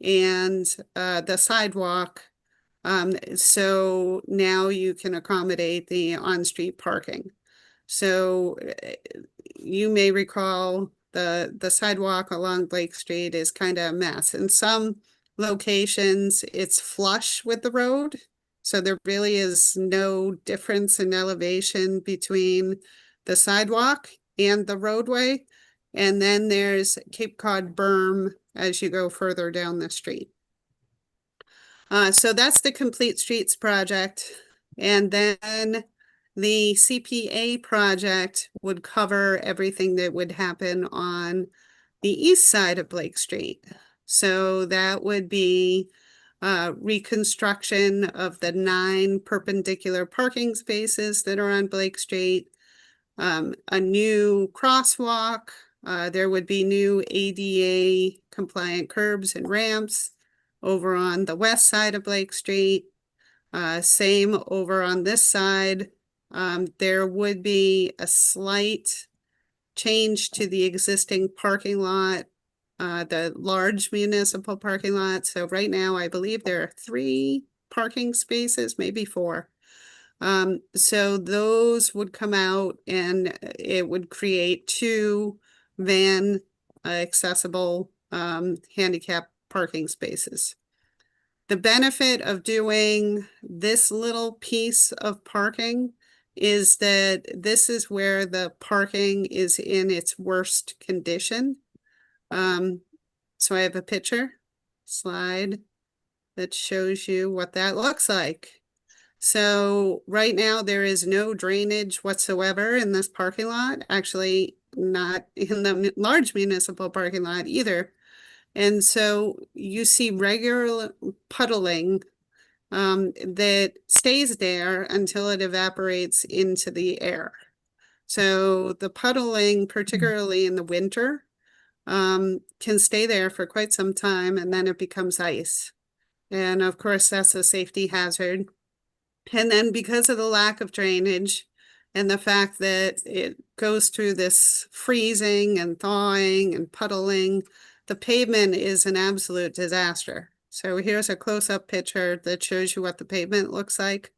and the sidewalk. So now you can accommodate the on-street parking. So you may recall the sidewalk along Blake Street is kind of a mess. In some locations, it's flush with the road. So there really is no difference in elevation between the sidewalk and the roadway. And then there's Cape Cod berm as you go further down the street. So that's the Complete Streets project. And then the CPA project would cover everything that would happen on the east side of Blake Street. So that would be reconstruction of the 9 perpendicular parking spaces that are on Blake Street, a new crosswalk. There would be new ADA compliant curbs and ramps over on the west side of Blake Street. Same over on this side. There would be a slight change to the existing parking lot, the large municipal parking lot. So right now, I believe there are 3 parking spaces, maybe 4. So those would come out, and it would create 2 van accessible handicap parking spaces. The benefit of doing this little piece of parking is that this is where the parking is in its worst condition. So I have a picture slide that shows you what that looks like. So right now there is no drainage whatsoever in this parking lot, actually not in the large municipal parking lot either. And so you see regular puddling that stays there until it evaporates into the air. So the puddling, particularly in the winter, can stay there for quite some time and then it becomes ice. And of course, that's a safety hazard. And then because of the lack of drainage and the fact that it goes through this freezing and thawing and puddling, the pavement is an absolute disaster. So here's a close-up picture that shows you what the pavement looks like.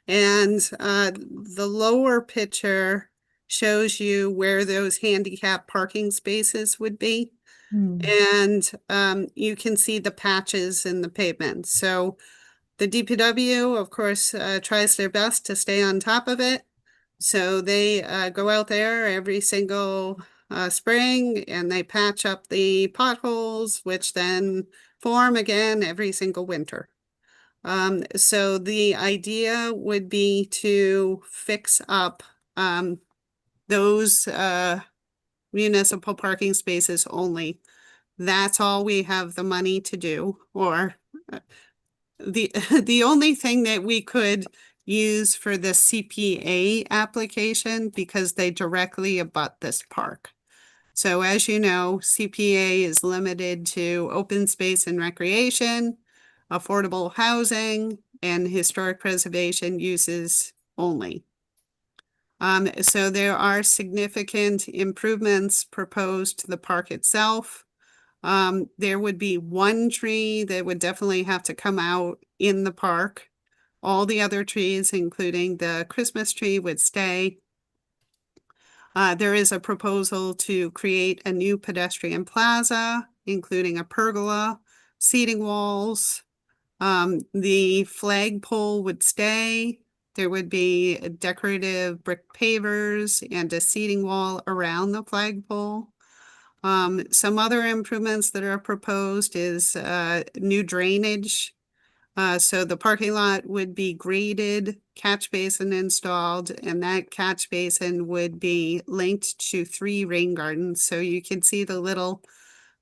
And the lower picture shows you where those handicap parking spaces would be. And you can see the patches in the pavement. So the DPW, of course, tries their best to stay on top of it. So they go out there every single spring and they patch up the potholes, which then form again every single winter. So the idea would be to fix up those municipal parking spaces only. That's all we have the money to do, or the only thing that we could use for the CPA application, because they directly abut this park. So as you know, CPA is limited to open space and recreation, affordable housing, and historic preservation uses only. So there are significant improvements proposed to the park itself. There would be one tree that would definitely have to come out in the park. All the other trees, including the Christmas tree, would stay. There is a proposal to create a new pedestrian plaza, including a pergola, seating walls. The flagpole would stay. There would be decorative brick pavers and a seating wall around the flagpole. Some other improvements that are proposed is new drainage. So the parking lot would be graded, catch basin installed, and that catch basin would be linked to 3 rain gardens. So you can see the little,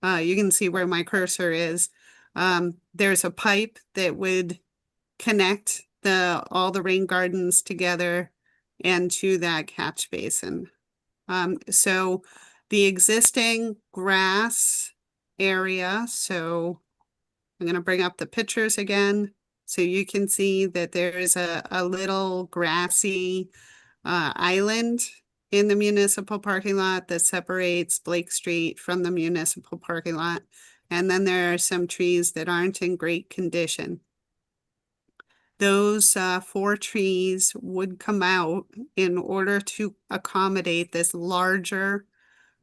you can see where my cursor is. There's a pipe that would connect all the rain gardens together and to that catch basin. So the existing grass area, so I'm going to bring up the pictures again. So you can see that there is a little grassy island in the municipal parking lot that separates Blake Street from the municipal parking lot. And then there are some trees that aren't in great condition. Those 4 trees would come out in order to accommodate this larger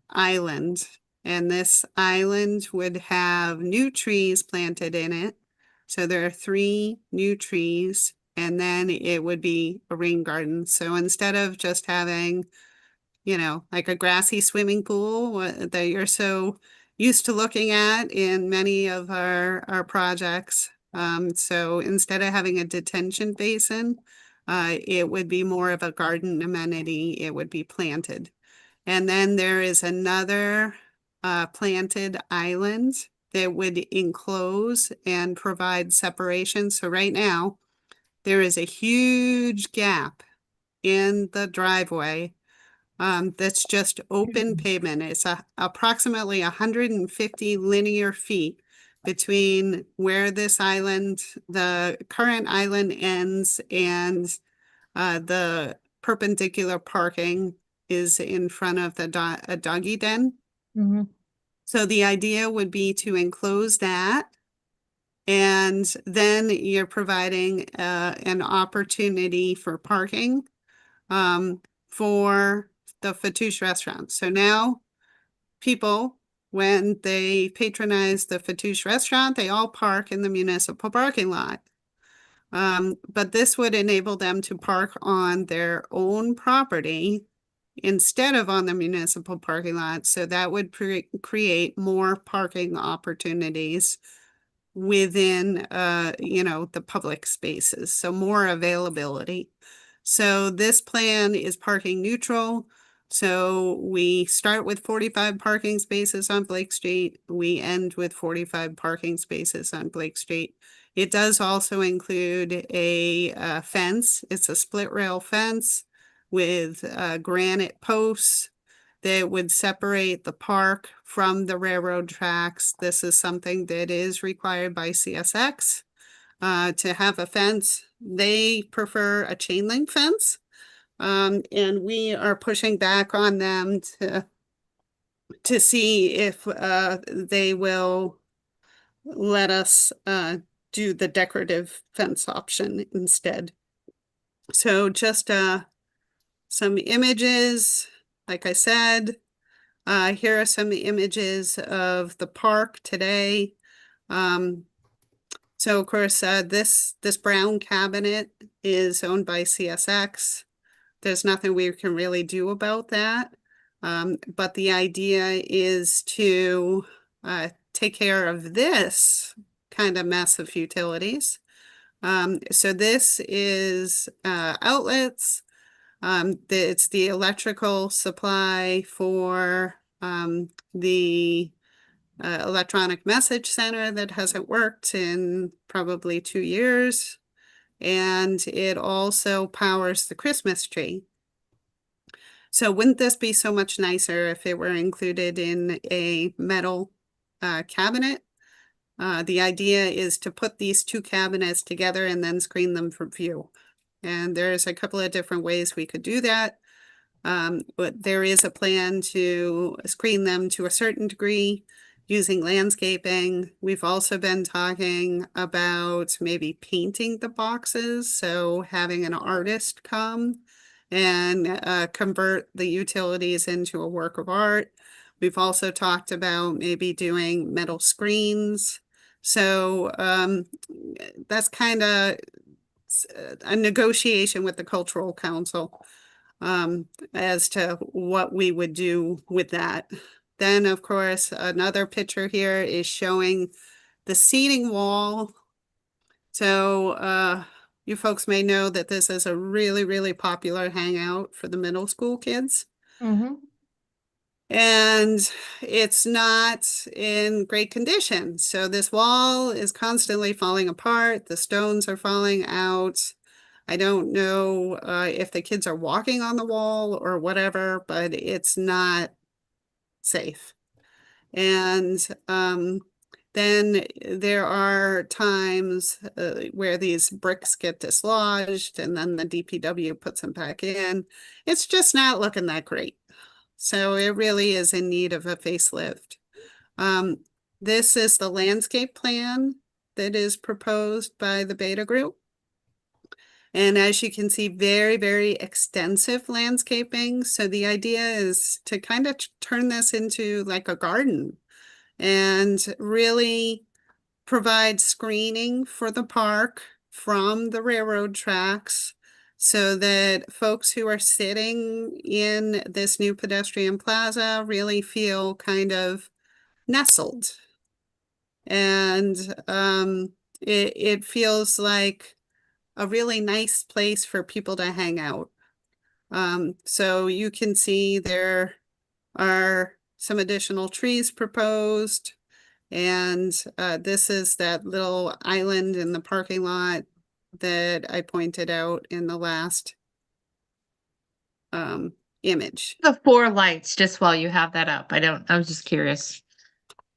island. And this island would have new trees planted in it. So there are 3 new trees, and then it would be a rain garden. So instead of just having, you know, like a grassy swimming pool that you're so used to looking at in many of our projects. So instead of having a detention basin, it would be more of a garden amenity. It would be planted. And then there is another planted island that would enclose and provide separation. So right now, there is a huge gap in the driveway that's just open pavement. It's approximately 150 linear feet between where this island, the current island ends, and the perpendicular parking is in front of the a doggy den. So the idea would be to enclose that, and then you're providing an opportunity for parking for the Fatouche restaurant. So now people when they patronize the Fatouche restaurant, they all park in the municipal parking lot. But this would enable them to park on their own property instead of on the municipal parking lot. So that would create more parking opportunities within, the public spaces. So more availability. So this plan is parking neutral. So we start with 45 parking spaces on Blake Street. We end with 45 parking spaces on Blake Street. It does also include a fence. It's a split rail fence with granite posts that would separate the park from the railroad tracks. This is something that is required by CSX to have a fence. They prefer a chain link fence. And we are pushing back on them to see if they will let us do the decorative fence option instead. So just some images, like I said, here are some images of the park today. So of course, this brown cabinet is owned by CSX. There's nothing we can really do about that. But the idea is to take care of this kind of mess of utilities. So this is outlets. It's the electrical supply for the electronic message center that hasn't worked in probably 2 years. And it also powers the Christmas tree. So wouldn't this be so much nicer if it were included in a metal cabinet? The idea is to put these two cabinets together and then screen them from view. And there's a couple of different ways we could do that. But there is a plan to screen them to a certain degree using landscaping. We've also been talking about maybe painting the boxes. So having an artist come and convert the utilities into a work of art. We've also talked about maybe doing metal screens. So that's kind of a negotiation with the Cultural Council as to what we would do with that. Then, of course, another picture here is showing the seating wall. So you folks may know that this is a really, really popular hangout for the middle school kids. Mm-hmm. And it's not in great condition. So this wall is constantly falling apart. The stones are falling out. I don't know if the kids are walking on the wall or whatever, but it's not safe. And then there are times where these bricks get dislodged and then the DPW puts them back in. It's just not looking that great. So it really is in need of a facelift. This is the landscape plan that is proposed by the Beta Group. And as you can see, very, very extensive landscaping. So the idea is to kind of turn this into like a garden and really provide screening for the park from the railroad tracks so that folks who are sitting in this new pedestrian plaza really feel kind of nestled. And it feels like a really nice place for people to hang out. So you can see there are some additional trees proposed. And this is that little island in the parking lot that I pointed out in the last image. The 4 lights, just while you have that up. I was just curious.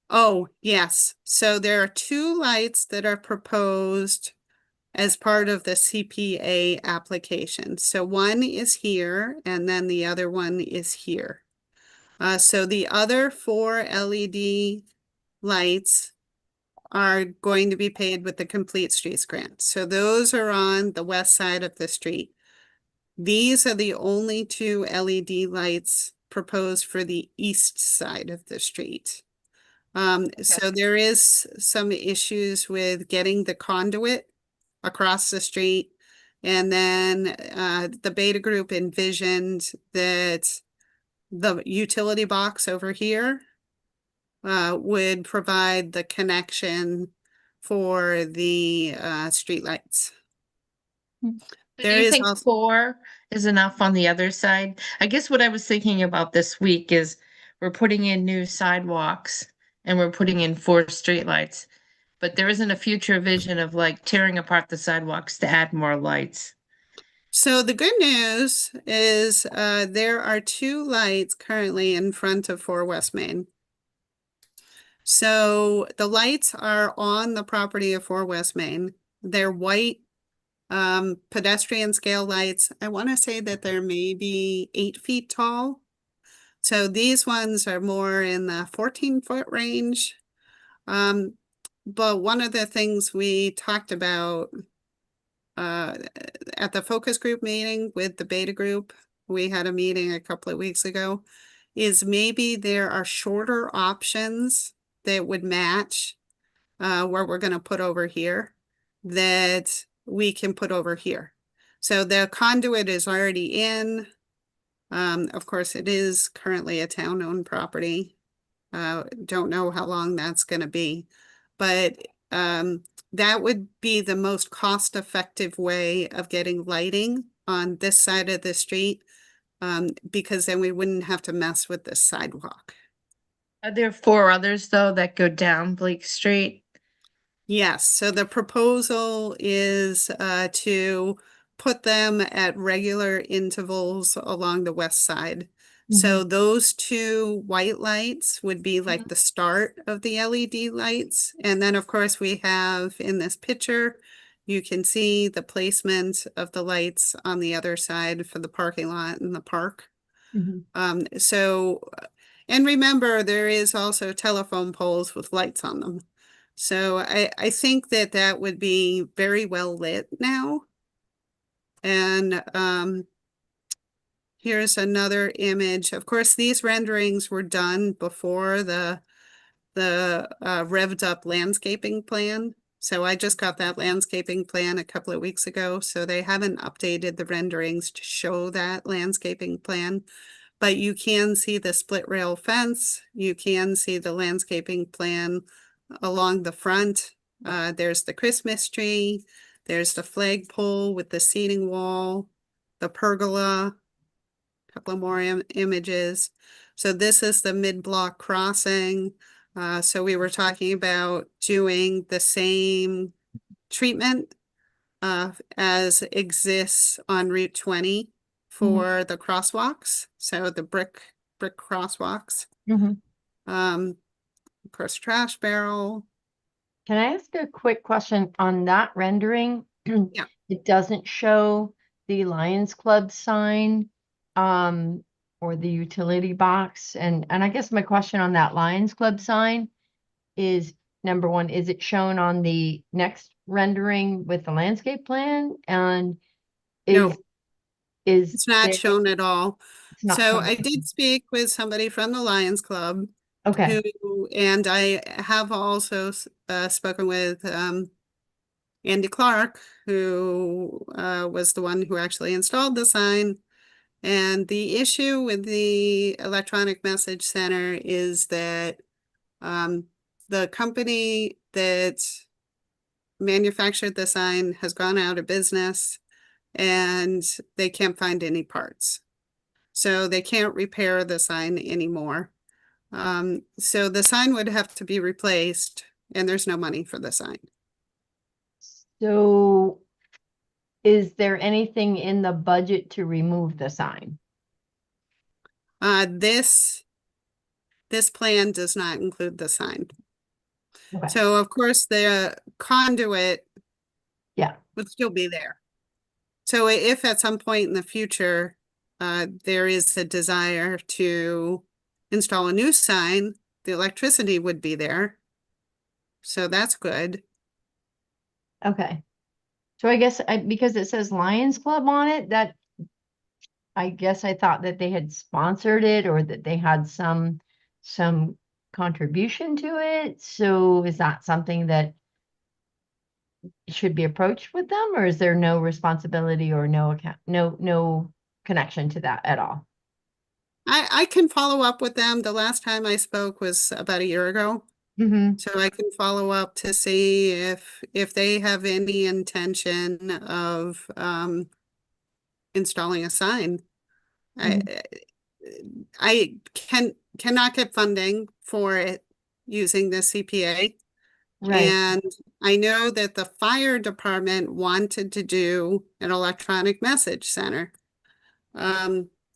Oh, yes. So there are 2 lights that are proposed as part of the CPA application. So one is here and then the other one is here. So the other 4 LED lights are going to be paid with the Complete Streets grant. So those are on the west side of the street. These are the only 2 LED lights proposed for the east side of the street. So there is some issues with getting the conduit across the street. And then the Beta Group envisioned that the utility box over here would provide the connection for the streetlights. Do There you is think also, 4 is enough on the other side? I guess what I was thinking about this week is we're putting in new sidewalks and we're putting in 4 streetlights. But there isn't a future vision of like tearing apart the sidewalks to add more lights. so the good news is there are 2 lights currently in front of 4 West Main. So the lights are on the property of 4 West Main. They're white pedestrian scale lights. I want to say that they're maybe 8 feet tall. So these ones are more in the 14-foot range. But one of the things we talked about at the focus group meeting with the Beta Group, we had a meeting a couple of weeks ago, is maybe there are shorter options that would match where we're going to put over here that we can put over here. So the conduit is already in. Of course, it is currently a town-owned property. Don't know how long that's going to be, but that would be the most cost-effective way of getting lighting on this side of the street, because then we wouldn't have to mess with the sidewalk. Are there 4 others though that go down Blake Street? Yes, so the proposal is to put them at regular intervals along the west side. So those 2 white lights would be like the start of the LED lights. And then of course we have in this picture, you can see the placement of the lights on the other side for the parking lot and the park. And remember, there is also telephone poles with lights on them. So I think that that would be very well lit now. And here's another image. Of course, these renderings were done before the revved up landscaping plan. So I just got that landscaping plan a couple of weeks ago. So they haven't updated the renderings to show that landscaping plan. But you can see the split rail fence. You can see the landscaping plan along the front. There's the Christmas tree. There's the flagpole with the seating wall, the pergola, a couple of more images. So this is the mid-block crossing. So we were talking about doing the same treatment as exists on Route 20 for the crosswalks. So the brick crosswalks. Of course, trash barrel. Can I ask a quick question on that rendering? Yeah. It doesn't show the Lions Club sign or the utility box. And I guess my question on that Lions Club sign is, number one, is it shown on the next rendering with the landscape plan? And No, is it's not shown at all. It's not So shown. I did speak with somebody from the Lions Club. Okay. And I have also spoken with Andy Clark, who was the one who actually installed the sign. And the issue with the electronic message center is that the company that manufactured the sign has gone out of business and they can't find any parts. So they can't repair the sign anymore. So the sign would have to be replaced and there's no money for the sign. So is there anything in the budget to remove the sign? This plan does not include the sign. Okay. So of course the conduit would still be there. So if at some point in the future there is a desire to install a new sign, the electricity would be there. So that's good. Okay. So I guess because it says Lions Club on it, that I guess I thought that they had sponsored it or that they had some contribution to it. So is that something that should be approached with them, or is there no responsibility or no account, no connection to that at all? I can follow up with them. The last time I spoke was about a year ago. Mm-hmm. So I can follow up to see if they have any intention of installing a sign. I cannot get funding for it using the CPA. Right. And I know that the fire department wanted to do an electronic message center.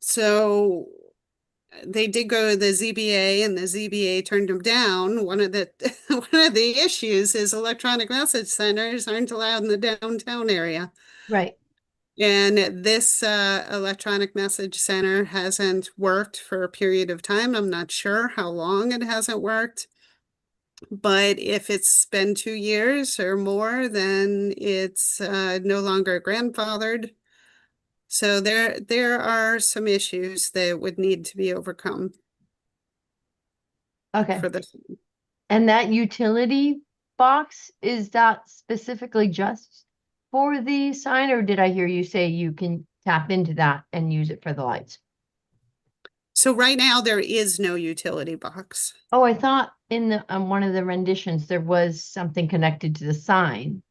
So they did go to the ZBA and the ZBA turned them down. One of the one of the issues is electronic message centers aren't allowed in the downtown area. Right. And this electronic message center hasn't worked for a period of time. I'm not sure how long it hasn't worked. But if it's been 2 years or more, then it's no longer grandfathered. So there are some issues that would need to be overcome Okay. for this. And that utility box, is that specifically just for the sign, or did I hear you say you can tap into that and use it for the lights? So right now there is no utility box. Oh, I thought in the one of the renditions there was something connected to the sign.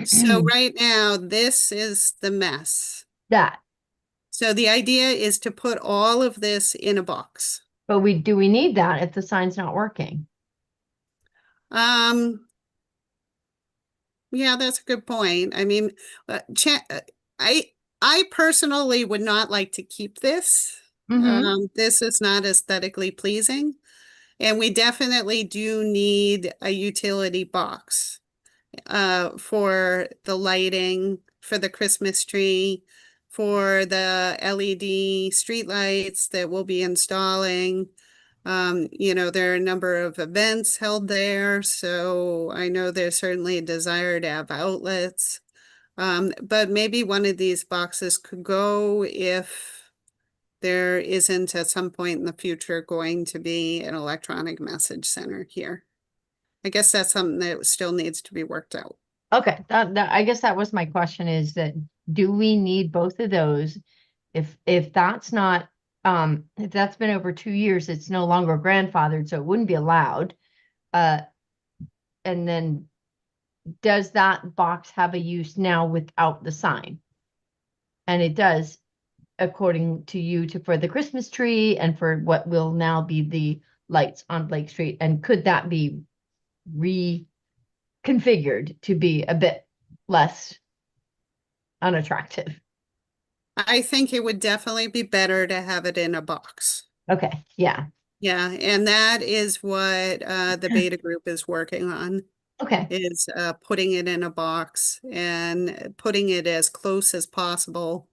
So right now this is the mess. That. So the idea is to put all of this in a box. But do we need that if the sign's not working? Yeah, that's a good point. I mean, I personally would not like to keep this. This is not aesthetically pleasing, and we definitely do need a utility box for the lighting, for the Christmas tree, for the LED streetlights that we'll be installing. You know, there are a number of events held there, so I know there's certainly a desire to have outlets. But maybe one of these boxes could go if there isn't at some point in the future going to be an electronic message center here. I guess that's something that still needs to be worked out. Okay, that I guess that was my question, is that do we need both of those? If that's not if that's been over 2 years, it's no longer grandfathered, so it wouldn't be allowed. And then does that box have a use now without the sign? And it does, according to you, for the Christmas tree and for what will now be the lights on Blake Street. And could that be reconfigured to be a bit less unattractive? I think it would definitely be better to have it in a box. Okay, yeah. Yeah, and that is what the beta group is working on. Okay. Is putting it in a box and putting it as close as possible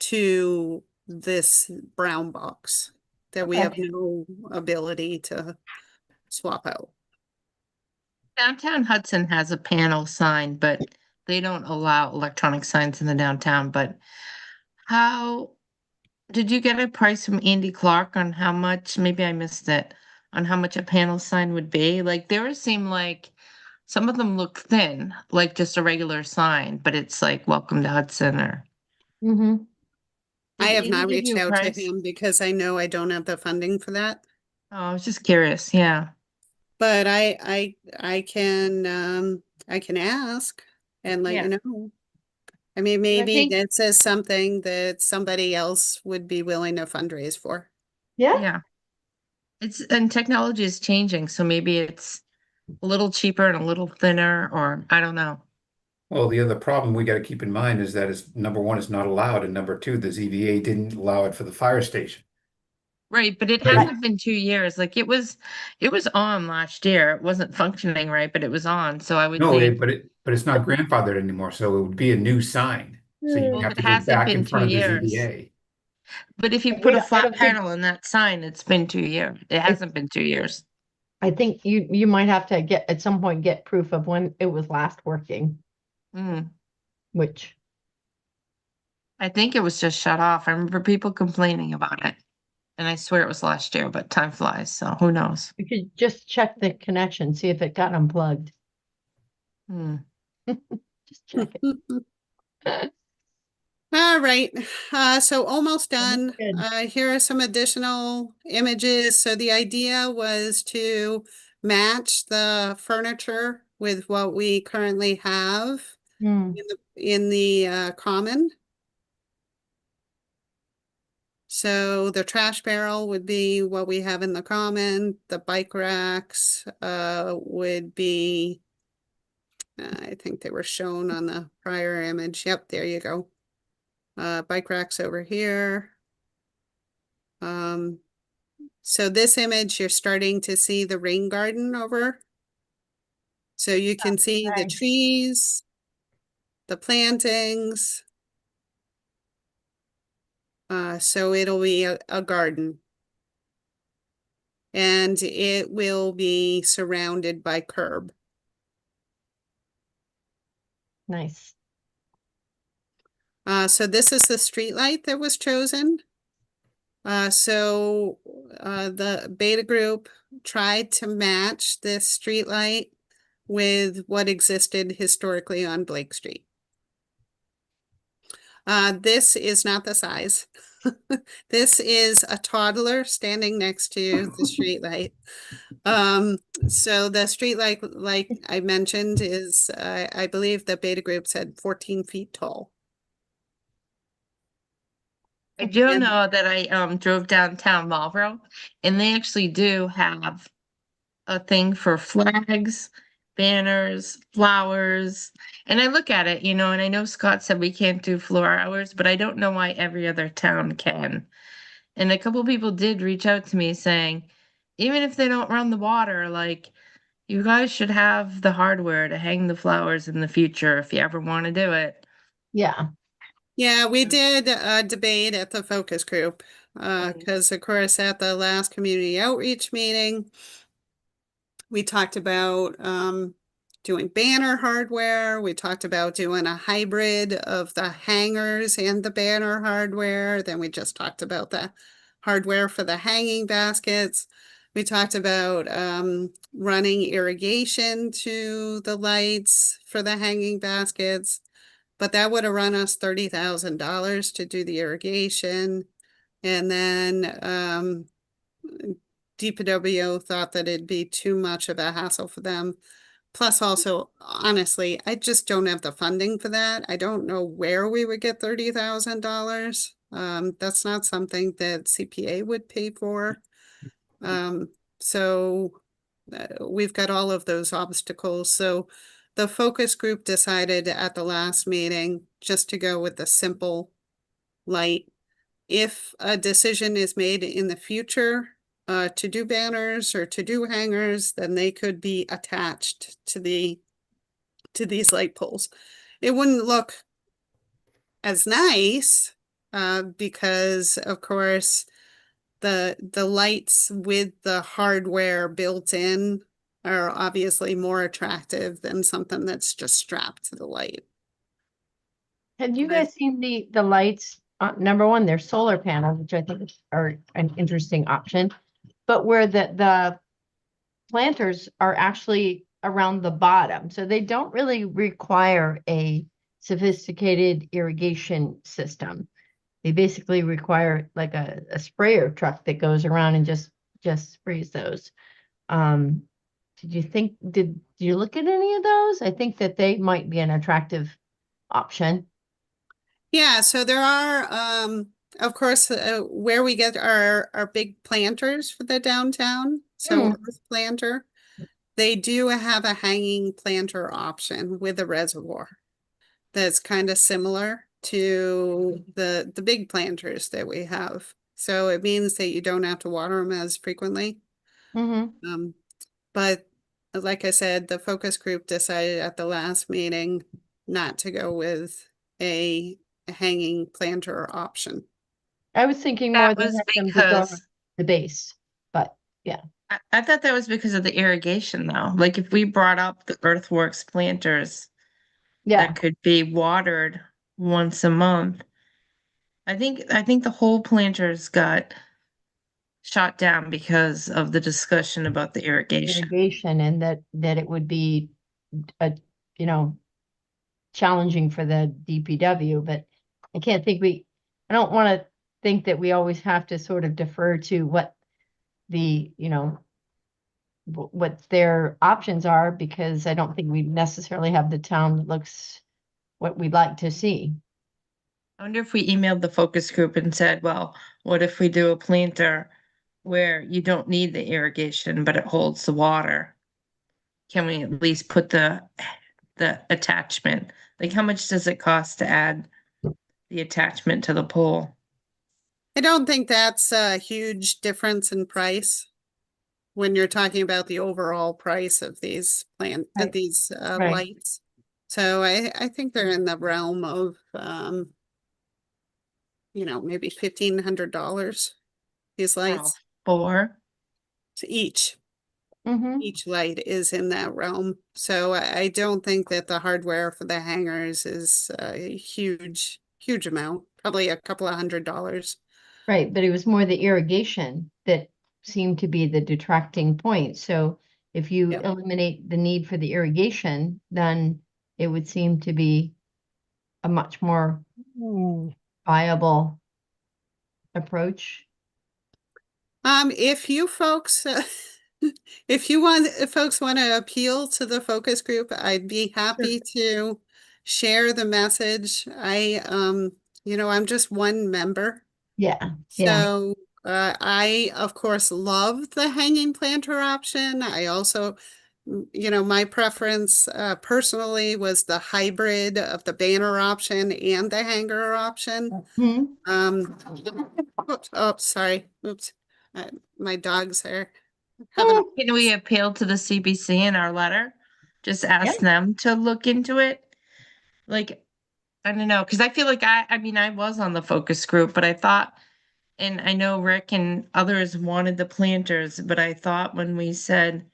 to this brown box that we have no ability to swap out. Downtown Hudson has a panel sign, but they don't allow electronic signs in the downtown. But how did you get a price from Andy Clark on how much, maybe I missed it, on how much a panel sign would be? Like there seemed like some of them look thin, like just a regular sign, but it's like welcome to Hudson or. I have Did not he give you reached a out to price? him because I know I don't have the funding for that. Oh, I was just curious. Yeah. But I can ask and let Yeah. you know. I mean, maybe think- that says something that somebody else would be willing to fundraise for. Yeah. Yeah. And technology is changing, so maybe it's a little cheaper and a little thinner, or I don't know. Well, the other problem we got to keep in mind is that is number one, it's not allowed, and number two, the ZBA didn't allow it for the fire station. Right, but it hasn't been 2 years. Like it was on last year. It wasn't functioning right, but it was on. So I would No, think but it's not grandfathered anymore, so it would be a new sign. So you Well, have it to go hasn't back been in 2 front of the years. ZBA. But if you I put a don't flat think- panel in that sign, it's been 2 years. It hasn't been 2 years. I think you might have to get at some point get proof of when it was last working, Mm. which I think it was just shut off. I remember people complaining about it. And I swear it was last year, but time flies, so who knows? You could just check the connection, see if it got unplugged. Hmm. Just check it. All right, so almost done. good. Here are some additional images. So the idea was to match the furniture with what we currently have Hmm. in the common. So the trash barrel would be what we have in the common. The bike racks would be, I think they were shown on the prior image. Yep, there you go. Bike racks over here. So this image, you're starting to see the rain garden over. So you can see the nice. trees, the plantings. So it'll be a garden. And it will be surrounded by curb. Nice. So this is the street light that was chosen. So the Beta Group tried to match this street light with what existed historically on Blake Street. This is not the size. This is a toddler standing next to the street light. So the street light, like I mentioned, is I believe the Beta Group said 14 feet tall. I do And- know that I drove downtown Marlboro, and they actually do have a thing for flags, banners, flowers. And I look at it, you know, and I know Scott said we can't do floor hours, but I don't know why every other town can. And a couple people did reach out to me saying, even if they don't run the water, like, you guys should have the hardware to hang the flowers in the future if you ever want to do it. Yeah. Yeah, we did a debate at the focus group, because of course at the last community outreach meeting, we talked about doing banner hardware. We talked about doing a hybrid of the hangers and the banner hardware. Then we just talked about the hardware for the hanging baskets. We talked about running irrigation to the lights for the hanging baskets. But that would have run us $30,000 to do the irrigation. And then DPW thought that it'd be too much of a hassle for them. Plus also, honestly, I just don't have the funding for that. I don't know where we would get $30,000. That's not something that CPA would pay for. So we've got all of those obstacles. So the focus group decided at the last meeting just to go with the simple light. If a decision is made in the future to do banners or to do hangers, then they could be attached to these light poles. It wouldn't look as nice because, of course, the lights with the hardware built in are obviously more attractive than something that's just strapped to the light. Have you guys seen the lights? Number one, they're solar panels, which I think are an interesting option, but where the planters are actually around the bottom, so they don't really require a sophisticated irrigation system. They basically require like a sprayer truck that goes around and just sprays those. Did you look at any of those? I think that they might be an attractive option. Yeah, so there are, of course, where we get our big planters for the downtown. So Earth Planter, they do have a hanging planter option with a reservoir that's kind of similar to the big planters that we have. So it means that you don't have to water them as frequently. But like I said, the focus group decided at the last meeting not to go with a hanging planter option. I was thinking more That than was them to go on because the base, but yeah. I thought that was because of the irrigation though. Like if we brought up the Earthworks planters Yeah, that could be watered once a month. I think the whole planter's got shot down because of the discussion about the irrigation. Irrigation, and that it would be you know, challenging for the DPW, but I can't think I don't want to think that we always have to sort of defer to what the, what their options are, because I don't think we necessarily have the town that looks what we'd like to see. I wonder if we emailed the focus group and said, well, what if we do a planter where you don't need the irrigation, but it holds the water? Can we at least put the attachment? Like, how much does it cost to add the attachment to the pole? I don't think that's a huge difference in price when you're talking about the overall price of these Right. Right. lights. So I think they're in the realm of, maybe $1,500, these lights. Four? So each Mm-hmm. light is in that realm. So I don't think that the hardware for the hangers is a huge amount, probably a couple of $100. Right, but it was more the irrigation that seemed to be the detracting point. So if you Yep. eliminate the need for the irrigation, then it would seem to be a much more viable approach. If you folks, if folks want to appeal to the focus group, I'd be happy to share the message. I'm just one member. Yeah. So I, of course, love the hanging planter option. I also, my preference personally was the hybrid of the banner option and the hanger option. Oops, oh, sorry. Oops. My dogs are having. Can we appeal to the CBC in our letter? Just ask them to look into it? Like, I don't know, because I feel like I mean, I was on the focus group, but I thought, and I know Rick and others wanted the planters, but I thought when we said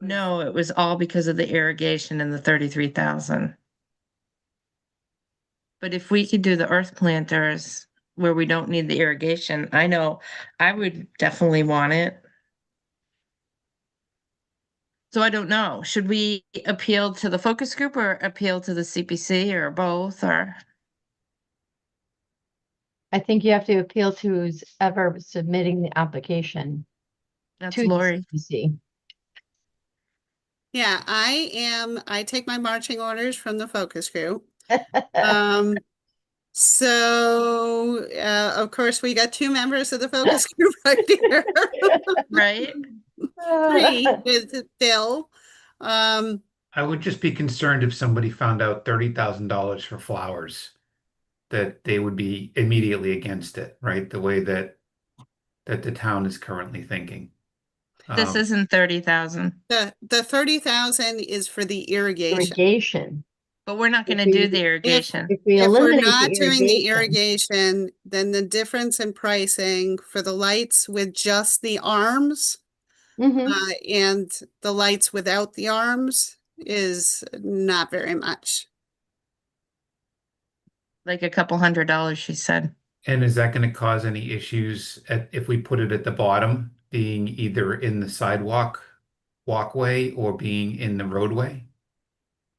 no, it was all because of the irrigation and the 33,000. But if we could do the earth planters where we don't need the irrigation, I know I would definitely want it. So I don't know, should we appeal to the focus group or appeal to the CPC or both, or? I think you have to appeal to who's ever submitting the application. That's to the Lori. CPC. Yeah, I take my marching orders from the focus group. So of course we got 2 members of the focus group right here. Right? 3 with Bill. I would just be concerned if somebody found out $30,000 for flowers, that they would be immediately against it, right? The way that the town is currently thinking. This isn't 30,000, The 30,000 is for the irrigation. Irrigation. but we're not If gonna we- do the irrigation. If we If we're eliminate not the doing the irrigation, irrigation, then the difference in pricing for the lights with just the arms Mhm. and the lights without the arms is not very much. Like a couple $100, she said. And is that going to cause any issues if we put it at the bottom, being either in the walkway or being in the roadway?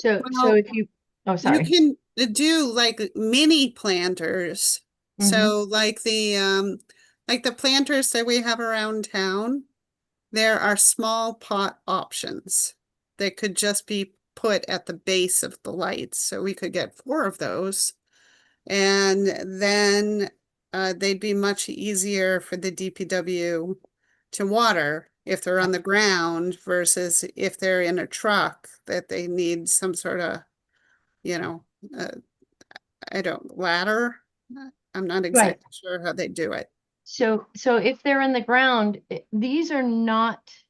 So Well, if you, oh, sorry. You can do like mini planters. So like the planters that we have around town, there are small pot options that could just be put at the base of the lights. So we could get 4 of those. And then they'd be much easier for the DPW to water if they're on the ground versus if they're in a truck that they need some sort of, ladder. I'm not exactly sure how they do it. So if they're in the ground, these lampposts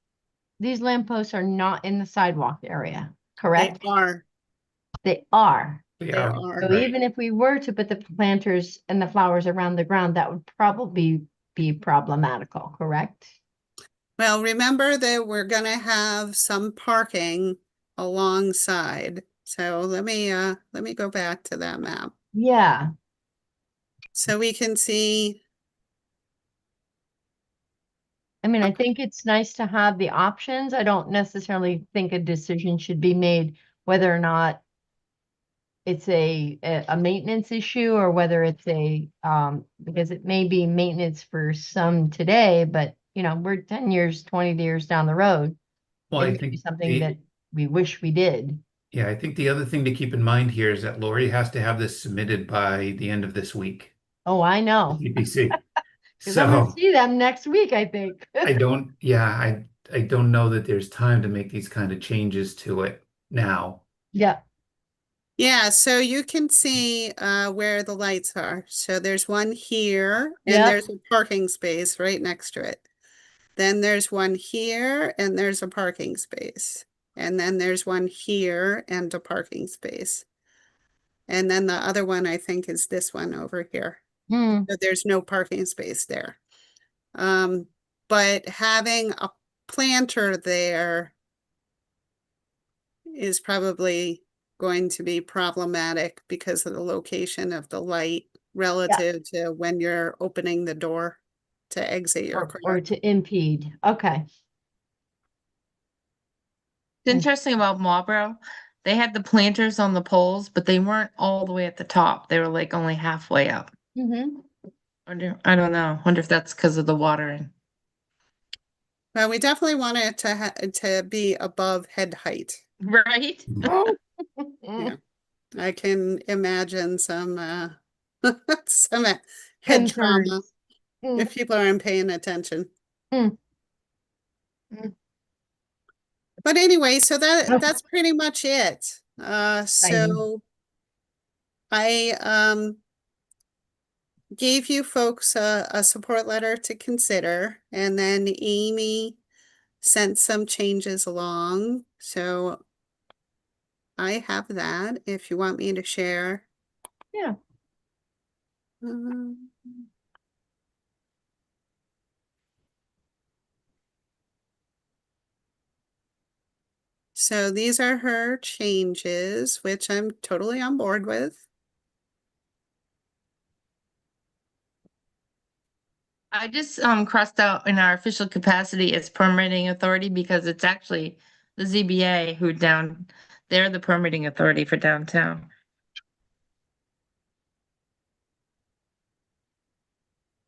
are not in the sidewalk area, correct? They are. They are. They They are, are. So right. even if we were to put the planters and the flowers around the ground, that would probably be problematical, correct? Well, remember that we're gonna have some parking alongside. So let me go back to that map. Yeah. So we can see I mean, I think it's nice to have the options. I don't necessarily think a decision should be made whether or not it's a maintenance issue or whether it's because it may be maintenance for some today, but we're 10 years, 20 years down the road. Well, It I may be think something that we wish we did. yeah, I think the other thing to keep in mind here is that Lori has to have this submitted by the end of this week. Oh, I know. EPC. Because I'm gonna So see them next week, I think. I don't know that there's time to make these kind of changes to it now. Yeah. Yeah, so you can see where the lights are. So there's one here and Yep. there's a parking space right next to it. Then there's one here and there's a parking space. And then there's one here and a parking space. And then the other one, I think, is this one over here. So there's no parking space there. But having a planter there is probably going to be problematic because of the location of the light relative to when you're opening the door to exit your car. Or to impede. Okay. It's interesting about Marlboro. They had the planters on the poles, but they weren't all the way at the top. They were like only halfway up. Mm-hmm. I don't know. Wonder if that's because of the watering. Well, we definitely want it to be above head height. Right? Yeah. I can imagine some some head Concerns. trauma if people aren't paying attention. But anyway, so that's pretty much it. So I gave you folks a support letter to consider, and then Amy sent some changes along. So I have that if you want me to share. Yeah. So these are her changes, which I'm totally on board with. I just crossed out in our official capacity as permitting authority because it's actually the ZBA they're the permitting authority for downtown.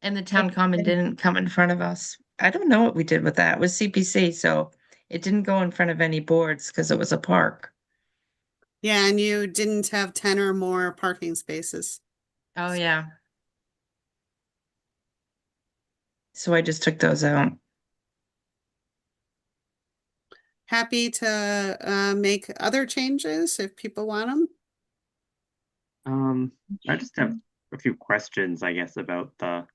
And the town common didn't come in front of us. I don't know what we did with that. It was CPC, so it didn't go in front of any boards because it was a park. Yeah, and you didn't have 10 or more parking spaces. Oh, yeah. So I just took those out. Happy to make other changes if people want them. I just have a few questions, I guess, about so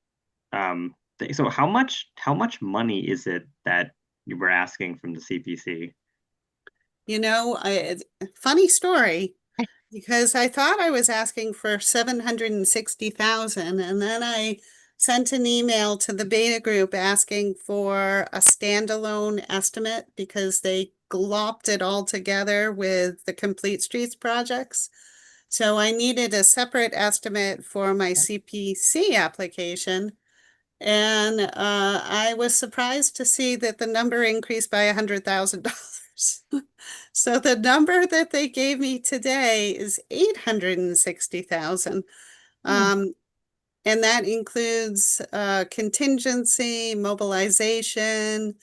how much money is it that you were asking from the CPC? Funny story, because I thought I was asking for 760,000, and then I sent an email to the beta group asking for a standalone estimate because they glopped it all together with the Complete Streets projects. So I needed a separate estimate for my CPC application. And I was surprised to see that the number increased by $100,000. So the number that they gave me today is 860,000. And that includes contingency, mobilization,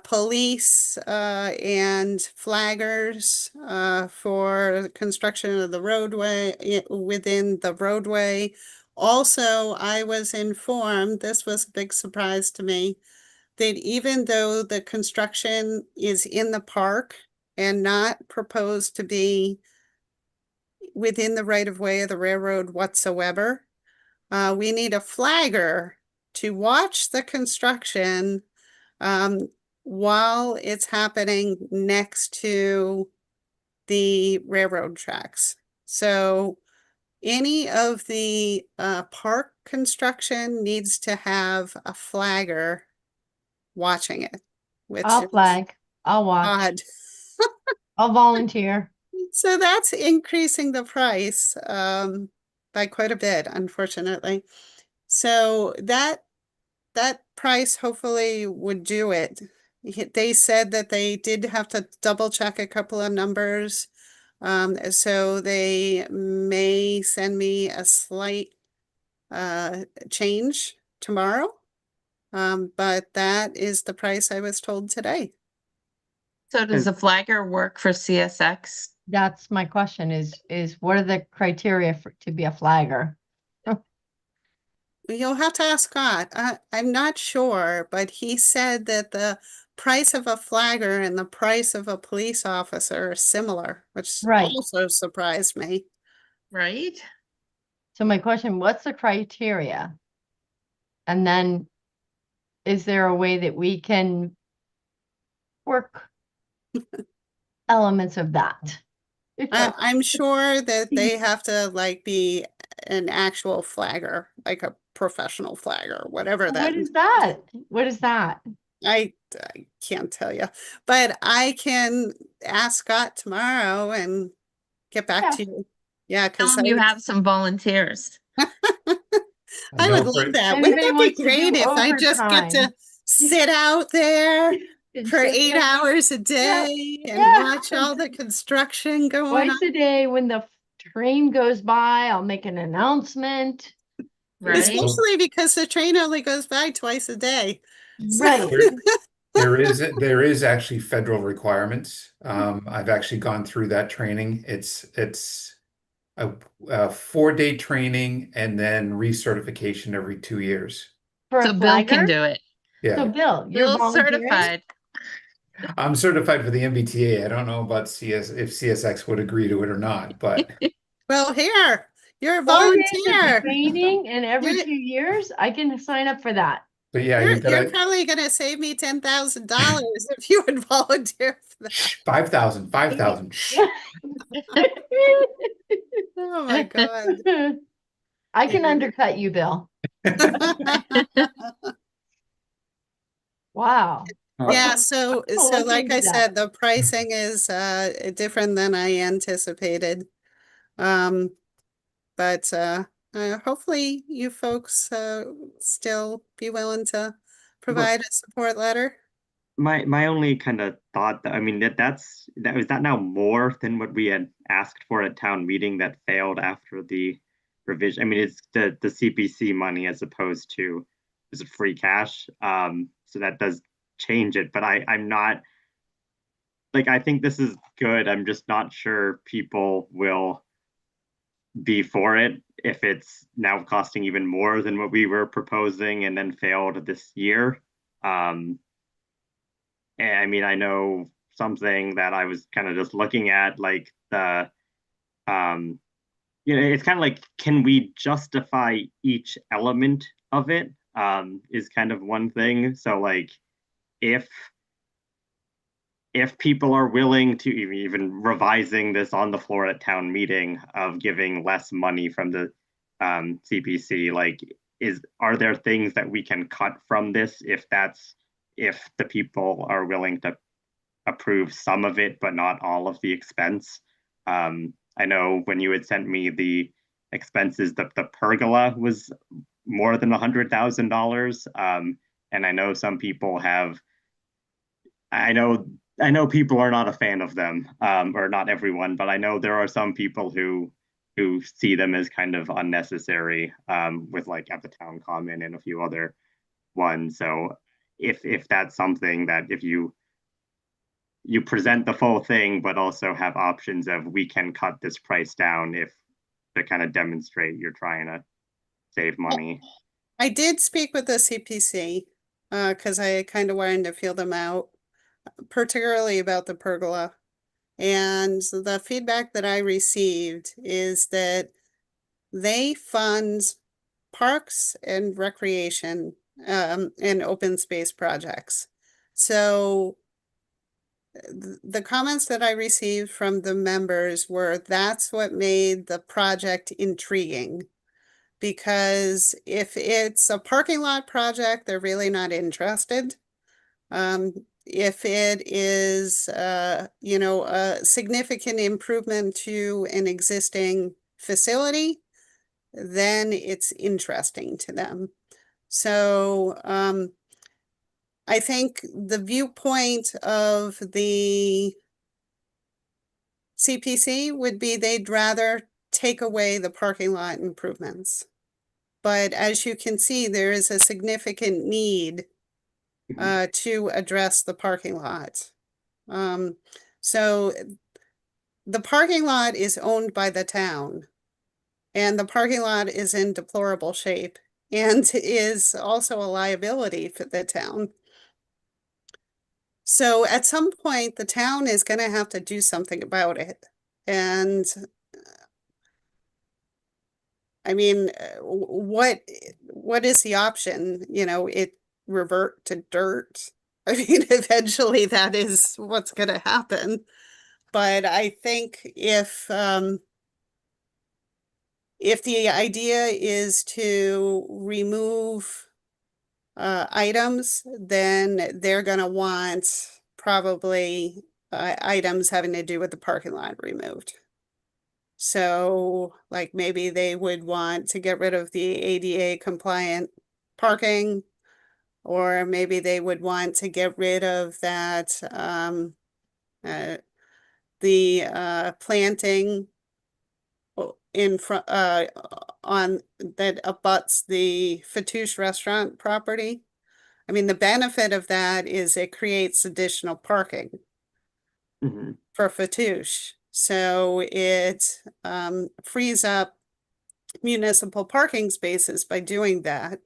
police and flaggers for construction of the roadway within the roadway. Also, I was informed, this was a big surprise to me, that even though the construction is in the park and not proposed to be within the right-of-way of the railroad whatsoever, we need a flagger to watch the construction while it's happening next to the railroad tracks. So any of the park construction needs to have a flagger watching it. Which I'll flag. I'll watch. odd. I'll volunteer. So that's increasing the price by quite a bit, unfortunately. So that that price hopefully would do it. They said that they did have to double check a couple of numbers. So they may send me a slight change tomorrow. But that is the price I was told today. So does the flagger work for CSX? That's my question is what are the criteria for to be a flagger? You'll have to ask Scott. I'm not sure, but he said that the price of a flagger and the price of a police officer are similar, which Right. also surprised me. Right? So my question, what's the criteria? And then is there a way that we can work elements of that? I'm sure that they have to like be an actual flagger, like a professional flagger, whatever that What is that? What is that? I can't tell you, but I can ask Scott tomorrow and get back to you. Yeah, Tell because them you have some volunteers. I know would for- love that. Anybody Wouldn't that wants be to do great if I just get to overtime? sit out there And for sit 8 there hours a day and yeah. watch all the construction going on? Twice a day when the train goes by, I'll make an announcement. Right? Especially because the train only goes by twice a day. So- Right. There is actually federal requirements. I've actually gone through that training. It's a 4-day training and then recertification every 2 years. For So a Bill can flagger? do it. So Yeah, Bill, you're Bill's volunteering? certified. I'm certified for the MBTA. I don't know about if CSX would agree to it or not, but Well, here, you're a 4 days of volunteer. training and every You're- 2 years, I can sign up for that. yeah, You're, you've got you're probably going to save me $10,000 if you would volunteer for that. 5,000. Oh my God. I can undercut you, Bill. Wow. Yeah, so I'll so look like into I that. said, the pricing is different than I anticipated. But hopefully you folks still be willing to provide a support letter. My only kind of thought that, I mean, is that now more than what we had asked for at town meeting that failed after the revision? I mean, it's the CPC money as opposed to, is it free cash? So that does change it, but I'm not, like, I think this is good. I'm just not sure people will be for it if it's now costing even more than what we were proposing and then failed this year. And I mean, I know something that I was kind of just looking at, like the, it's kind of like, can we justify each element of it? Is kind of one thing. So like, if people are willing to even revising this on the floor at town meeting of giving less money from the CPC, like, are there things that we can cut from this if the people are willing to approve some of it but not all of the expense? I know when you had sent me the expenses, the pergola was more than $100,000, and I know some people have. I know people are not a fan of them, or not everyone, but I know there are some people who see them as kind of unnecessary, with like at the town common and a few other ones. So if that's something that if you present the full thing, but also have options of we can cut this price down if to kind of demonstrate you're trying to save money. I did speak with the CPC because I kind of wanted to feel them out, particularly about the pergola. And the feedback that I received is that they fund parks and recreation and open space projects. So the comments that I received from the members were that's what made the project intriguing. Because if it's a parking lot project, they're really not interested. If it is, a significant improvement to an existing facility, then it's interesting to them. So I think the viewpoint of the CPC would be they'd rather take away the parking lot improvements. But as you can see, there is a significant need to address the parking lot. So the parking lot is owned by the town, and the parking lot is in deplorable shape and is also a liability for the town. So at some point, the town is going to have to do something about it. And I mean, what is the option? You know, it revert to dirt. I mean, eventually that is what's going to happen. But I think if the idea is to remove items, then they're going to want probably items having to do with the parking lot removed. So like maybe they would want to get rid of the ADA compliant parking, or maybe they would want to get rid of that the planting in front on that abuts the Fatouche restaurant property. I mean, the benefit of that is it creates additional parking for Fatouche. So it frees up municipal parking spaces by doing that.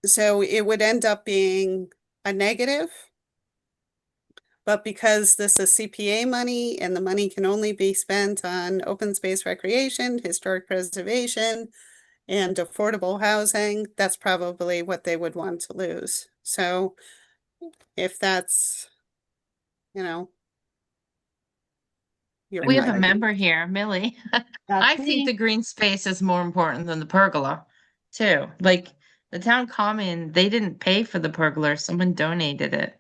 So it would end up being a negative. But because this is CPA money and the money can only be spent on open space recreation, historic preservation, and affordable housing, that's probably what they would want to lose. So if that's, you know. We have a member here, Millie. I think the green space is more important than the pergola, too. Like the town common, they didn't pay for the pergola, someone donated it.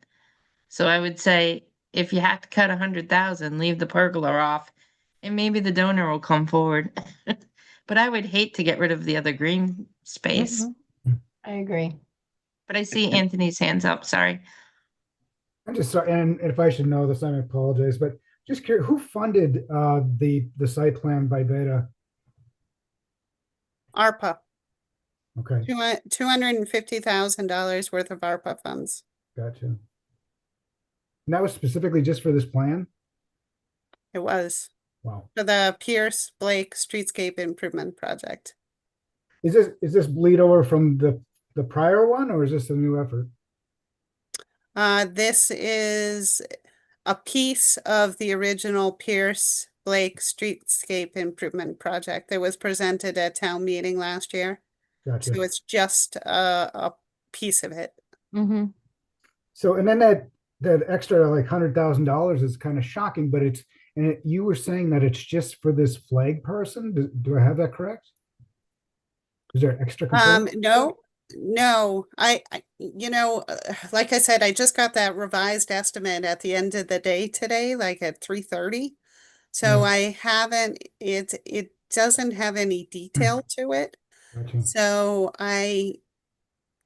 So I would say if you have to cut 100,000, leave the pergola off, and maybe the donor will come forward. But I would hate to get rid of the other green space. I agree. But I see Anthony's hands up, sorry. I'm just sorry, and if I should know this, I apologize, but just curious, who funded the site plan by Beta? ARPA. Okay. $250,000 worth of ARPA funds. Gotcha. And that was specifically just for this plan? It was. Wow. For the Pierce Blake Streetscape Improvement Project. Is this bleed over from the prior one, or is this a new effort? This is a piece of the original Pierce Blake Streetscape Improvement Project that was presented at town meeting last year. Gotcha. So it's just a piece of it. So, and then that extra like $100,000 is kind of shocking, but you were saying that it's just for this flag person. Do I have that correct? Is there extra? No, I you know, like I said, I just got that revised estimate at the end of the day today, like at 3:30. So I haven't, it doesn't have any detail to it. Gotcha. So I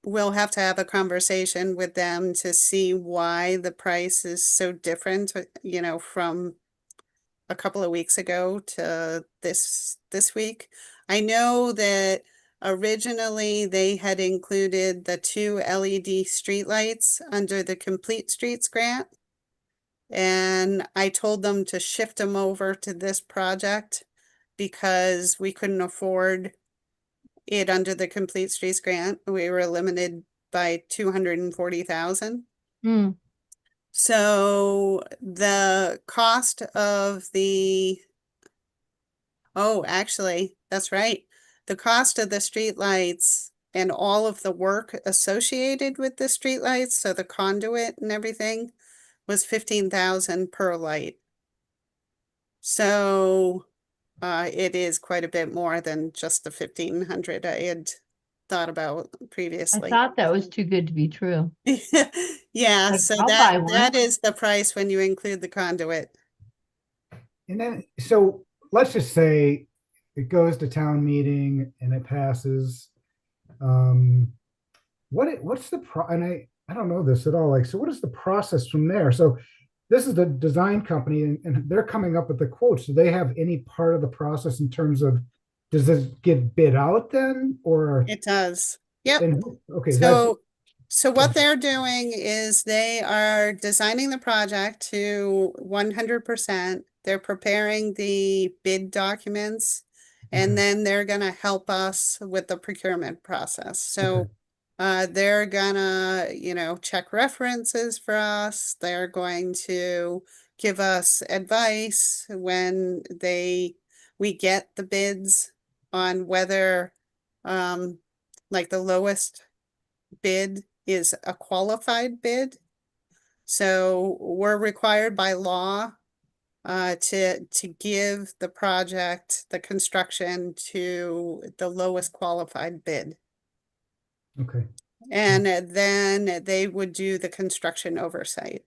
will have to have a conversation with them to see why the price is so different, you know, from a couple of weeks ago to this week. I know that originally they had included the 2 LED streetlights under the Complete Streets grant. And I told them to shift them over to this project because we couldn't afford it under the Complete Streets grant. We were limited by 240,000. So the cost of actually, that's right. The cost of the streetlights and all of the work associated with the streetlights, so the conduit and everything, was 15,000 per light. So it is quite a bit more than just the 1,500 I had thought about previously. I thought that was too good to be true. Yeah, Like, so I'll buy one. that is the price when you include the conduit. And then, so let's just say it goes to town meeting and it passes. What's the and I don't know this at all. Like, so what is the process from there? So this is the design company and they're coming up with the quotes. Do they have any part of the process in terms of, does this get bid out then, or? It does. Yep. And, okay, is that, So what they're doing is they are designing the project to 100%. They're preparing the bid documents, and Okay. then they're gonna help us with the procurement process. So Okay. they're gonna, check references for us. They're going to give us advice when we get the bids on whether, like the lowest bid is a qualified bid. So we're required by law to give the project, the construction, to the lowest qualified bid. Okay. And then they would do the construction oversight.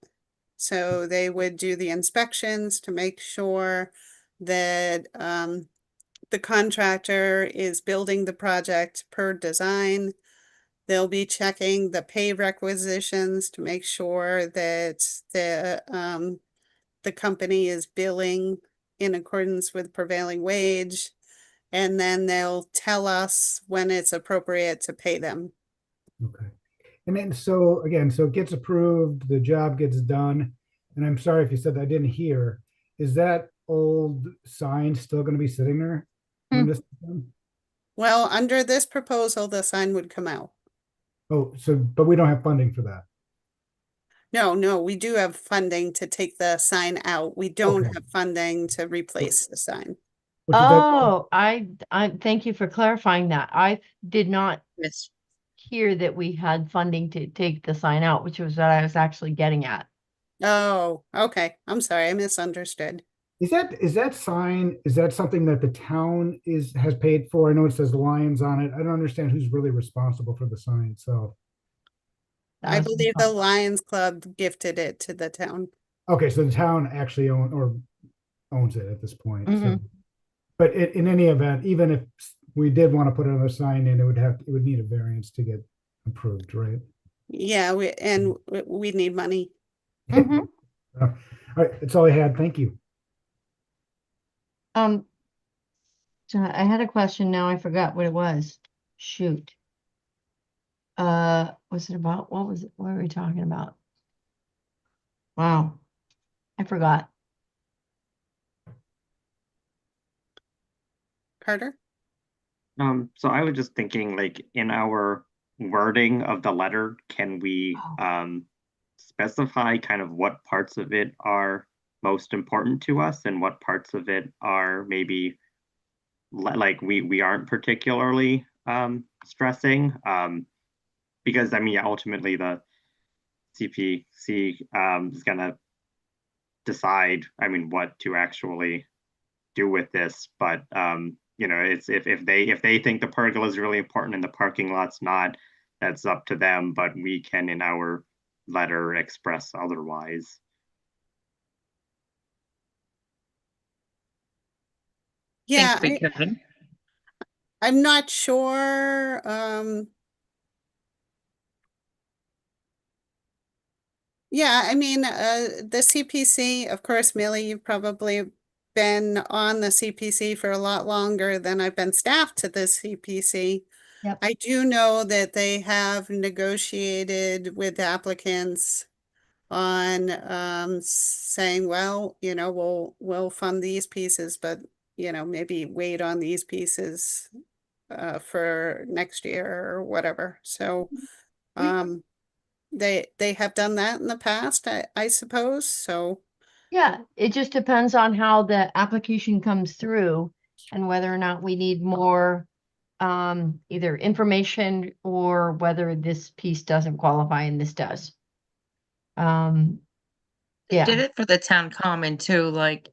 So they would do the inspections to make sure that the contractor is building the project per design. They'll be checking the pay requisitions to make sure that the company is billing in accordance with prevailing wage. And then they'll tell us when it's appropriate to pay them. Okay. And then, so again, so it gets approved, the job gets done. And I'm sorry if you said I didn't hear. Is that old sign still going to be sitting there? when this is done? Well, under this proposal, the sign would come out. Oh, so, but we don't have funding for that. No, we do have funding to take the sign out. We don't Okay. have funding to replace the sign. Which is that, Oh, I thank you for clarifying that. I did not Yes. hear that we had funding to take the sign out, which was what I was actually getting at. Oh, okay. I'm sorry, I misunderstood. is that sign, is that something that the town has paid for? I know it says Lions on it. I don't understand who's really responsible for the sign, so. That I was- believe the Lions Club gifted it to the town. Okay, so the town actually owns it at this point. So, Mhm. but in any event, even if we did want to put another sign in, it would need a variance to get approved, right? Yeah, we need money. Mhm. All right, that's all I had. Thank you. So I had a question, now I forgot what it was. Shoot. Was it about, what were we talking about? Wow, I forgot. Carter? So I was just thinking, like, in our wording of the letter, can we specify kind of what parts of it are most important to us and what parts of it are maybe like we aren't particularly stressing? Because I mean, yeah, ultimately the CPC is gonna decide, I mean, what to actually do with this, but it's if they think the pergola is really important and the parking lot's not, that's up to them, but we can in our letter express otherwise. Yeah, Think we could. I'm not sure. Yeah, I mean, the CPC, of course, Millie, you've probably been on the CPC for a lot longer than I've been staff to the CPC. Yep. I do know that they have negotiated with applicants on saying, well, we'll fund these pieces, but maybe wait on these pieces for next year or whatever. So they have done that in the past, I suppose. So Yeah, it just depends on how the application comes through and whether or not we need more either information or whether this piece doesn't qualify and this does. They did Yeah, it for the town common too, like,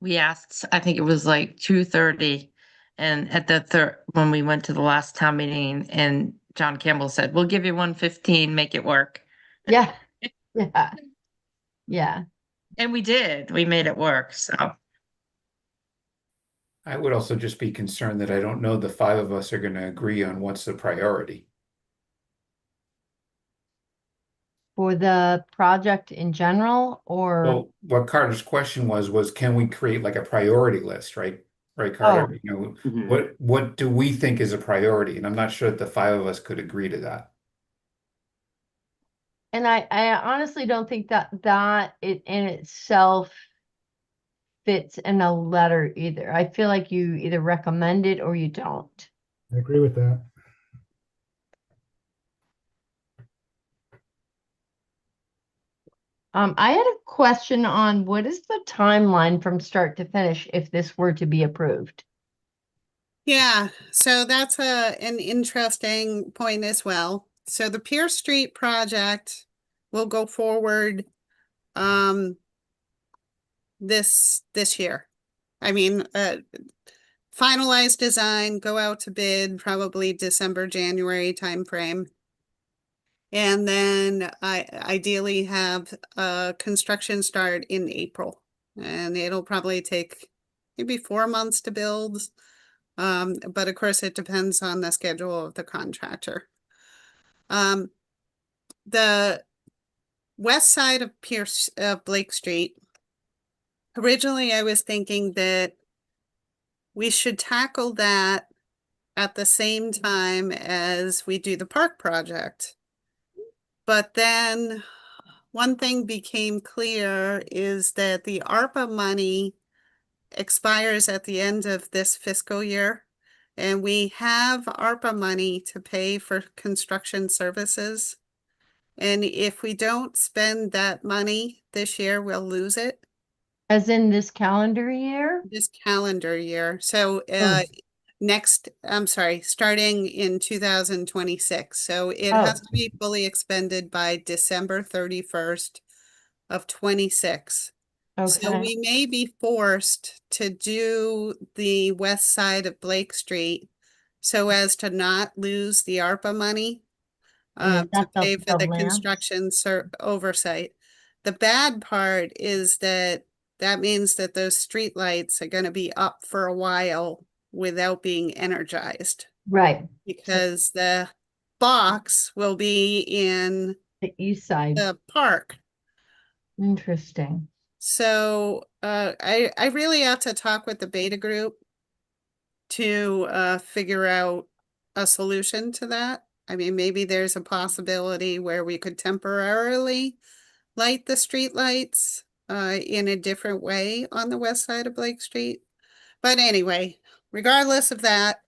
we asked, I think it was like 2:30. And at the when we went to the last town meeting and John Campbell said, we'll give you 1:15, make it work. yeah, yeah, yeah. And we did, we made it work, so. I would also just be concerned that I don't know the five of us are going to agree on what's the priority. For the project in general, or, Well, what Carter's question was can we create like a priority list, right? Right, Carter? You know, Mhm. what do we think is a priority? And I'm not sure that the five of us could agree to that. and I honestly don't think that it in itself fits in a letter either. I feel like you either recommend it or you don't. I agree with that. I had a question on what is the timeline from start to finish if this were to be approved? Yeah, so that's an interesting point as well. So the Pierce Street project will go forward this year. I mean, finalized design, go out to bid, probably December, January timeframe. And then I ideally have construction start in April. And it'll probably take maybe 4 months to build. But of course, it depends on the schedule of the contractor. The west side of Blake Street, originally I was thinking that we should tackle that at the same time as we do the park project. But then one thing became clear is that the ARPA money expires at the end of this fiscal year. And we have ARPA money to pay for construction services. And if we don't spend that money this year, we'll lose it. As in this calendar year? This calendar year. So starting in 2026. So it has to be fully expended by December 31st of 26. So Okay. we may be forced to do the west side of Blake Street so as to not lose the ARPA money to pay for the construction oversight. The bad part is that means that those streetlights are going to be up for a while without being energized. Right. Because the box will be in the east side, the park. Interesting. So I really have to talk with the beta group to figure out a solution to that. I mean, maybe there's a possibility where we could temporarily light the street lights in a different way on the west side of Blake Street. But anyway, regardless of that,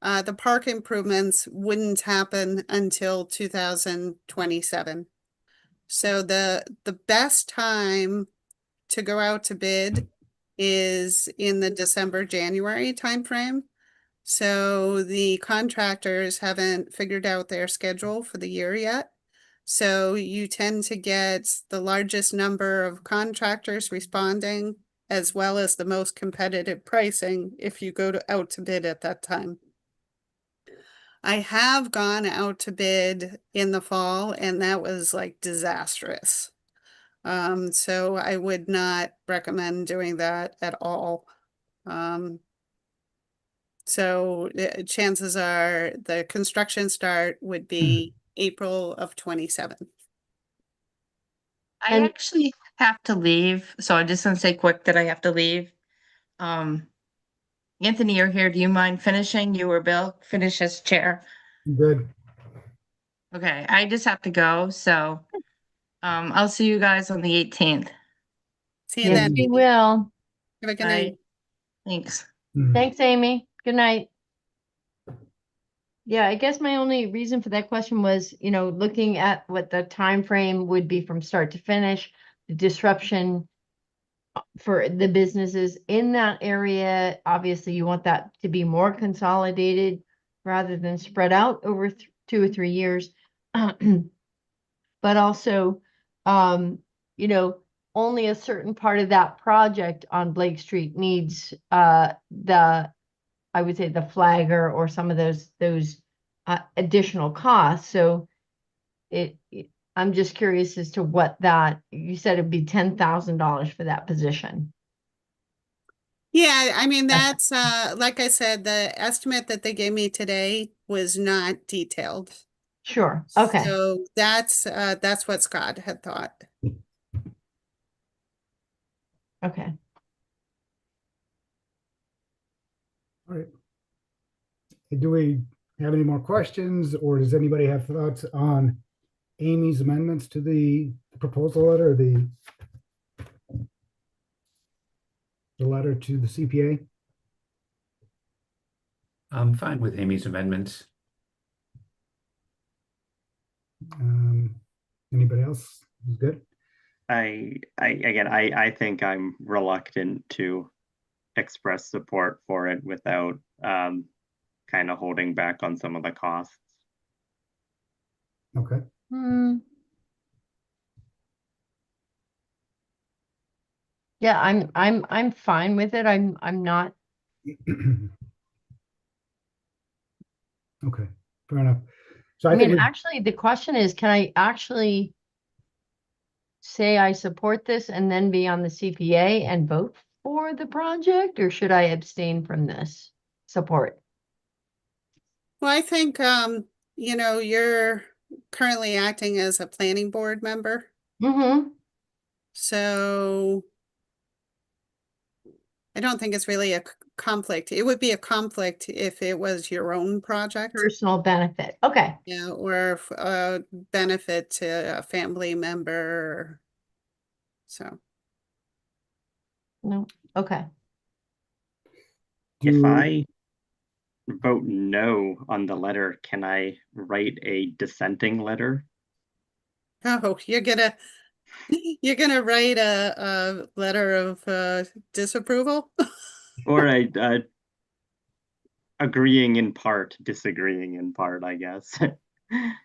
the park improvements wouldn't happen until 2027. So the best time to go out to bid is in the December, January timeframe. So the contractors haven't figured out their schedule for the year yet. So you tend to get the largest number of contractors responding, as well as the most competitive pricing if you go out to bid at that time. I have gone out to bid in the fall, and that was like disastrous. So I would not recommend doing that at all. So chances are the construction start would be April of 27. I actually have to leave, so I'm just gonna say quick that I have to leave. Anthony, you're here. Do you mind finishing? You or Bill finish as chair? Good. Okay, I just have to go, so I'll see you guys on the 18th. See you Yes, then. we will. Have a good Bye. night. Thanks. Thanks, Amy. Good night. Yeah, I guess my only reason for that question was, looking at what the time frame would be from start to finish, the disruption for the businesses in that area. Obviously, you want that to be more consolidated rather than spread out over 2 or 3 years. But also, only a certain part of that project on Blake Street needs I would say the flagger or some of those additional costs. So I'm just curious as to what you said it'd be $10,000 for that position. Yeah, I mean, that's, like I said, the estimate that they gave me today was not detailed. Sure, okay. So that's what Scott had thought. Okay. All right. Do we have any more questions, or does anybody have thoughts on Amy's amendments to the proposal letter, the letter to the CPA? I'm fine with Amy's amendments. Anybody else is good? I think I'm reluctant to express support for it without kind of holding back on some of the costs. Okay. Yeah, I'm fine with it. I'm not. Okay, fair enough. So I I think mean, actually, the question is, can I actually say I support this and then be on the CPA and vote for the project, or should I abstain from this support? Well, I think, you know, you're currently acting as a planning board member. Mm-hmm. So I don't think it's really a conflict. It would be a conflict if it was your own project. Personal benefit. Okay. Yeah, or a benefit to a family member. So. No. Okay. If I vote no on the letter, can I write a dissenting letter? Oh, you're gonna write a letter of disapproval? Or a agreeing in part, disagreeing in part, I guess.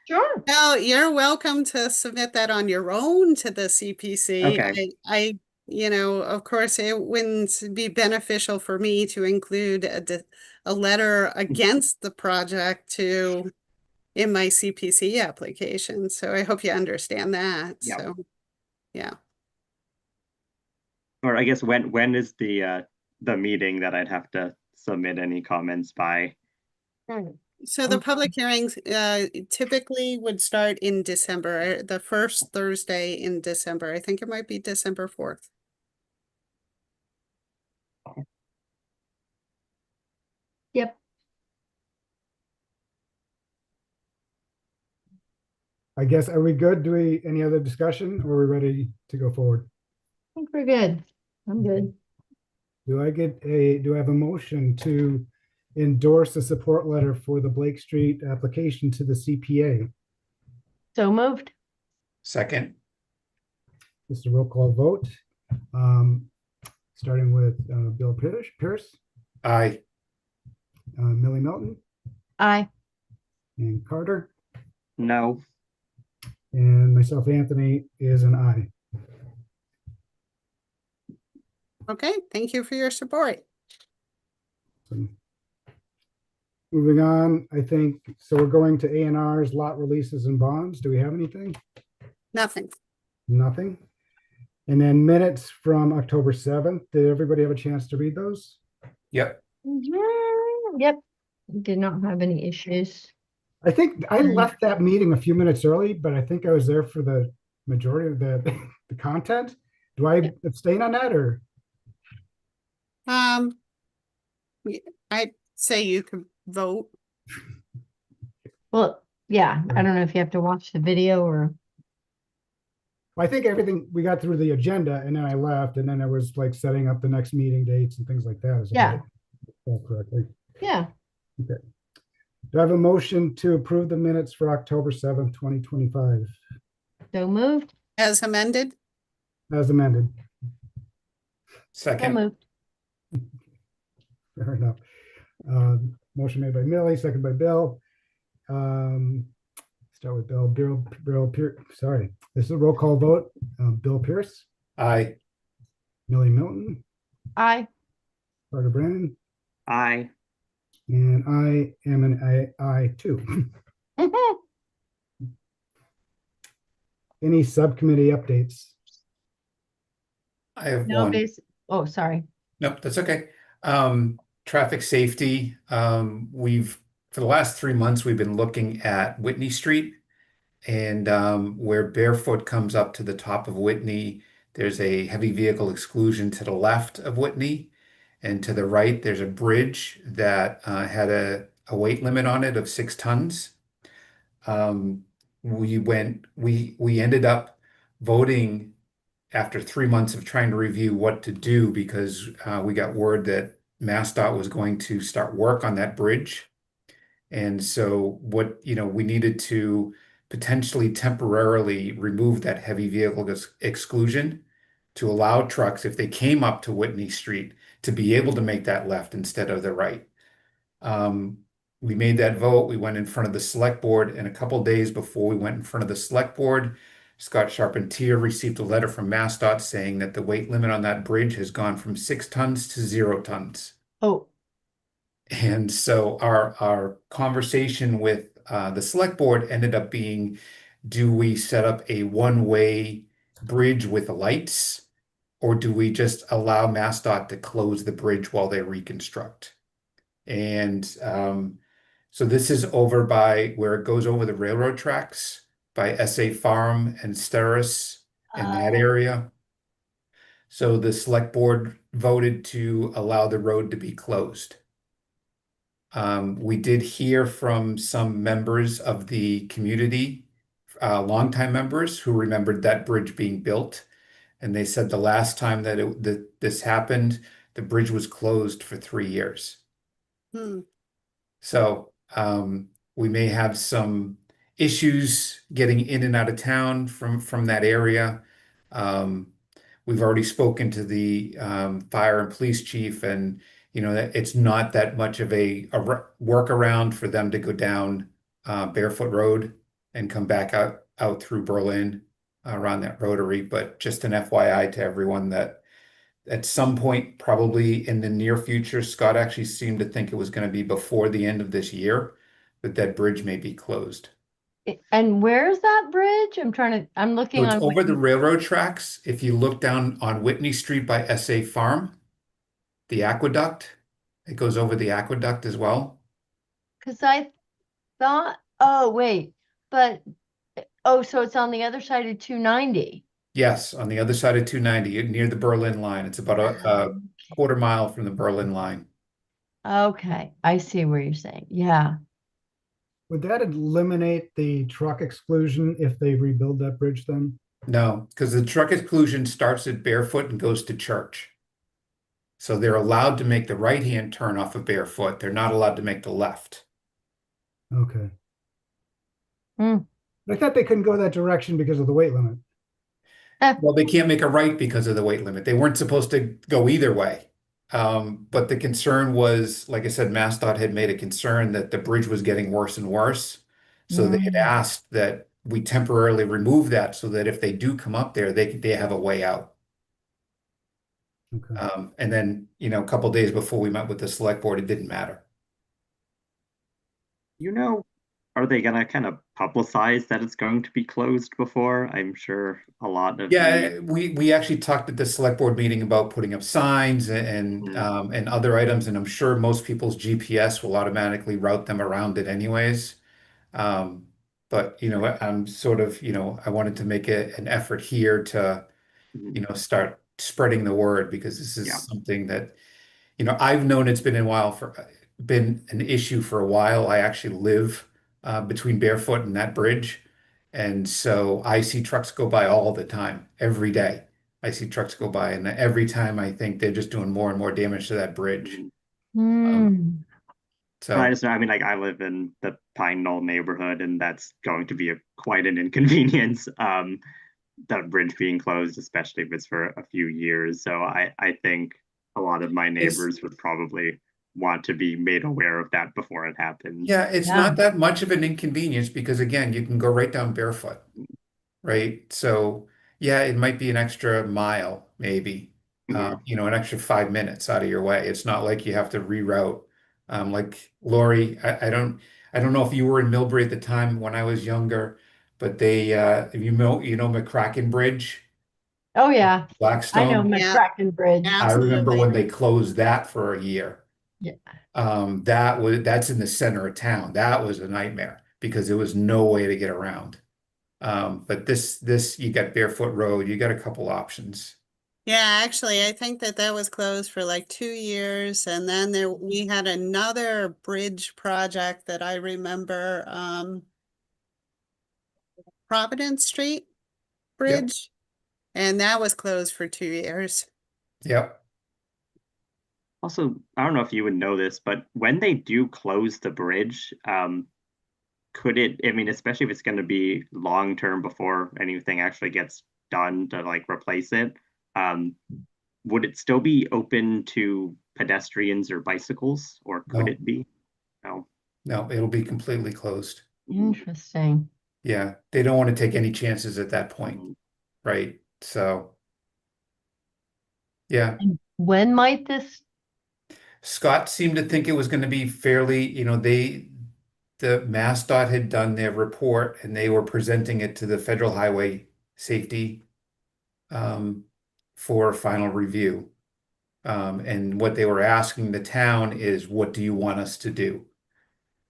Sure. Well, you're welcome to submit that on your own to the CPC. Okay. I you know, of course, it wouldn't be beneficial for me to include a letter against the project in my CPC application. So I hope you understand that. Yeah. So, yeah. Or I guess when is the meeting that I'd have to submit any comments by? So the public hearings typically would start in December, the first Thursday in December. I think it might be December 4th. Yep. I guess, are we good? Any other discussion, or are we ready to go forward? I think we're good. I'm good. Do I have a motion to endorse the support letter for the Blake Street application to the CPA? So moved. Second. This is a roll call vote. Starting with Bill Pierce, Aye. Millie Melton, Aye. and Carter, No. and myself, Anthony, is an aye. Okay, thank you for your support. So, moving on, I think, so we're going to A&Rs, lot releases and bonds. Do we have anything? Nothing. Nothing. And then minutes from October 7th. Did everybody have a chance to read those? Yep. Yep. Did not have any issues. I think I left that meeting a few minutes early, but I think I was there for the majority of the content. Do I abstain on that, or? I'd say you could vote. Well, yeah, I don't know if you have to watch the video or. I think everything, we got through the agenda, and then I left, and then I was like setting up the next meeting dates and things like that. Is Yeah. that correctly? Yeah. Okay. Do I have a motion to approve the minutes for October 7th, 2025? So moved. As amended? As amended. So Second. moved. Fair enough. Motion made by Millie, second by Bill. Start with Bill Pierce. Sorry, this is a roll call vote. Bill Pierce, Aye. Millie Milton, Aye. Carter Brandon, Aye. and I am an aye too. Any subcommittee updates? I have No, one. oh, sorry. Nope, that's okay. Traffic safety. For the last 3 months, we've been looking at Whitney Street, and where Barefoot comes up to the top of Whitney, there's a heavy vehicle exclusion to the left of Whitney, and to the right, there's a bridge that had a weight limit on it of 6 tons. We ended up voting after 3 months of trying to review what to do because we got word that MassDOT was going to start work on that bridge. And so we needed to potentially temporarily remove that heavy vehicle exclusion to allow trucks, if they came up to Whitney Street, to be able to make that left instead of the right. We made that vote. We went in front of the select board, and a couple days before we went in front of the select board, Scott Charpentier received a letter from MassDOT saying that the weight limit on that bridge has gone from 6 tons to 0 tons. Oh, And so our conversation with the select board ended up being, do we set up a one-way bridge with lights, or do we just allow MassDOT to close the bridge while they reconstruct? And so this is over by where it goes over the railroad tracks by SA Farm and Steris in that area. So the select board voted to allow the road to be closed. We did hear from some members of the community, longtime members who remembered that bridge being built. And they said the last time that this happened, the bridge was closed for 3 years. So we may have some issues getting in and out of town from that area. We've already spoken to the fire and police chief, and that it's not that much of a workaround for them to go down Barefoot Road and come back out through Berlin around that rotary. But just an FYI to everyone that at some point, probably in the near future, Scott actually seemed to think it was going to be before the end of this year that bridge may be closed. and where's that bridge? I'm looking So it's on. over the railroad tracks. If you look down on Whitney Street by SA Farm, the aqueduct, it goes over the aqueduct as well. Because I thought, so it's on the other side of 290. Yes, on the other side of 290, near the Berlin line. It's about a quarter mile from the Berlin line. Okay, I see where you're saying. Yeah. Would that eliminate the truck exclusion if they rebuild that bridge then? No, because the truck exclusion starts at Barefoot and goes to Church. So they're allowed to make the right-hand turn off of Barefoot. They're not allowed to make the left. Okay. I thought they couldn't go that direction because of the weight limit. Well, they can't make a right because of the weight limit. They weren't supposed to go either way. But the concern was, like I said, MassDOT had made a concern that the bridge was getting worse and worse. So they had asked that we temporarily remove that so that if they do come up there, they have a way out. Okay. And then, a couple days before we met with the select board, it didn't matter. Are they going to kind of publicize that it's going to be closed before? I'm sure a lot of Yeah, we actually talked at the select board meeting about putting up signs and other items, and I'm sure most people's GPS will automatically route them around it anyways. But I'm sort of, I wanted to make an effort here to, start spreading the word, because this is something that, I've known it's been been an issue for a while. I actually live between Barefoot and that bridge. And so I see trucks go by all the time, every day. I see trucks go by, and every time I think they're just doing more and more damage to that bridge. So I mean, like, I live in the Pine Knoll neighborhood, and that's going to be quite an inconvenience. That bridge being closed, especially if it's for a few years. So I think a lot of my neighbors would probably want to be made aware of that before it happens. yeah, it's not that much of an inconvenience because, again, you can go right down Barefoot, right? So yeah, it might be an extra mile, maybe, an extra 5 minutes out of your way. It's not like you have to reroute. Like Lori, I don't know if you were in Millbury at the time when I was younger, but they, you know McCracken Bridge, Oh, yeah. I know Blackstone. Yeah. McCracken Bridge. I remember Absolutely. when they closed that for a year. Yeah. That's in the center of town. That was a nightmare because there was no way to get around. But this you got Barefoot Road, you got a couple options. Yeah, actually, I think that was closed for like 2 years, and then we had another bridge project that I remember, Providence Street Bridge, and that was closed for 2 years. Yep. Also, I don't know if you would know this, but when they do close the bridge, could it, I mean, especially if it's going to be long term before anything actually gets done to like replace it, would it still be open to pedestrians or bicycles, or could No. it be? No. No, it'll be completely closed. Interesting. Yeah, they don't want to take any chances at that point, right? So, yeah. And when might this? Scott seemed to think it was going to be fairly, the MassDOT had done their report and they were presenting it to the Federal Highway Safety for final review. And what they were asking the town is, what do you want us to do?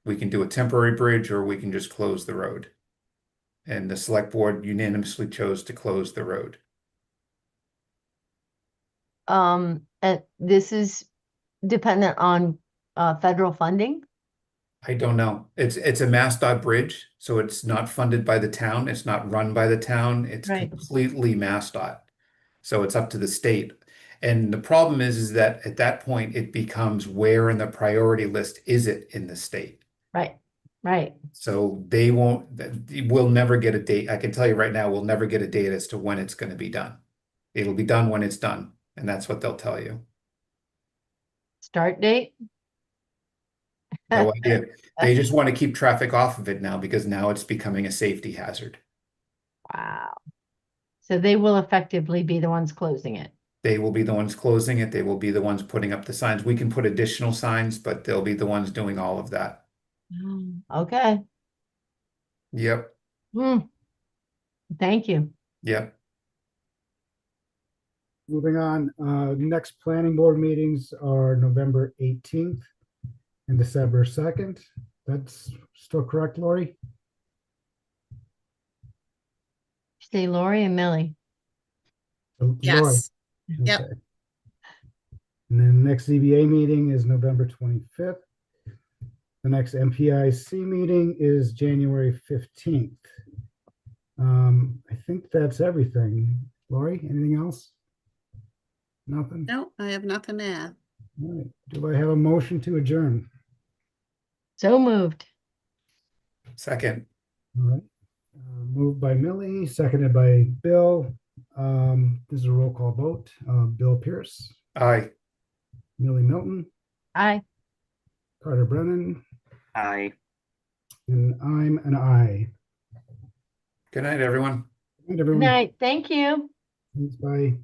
We can do a temporary bridge or we can just close the road. And the select board unanimously chose to close the road. And this is dependent on federal funding? I don't know. It's a MassDOT bridge, so it's not funded by the town. It's not run by the town. It's Right. completely MassDOT. So it's up to the state. And the problem is that at that point, it becomes where in the priority list is it in the state? Right, right. So we'll never get a date. I can tell you right now, we'll never get a date as to when it's going to be done. It'll be done when it's done. And that's what they'll tell you. Start date? No idea. They just want to keep traffic off of it now because now it's becoming a safety hazard. Wow. So they will effectively be the ones closing it. They will be the ones closing it. They will be the ones putting up the signs. We can put additional signs, but they'll be the ones doing all of that. Okay. Yep. Thank you. Yep. Moving on, next planning board meetings are November 18th and December 2nd. That's still correct, Lori? Say Lori and Millie. Oh, Lori. Yes. Yep. Okay. And then next ZBA meeting is November 25th. The next MPIC meeting is January 15th. I think that's everything. Lori, anything else? Nothing? No, I have nothing to add. All right. Do I have a motion to adjourn? So moved. Second. All right. Moved by Millie, seconded by Bill. This is a roll call vote. Bill Pierce, Aye. Millie Milton, Aye. Carter Brennan, Aye. and I'm an aye. Good night, everyone. Good night, Good everyone. night. Thank you. Thanks, bye.